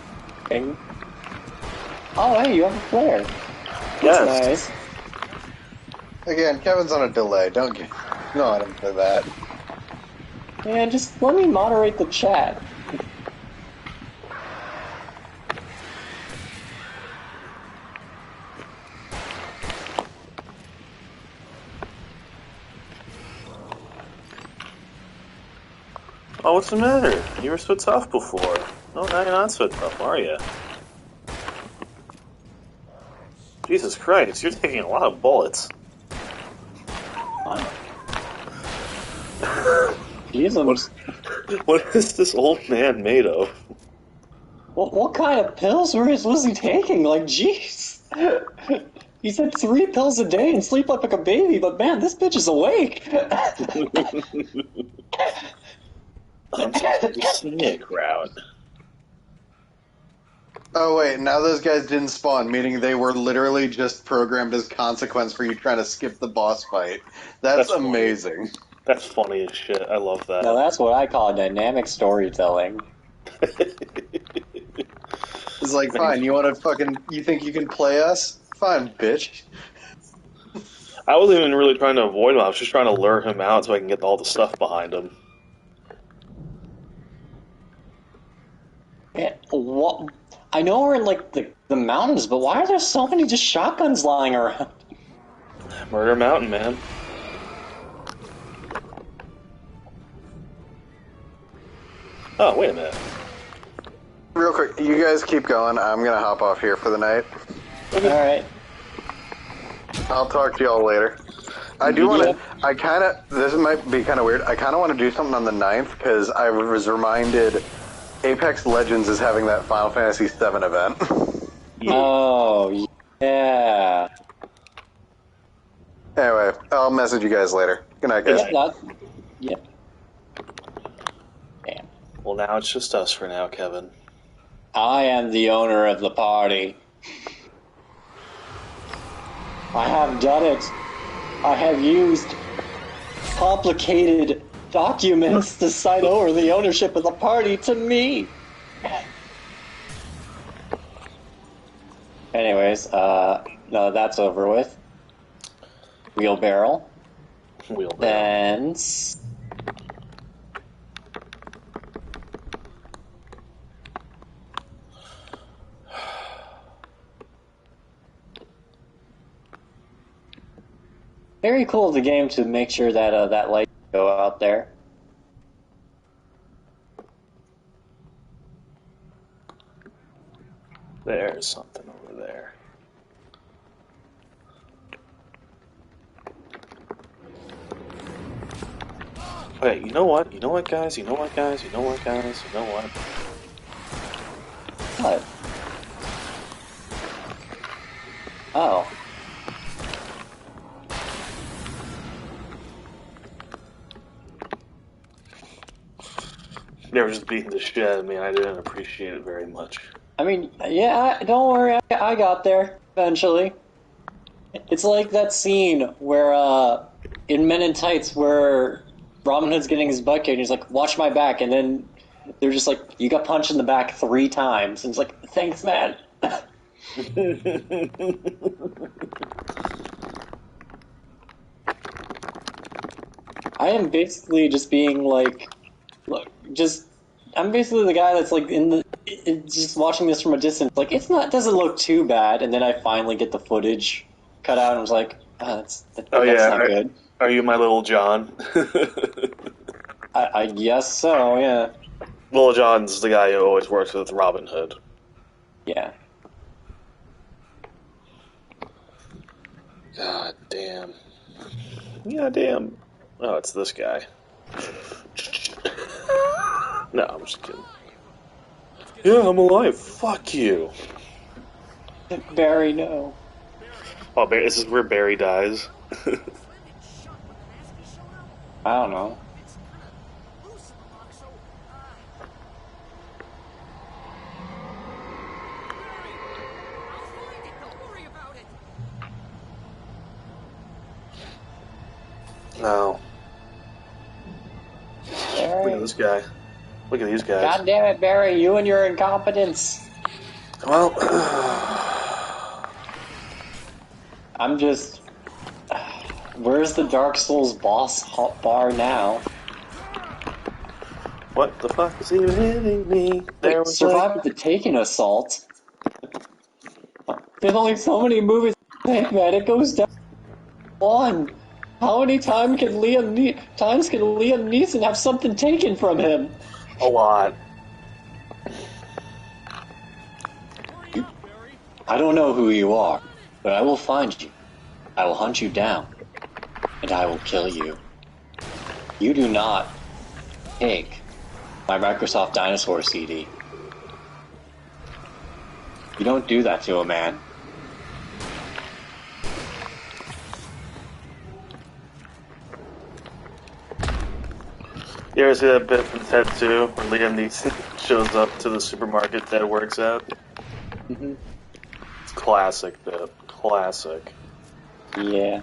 Oh, hey, you have a flare. That's Yes. nice. Again, Kevin's on a delay. Don't let him for that. Man, just let me moderate the chat. Oh, what's the matter? You were so tough before. No, now you're not so tough, are you? Jesus Christ, you're taking a lot of bullets. Jesus. What is this old man made of? What kind of pills was he taking? Like, jeez. He said 3 pills a day and sleep like a baby, but man, this bitch is awake. I'm seeing a crowd. Oh wait, now those guys didn't spawn, meaning they were literally just programmed as consequence for you trying to skip the boss fight. That's amazing. Funny. That's funny as shit. I love that. Now that's what I call dynamic storytelling. It's like, fine, you think you can play us? Fine, bitch. I wasn't even really trying to avoid him. I was just trying to lure him out so I can get all the stuff behind him. What? I know we're in like the mountains, but why are there so many just shotguns lying around? Murder Mountain, man. Oh, wait a minute. Real quick, you guys keep going. I'm gonna hop off here for the night. Alright. I'll talk to y'all later. I do want to, this might be kind of weird, I kind of want to do something on the 9th, because I was reminded Apex Legends is having that Final Fantasy VII event. Oh, yeah. Anyway, I'll message you guys later. Good night, guys. Yep. Damn. Well, now it's just us for now, Kevin. I am the owner of the party. I have done it. I have used complicated documents to sign over the ownership of the party to me. Anyways, no, that's over with. Wheelbarrow. Then... Very cool of the game to make sure that that light go out there. There's something over there. Okay, you know what? You know what, guys? You know what, guys? You know what, guys? You know what? What? Oh. They were just beating the shit out of me, and I didn't appreciate it very much. I mean, yeah, don't worry, I got there, eventually. It's like that scene where, in Men in Tights, where Robin Hood's getting his butt kicked, and he's like, watch my back, and then they're just like, you got punched in the back 3 times, and it's like, thanks, man. I am basically just being like, look, I'm basically the guy that's like just watching this from a distance. Like, doesn't look too bad, and then I finally get the footage cut out, and I was like, that's not good. Are you my little John? I guess so, yeah. Little John's the guy who always works with Robin Hood. Yeah. God damn. Yeah, damn. Oh, it's this guy. No, I'm just kidding. Yeah, I'm alive. Fuck you. Barry, no. Oh, this is where Barry dies. I don't know. No. Look at this guy. Look at these guys. God damn it, Barry, you and your incompetence. Well, I'm just... Where's the Dark Souls boss bar now? What the fuck is even hitting me? There was survived the Taken assault. There's only so many movies to take, man. It goes down one. How many times can Liam Neeson have something taken from him? A lot. I don't know who you are, but I will find you. I will hunt you down, and I will kill you. You do not take my Microsoft Dinosaur CD. You don't do that to a man. You ever see that bit from Ted 2 where Liam Neeson shows up to the supermarket Ted works at? Mm-hmm. It's classic bit. Classic. Yeah.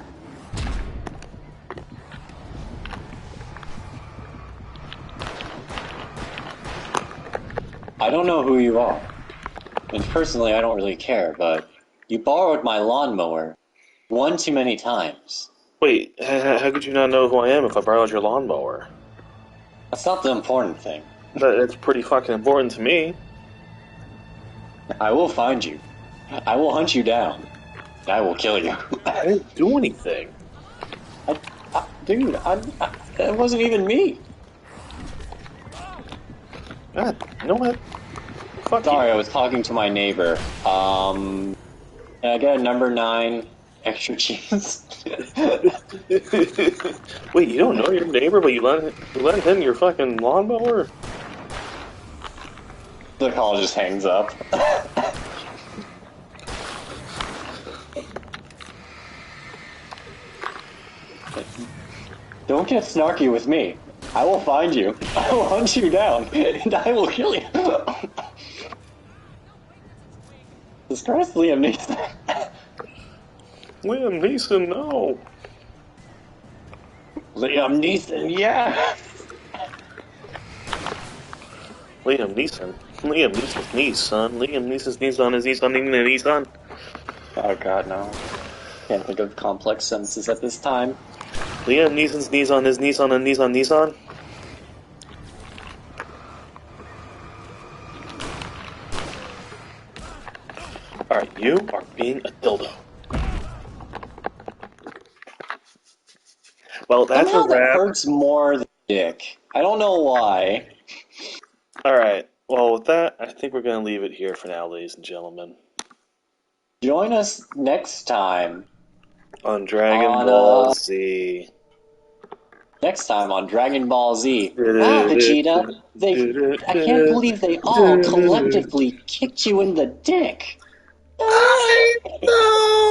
I don't know who you are. And personally, I don't really care, but you borrowed my lawnmower one too many times. Wait, how could you not know who I am if I borrowed your lawnmower? That's not the important thing. It's pretty fucking important to me. I will find you. I will hunt you down. And I will kill you. I didn't do anything. Dude, it wasn't even me. God, you know what? Fuck Sorry, you. I was talking to my neighbor. Can I get a number 9 extra cheese? Wait, you don't know your neighbor, but you let him your fucking lawnmower? The call just hangs up. Don't get snarky with me. I will find you. I will hunt you down, and I will kill you. Jesus Christ, Liam Neeson. Liam Neeson, no. Liam Neeson, yeah. Liam Neeson. Liam Neeson's niece, son. Liam Neeson's niece on his niece on his son. Oh god, no. Can't think of complex sentences at this time. Liam Neeson's niece on his niece on a niece on Nissan. Alright, you are being a dildo. Well, that's Somehow a that wrap. hurts more than dick. I don't know why. Alright, well, with that, I think we're going to leave it here for now, ladies and gentlemen. Join us next time. On Dragon Ball Z. Next time on Dragon Ball Z. Wow, Vegeta. I can't believe they all collectively kicked you in the dick. I know!